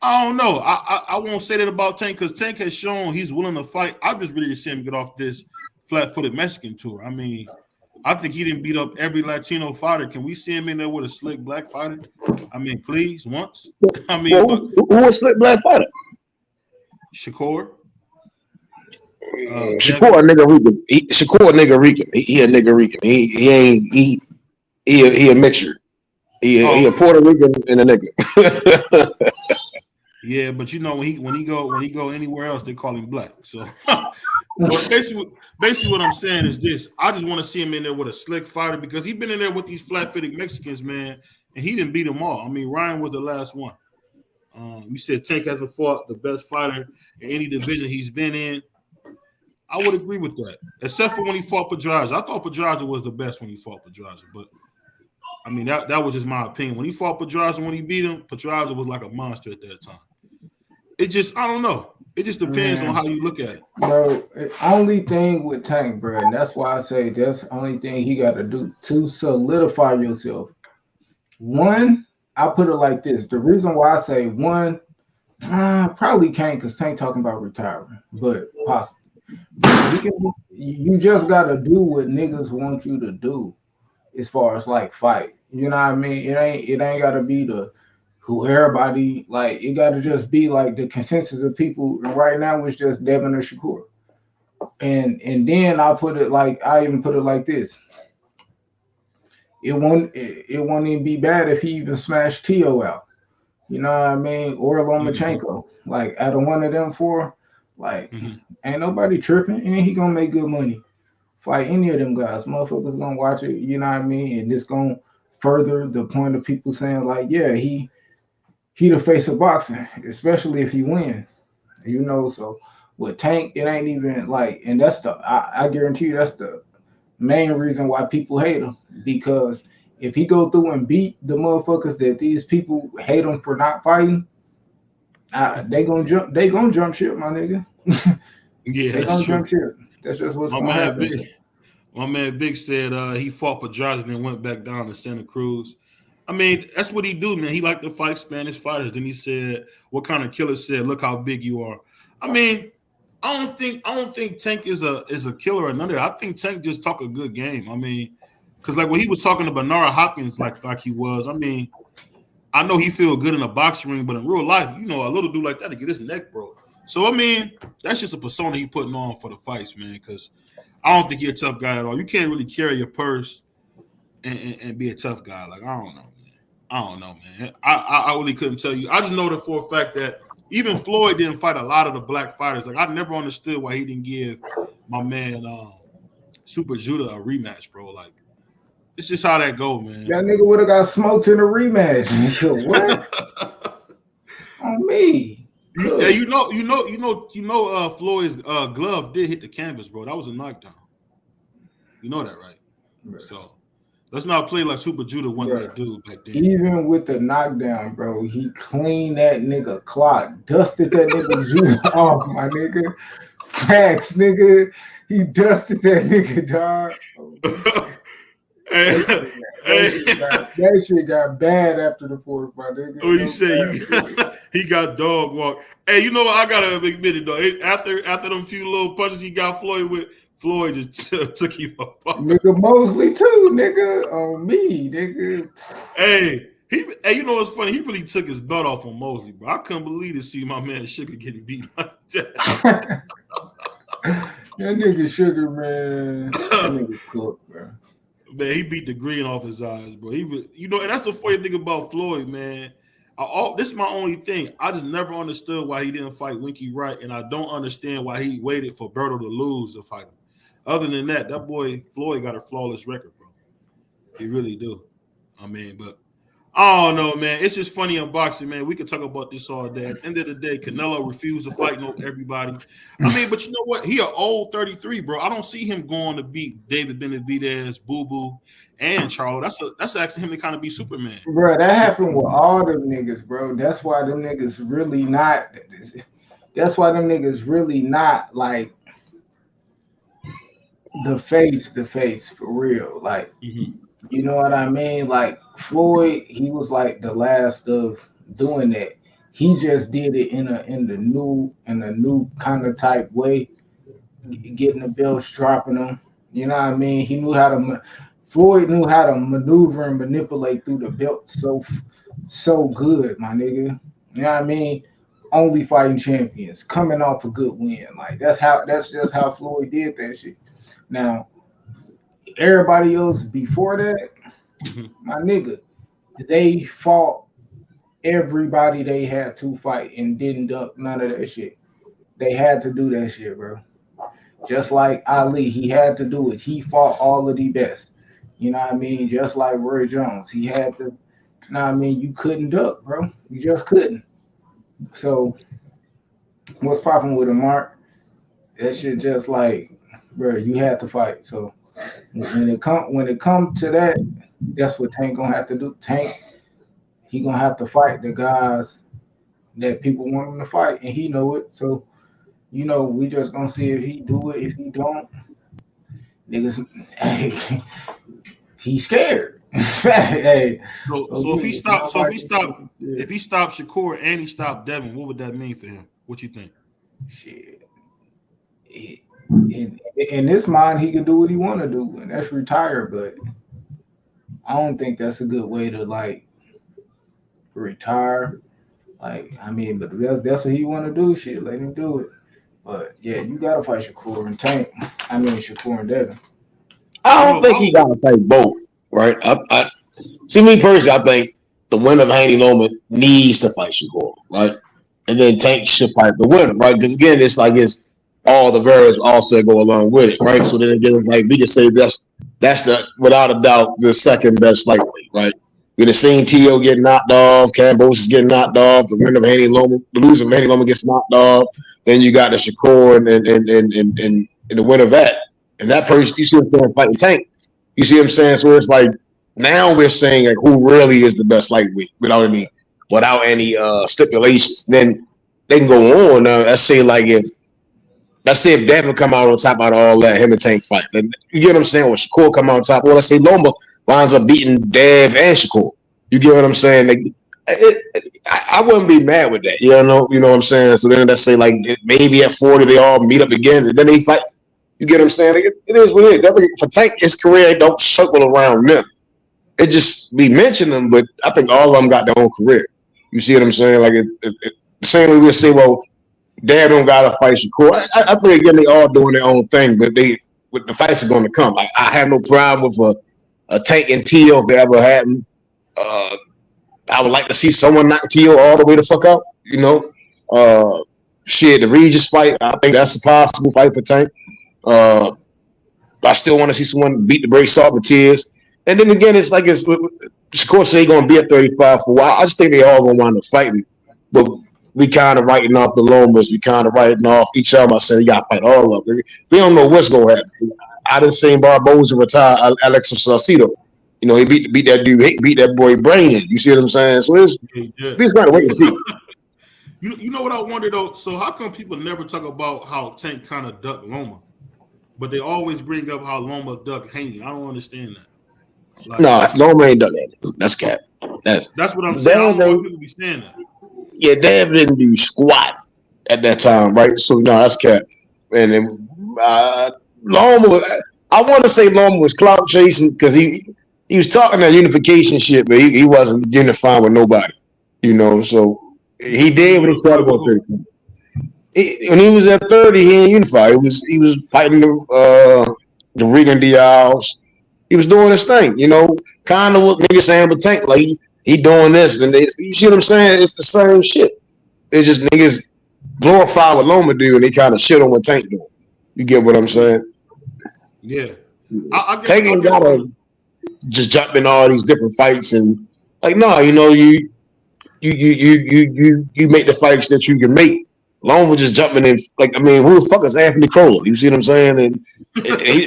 I don't know. I won't say that about Tank because Tank has shown he's willing to fight. I just really see him get off this flat-footed Mexican tour. I mean, I think he didn't beat up every Latino fighter. Can we see him in there with a slick black fighter? I mean, please, once. I mean, who was slick black fighter? Shakur. Shakur a nigga Rican. Shakur a nigga Rican. He a nigga Rican. He ain't he a mixture. He a Puerto Rican and a nigga. Yeah, but you know when he go anywhere else, they call him black. So but basically what I'm saying is this: I just want to see him in there with a slick fighter because he's been in there with these flat-footed Mexicans, man, and he didn't beat them all. I mean, Ryan was the last one. You said Tank hasn't fought the best fighter in any division he's been in. I would agree with that, except for when he fought Pedraza. I thought Pedraza was the best when he fought Pedraza, but I mean that was just my opinion. When he fought Pedraza, when he beat him, Pedraza was like a monster at that time. It just, I don't know. It just depends on how you look at it. Bro, only thing with Tank, bro, and that's why I say that's the only thing he got to do to solidify yourself. One, I put it like this. The reason why I say one, probably can't because Tank talking about retiring, but possibly. You just got to do what niggas want you to do as far as like fight. You know what I mean? It ain't got to be the who everybody like. It got to just be like the consensus of people. And right now it's just Devin or Shakur. And then I even put it like this. It won't even be bad if he even smashed Tio out. You know what I mean? Or Lomachenko. Like out of one of them four, like ain't nobody tripping, and he gonna make good money. Fight any of them guys, motherfuckers gonna watch it. You know what I mean? And this gonna further the point of people saying like, yeah, he the face of boxing, especially if he win. You know, so with Tank, it ain't even like, and that's I guarantee you that's the main reason why people hate him, because if he go through and beat the motherfuckers that these people hate him for not fighting, they gonna jump ship, my nigga. Yeah, they gonna jump ship. That's just what's gonna happen. My man Vic said he fought Pedraza and then went back down to Santa Cruz. I mean, that's what he do, man. He liked to fight Spanish fighters. Then he said, "What kind of killer said? Look how big you are." I mean, I don't think Tank is a killer or none of that. I think Tank just talk a good game. I mean, because like when he was talking to Bernard Hopkins, like he was. I mean, I know he feel good in a boxing ring, but in real life, you know, a little dude like that to get his neck broke. So I mean, that's just a persona he putting on for the fights, man. Because I don't think you're a tough guy at all. You can't really carry your purse and be a tough guy. Like I don't know, man. I really couldn't tell you. I just know that for a fact that even Floyd didn't fight a lot of the black fighters. Like I never understood why he didn't give my man Super Judah a rematch, bro. Like it's just how that go, man. That nigga would have got smoked in a rematch. What? On me. Yeah, you know, Floyd's glove did hit the canvas, bro. That was a knockdown. You know that, right? So let's not play like Super Judah wasn't that dude back then. Even with the knockdown, bro, he cleaned that nigga clock, dusted that nigga Judah off, my nigga. Facts, nigga. He dusted that nigga, dog. That shit got bad after the fourth, my nigga. Oh, you say he got dog walk. Hey, you know what? I gotta admit it though. After them few little punches he got Floyd with, Floyd just took him apart. Nigga Mosley too, nigga. On me, nigga. Hey, you know what's funny? He really took his belt off on Mosley, bro. I couldn't believe to see my man Sugar getting beat like that. That nigga Sugar, man. That nigga cooked, bro. Man, he beat the green off his eyes, bro. And that's the funny thing about Floyd, man. This is my only thing. I just never understood why he didn't fight Winky Wright, and I don't understand why he waited for Berto to lose to fight him. Other than that boy Floyd got a flawless record, bro. He really do. I mean, but I don't know, man. It's just funny in boxing, man. We could talk about this all day. At the end of the day, Canelo refused to fight everybody. I mean, but you know what? He an old 33, bro. I don't see him going to beat David Benavidez, Boo Boo, and Charlo. That's asking him to kind of be Superman. Bro, that happened with all them niggas, bro. That's why them niggas really not. That's why them niggas really not like the face for real. Like, you know what I mean? Like Floyd, he was like the last of doing that. He just did it in a new kind of type way. getting the belts, dropping them. You know what I mean? He knew how to. Floyd knew how to maneuver and manipulate through the belt so good, my nigga. You know what I mean? Only fighting champions coming off a good win. Like that's just how Floyd did that shit. Now, everybody else before that, my nigga, they fought everybody they had to fight and didn't duck none of that shit. They had to do that shit, bro. Just like Ali, he had to do it. He fought all of the best. You know what I mean? Just like Roy Jones, he had to. You know what I mean? You couldn't duck, bro. You just couldn't. So, what's popping with him, Mark? That shit just like, bro, you had to fight. So, when it come to that, that's what Tank gonna have to do. Tank, he gonna have to fight the guys that people want him to fight, and he know it. So, you know, we just gonna see if he do it. If he don't, niggas, he's scared. Hey, if he stopped Shakur and he stopped Devin, what would that mean for him? What you think? Shit. In this mind, he can do what he want to do, and that's retire. But I don't think that's a good way to like retire. Like, I mean, but that's what he want to do. Shit, let him do it. But yeah, you gotta fight Shakur and Tank. I mean, Shakur and Devin. I don't think he gotta fight both, right? I see, me personally, I think the winner of Haney Loma needs to fight Shakur, right? And then Tank should fight the winner, right? Because again, it's like it's all the variables also go along with it, right? So then again, like we can say that's the without a doubt the second best lightweight, right? We'd have seen T.O. get knocked off, Campos is getting knocked off, the winner of Haney Loma, the loser of Haney Loma gets knocked off. Then you got the Shakur and the winner of that. And that person, you see him fighting Tank. You see what I'm saying? So it's like now we're saying like who really is the best lightweight without any stipulations. Then they can go on. Let's say if Devin come out on top out of all that, him and Tank fight. Then you get what I'm saying? When Shakur come out on top, well, let's say Loma winds up beating Dev and Shakur. You get what I'm saying? Like, I wouldn't be mad with that. You know what I'm saying? So then let's say like maybe at 40 they all meet up again and then they fight. You get what I'm saying? Like, it is what it is. For Tank, his career don't circle around them. It just be mentioning them, but I think all of them got their own career. You see what I'm saying? Like the same way we say, well, Dad don't gotta fight Shakur. I think again they all doing their own thing, but the fights are going to come. Like, I have no problem with a Tank and T.O. if it ever happened. I would like to see someone knock T.O. all the way the fuck out. You know, the Regis fight. I think that's a possible fight for Tank. I still want to see someone beat the brakes off with Tears. And then again, it's like Shakur say he's gonna be at 35 for a while. I just think they all gonna wind up fighting, but we kind of writing off the Lomas. We kind of writing off each other. I said you gotta fight all of them. We don't know what's gonna happen. I done seen Barboza retire Alexis Saucedo. You know, he beat that dude. He beat that boy brain in. You see what I'm saying? So we just gotta wait and see. You know what I wonder though? So how come people never talk about how Tank kind of ducked Loma, but they always bring up how Loma ducked Haney? I don't understand that. Like, no, Loma ain't done that. That's cap. That's what I'm saying. I don't know why people be saying that. Yeah, Dave didn't do squat at that time, right? So no, that's cap. And then Loma, I want to say Loma was clout chasing because he was talking that unification shit, but he wasn't unifying with nobody, you know. So he did when he started going 30. When he was at 30, he ain't unified. He was fighting the Regan Diaz. He was doing his thing, you know, kind of what niggas saying, but Tank, like he doing this, and you see what I'm saying? It's the same shit. It's just niggas glorify what Loma do, and they kind of shit on what Tank do. You get what I'm saying? Yeah. I guess, Tank ain't gotta just jump in all these different fights and like, no, you know, you make the fights that you can make. Loma just jumping in, like, I mean, who the fuck is Anthony Crowler? You see what I'm saying? And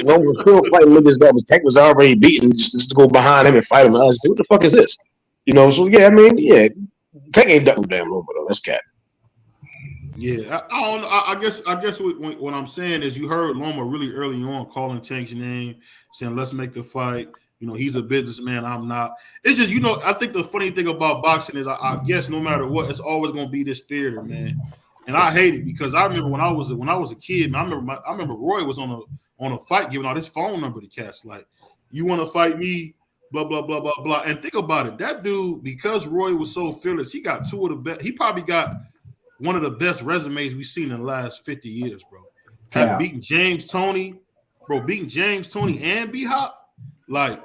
Loma was still fighting niggas that Tank was already beaten just to go behind him and fight him. I was like, what the fuck is this? You know, so yeah, I mean, yeah, Tank ain't done damn Loma though. That's cat. Yeah, I don't know. I guess what I'm saying is you heard Loma really early on calling Tank's name, saying let's make the fight. You know, he's a businessman. I'm not. It's just, you know, I think the funny thing about boxing is I guess no matter what, it's always going to be this theater, man. And I hate it because I remember when I was a kid, and I remember Roy was on a fight giving out his phone number to cats like, you want to fight me, blah blah blah blah blah. And think about it, that dude, because Roy was so fearless, he got two of the best. He probably got one of the best resumes we've seen in the last 50 years, bro. Yeah. Beating James Toney and B Hop, like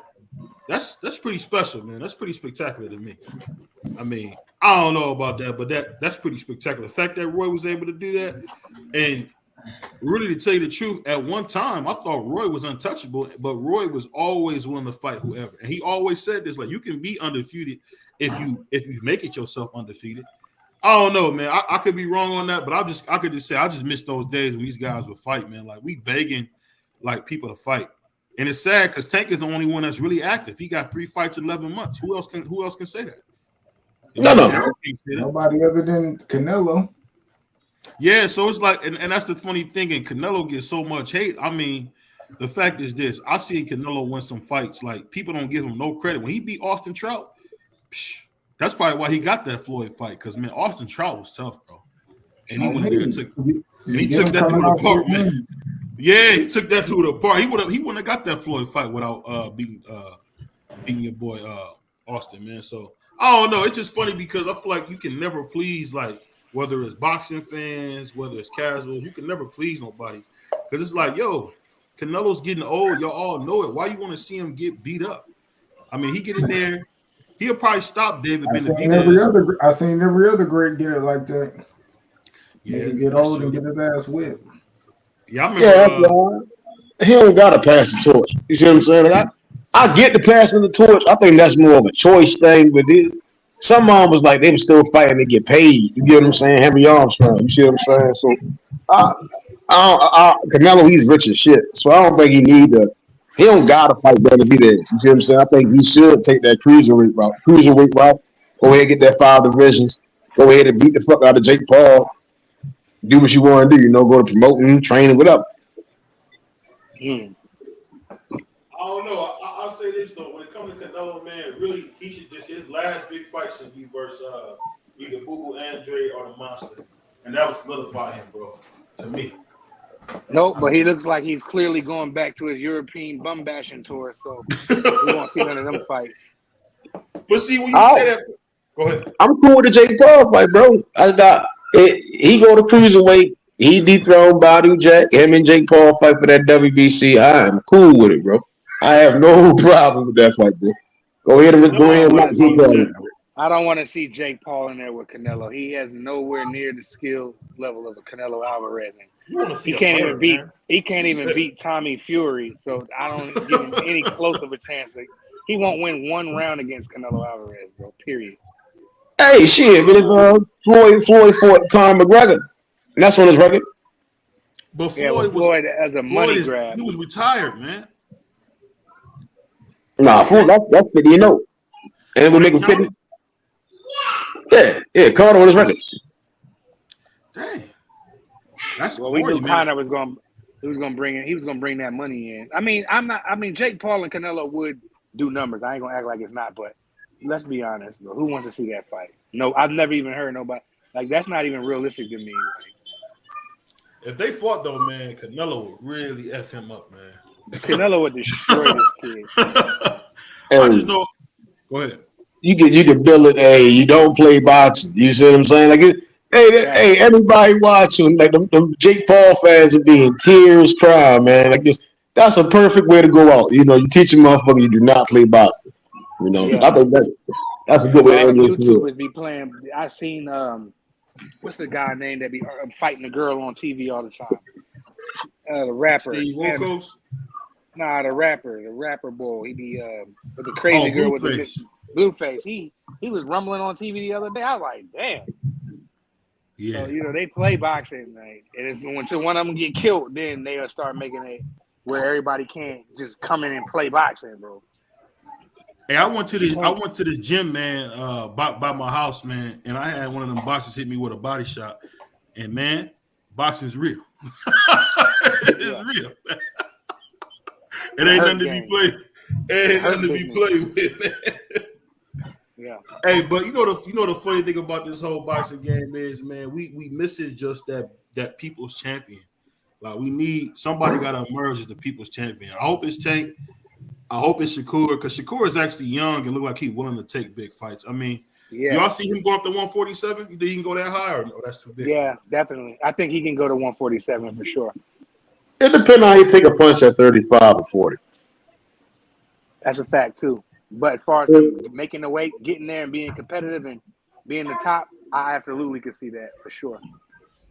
that's pretty special, man. That's pretty spectacular to me. I mean, I don't know about that, but that's pretty spectacular. The fact that Roy was able to do that, and really to tell you the truth, at one time I thought Roy was untouchable, but Roy was always willing to fight whoever, and he always said this: like, you can be undefeated if you make it yourself undefeated. I don't know, man. I could be wrong on that, but I could just say I just miss those days when these guys would fight, man. Like, we begging like people to fight. And it's sad because Tank is the only one that's really active. He got 3 fights in 11 months. Who else can say that? No. Nobody other than Canelo. Yeah, so it's like, and that's the funny thing, and Canelo gets so much hate. I mean, the fact is this: I see Canelo win some fights. Like, people don't give him no credit. When he beat Austin Trout, that's probably why he got that Floyd fight. Because, man, Austin Trout was tough, bro. And he went there and took that dude apart, man. Yeah, he took that dude apart. He wouldn't have got that Floyd fight without beating your boy Austin, man. So I don't know. It's just funny because I feel like you can never please, like, whether it's boxing fans, whether it's casuals, you can never please nobody. Because it's like, yo, Canelo's getting old. Y'all all know it. Why you want to see him get beat up? I mean, he get in there, he'll probably stop David Benavidez. I seen every other great get it like that. Yeah, get old and get his ass whipped. Yeah, I remember. He don't gotta pass the torch. You see what I'm saying? Like, I get the passing the torch. I think that's more of a choice thing, but some mom was like they were still fighting to get paid. You get what I'm saying? Henry Armstrong. You see what I'm saying? So, Canelo, he's rich as shit. So I don't think he need to. He don't gotta fight Benavidez. You see what I'm saying? I think he should take that cruiserweight route. Go ahead and get that 5 divisions. Go ahead and beat the fuck out of Jake Paul. Do what you want to do. Go to promoting, training, whatever. I don't know. I'll say this though: when it comes to Canelo, man, really, he should just his last big fight should be versus either Boo Andre or the Monster, and that would solidify him, bro. To me. Nope, but he looks like he's clearly going back to his European bum bashing tour, so we won't see none of them fights. But see, when you say that, go ahead. I'm cool with the Jake Paul fight, bro. He go to cruiserweight. He dethroned Badu Jack. Him and Jake Paul fight for that WBC. I am cool with it, bro. I have no problem with that fight, bro. Go ahead and I don't want to see Jake Paul in there with Canelo. He has nowhere near the skill level of a Canelo Alvarez. He can't even beat Tommy Fury. So I don't give him any close of a chance. He won't win one round against Canelo Alvarez, bro. Period. Hey, shit, but if Floyd fought Conor McGregor, and that's on his record. But Floyd as a money grab. He was retired, man. Nah, Floyd, that's 50 and 0. And we'll make him 50. Yeah, Conor on his record. Dang. That's we knew Conor was going to bring that money in. I mean, Jake Paul and Canelo would do numbers. I ain't gonna act like it's not, but let's be honest, bro. Who wants to see that fight? No, I've never even heard nobody. Like, that's not even realistic to me. If they fought though, man, Canelo would really F him up, man. Canelo would destroy this kid. I just know. Go ahead. You can build it. Hey, you don't play boxing. You see what I'm saying? Like, hey, everybody watching. Like the Jake Paul fans would be in tears, crying, man. Like this. That's a perfect way to go out. You teach a motherfucker you do not play boxing. I think that's a good way to end this. YouTubers be playing. I seen what's the guy name that be fighting the girl on TV all the time? The rapper. Steve Wilkos? Nah, the rapper boy. He be with the crazy girl with the Blueface. He was rumbling on TV the other day. I was like, damn. Yeah. So they play boxing, like, and it's when one of them get killed, then they'll start making it where everybody can't just come in and play boxing, bro. Hey, I went to the gym, man, by my house, man, and I had one of them boxers hit me with a body shot, and man, boxing's real. It's real. It ain't nothing to be played. It ain't nothing to be played with, man. Yeah. Hey, but you know the funny thing about this whole boxing game is, man, we missing just that people's champion. Like we need somebody got to emerge as the people's champion. I hope it's Tank. I hope it's Shakur, because Shakur is actually young and look like he's willing to take big fights. I mean, y'all see him go up to 147? You think he can go that high, or no? That's too big. Yeah, definitely. I think he can go to 147 for sure. It depends on how he take a punch at 35 or 40. That's a fact too. But as far as him making the weight, getting there and being competitive and being the top, I absolutely could see that for sure.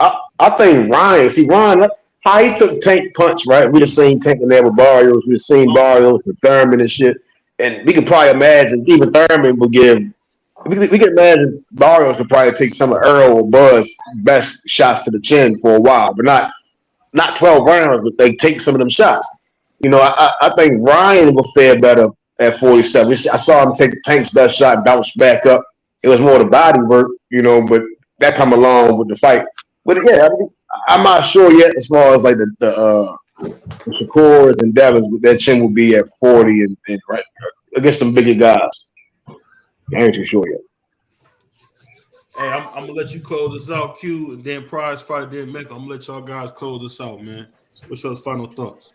I think Ryan, how he took Tank punch, right? We just seen Tank in there with Barrios. We just seen Barrios with Thurman and shit. And we could probably imagine even Thurman would give. We can imagine Barrios could probably take some of Earl or Buzz best shots to the chin for a while, but not 12 rounds, but they take some of them shots. You know, I think Ryan will fare better at 47. I saw him take Tank's best shot and bounce back up. It was more the body work, you know, but that come along with the fight. But yeah, I'm not sure yet as far as like the Shakurs and Devins, but their chin will be at 40 and right against some bigger guys. I ain't too sure yet. Hey, I'm gonna let you close this out, Q, and then Prize Fighter, then Mecca. I'm gonna let y'all guys close this out, man. What's your final thoughts?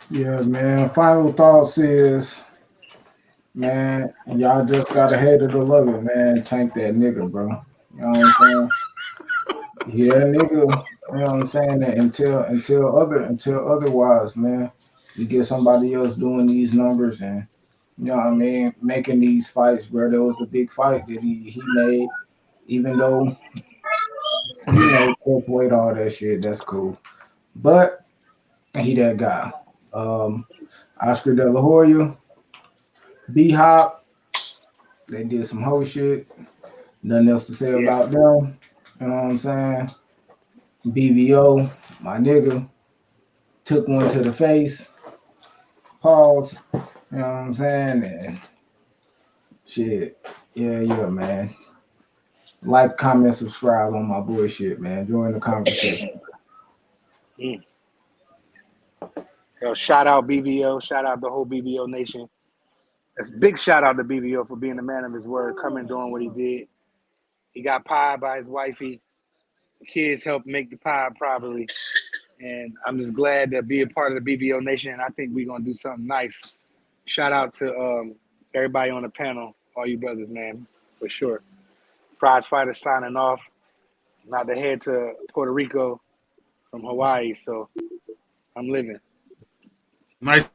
Yeah, man. Final thoughts is, man, y'all just gotta hate it or love it, man. Tank that nigga, bro. You know what I'm saying? Yeah, nigga. You know what I'm saying? That until otherwise, man. You get somebody else doing these numbers and you know what I mean, making these fights, bro. There was a big fight that he made, even though you know, weight, all that shit. That's cool, but he that guy. Oscar De La Hoya, B Hop, they did some whole shit. Nothing else to say about them. You know what I'm saying? BVO, my nigga, took one to the face. Pause. You know what I'm saying? And shit. Yeah, man. Like, comment, subscribe on my bullshit, man. Join the conversation. Yo, shout out BVO. Shout out the whole BVO nation. That's big shout out to BVO for being a man of his word, coming doing what he did. He got pied by his wifey. The kids helped make the pie properly. And I'm just glad to be a part of the BVO nation. And I think we're going to do something nice. Shout out to everybody on the panel, all you brothers, man, for sure. Prize Fighter signing off. I'm about to head to Puerto Rico from Hawaii, so I'm living. Nice.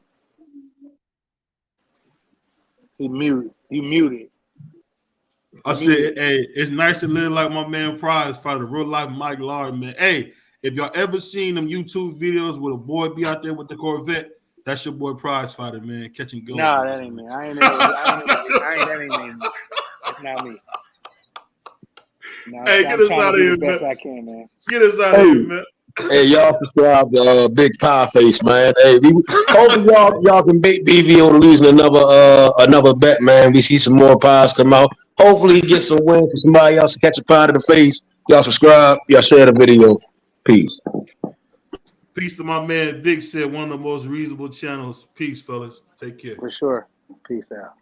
You muted. I said, hey, it's nice to live like my man Prize Fighter, real life Mike Lawyer, man. Hey, if y'all ever seen them YouTube videos where a boy be out there with the Corvette, that's your boy Prize Fighter, man. Catching gold. No, that ain't me. That ain't me. That's not me. No, hey, get us out of here, man. I can, man. Get us out of here, man. Hey, y'all subscribe to Big Pie Face, man. Hey, hopefully y'all can bait BVO to losing another bet, man. We see some more pies come out. Hopefully he gets some win for somebody else to catch a pie to the face. Y'all subscribe. Y'all share the video. Peace. Peace to my man Vic said, one of the most reasonable channels. Peace, fellas. Take care. For sure. Peace out.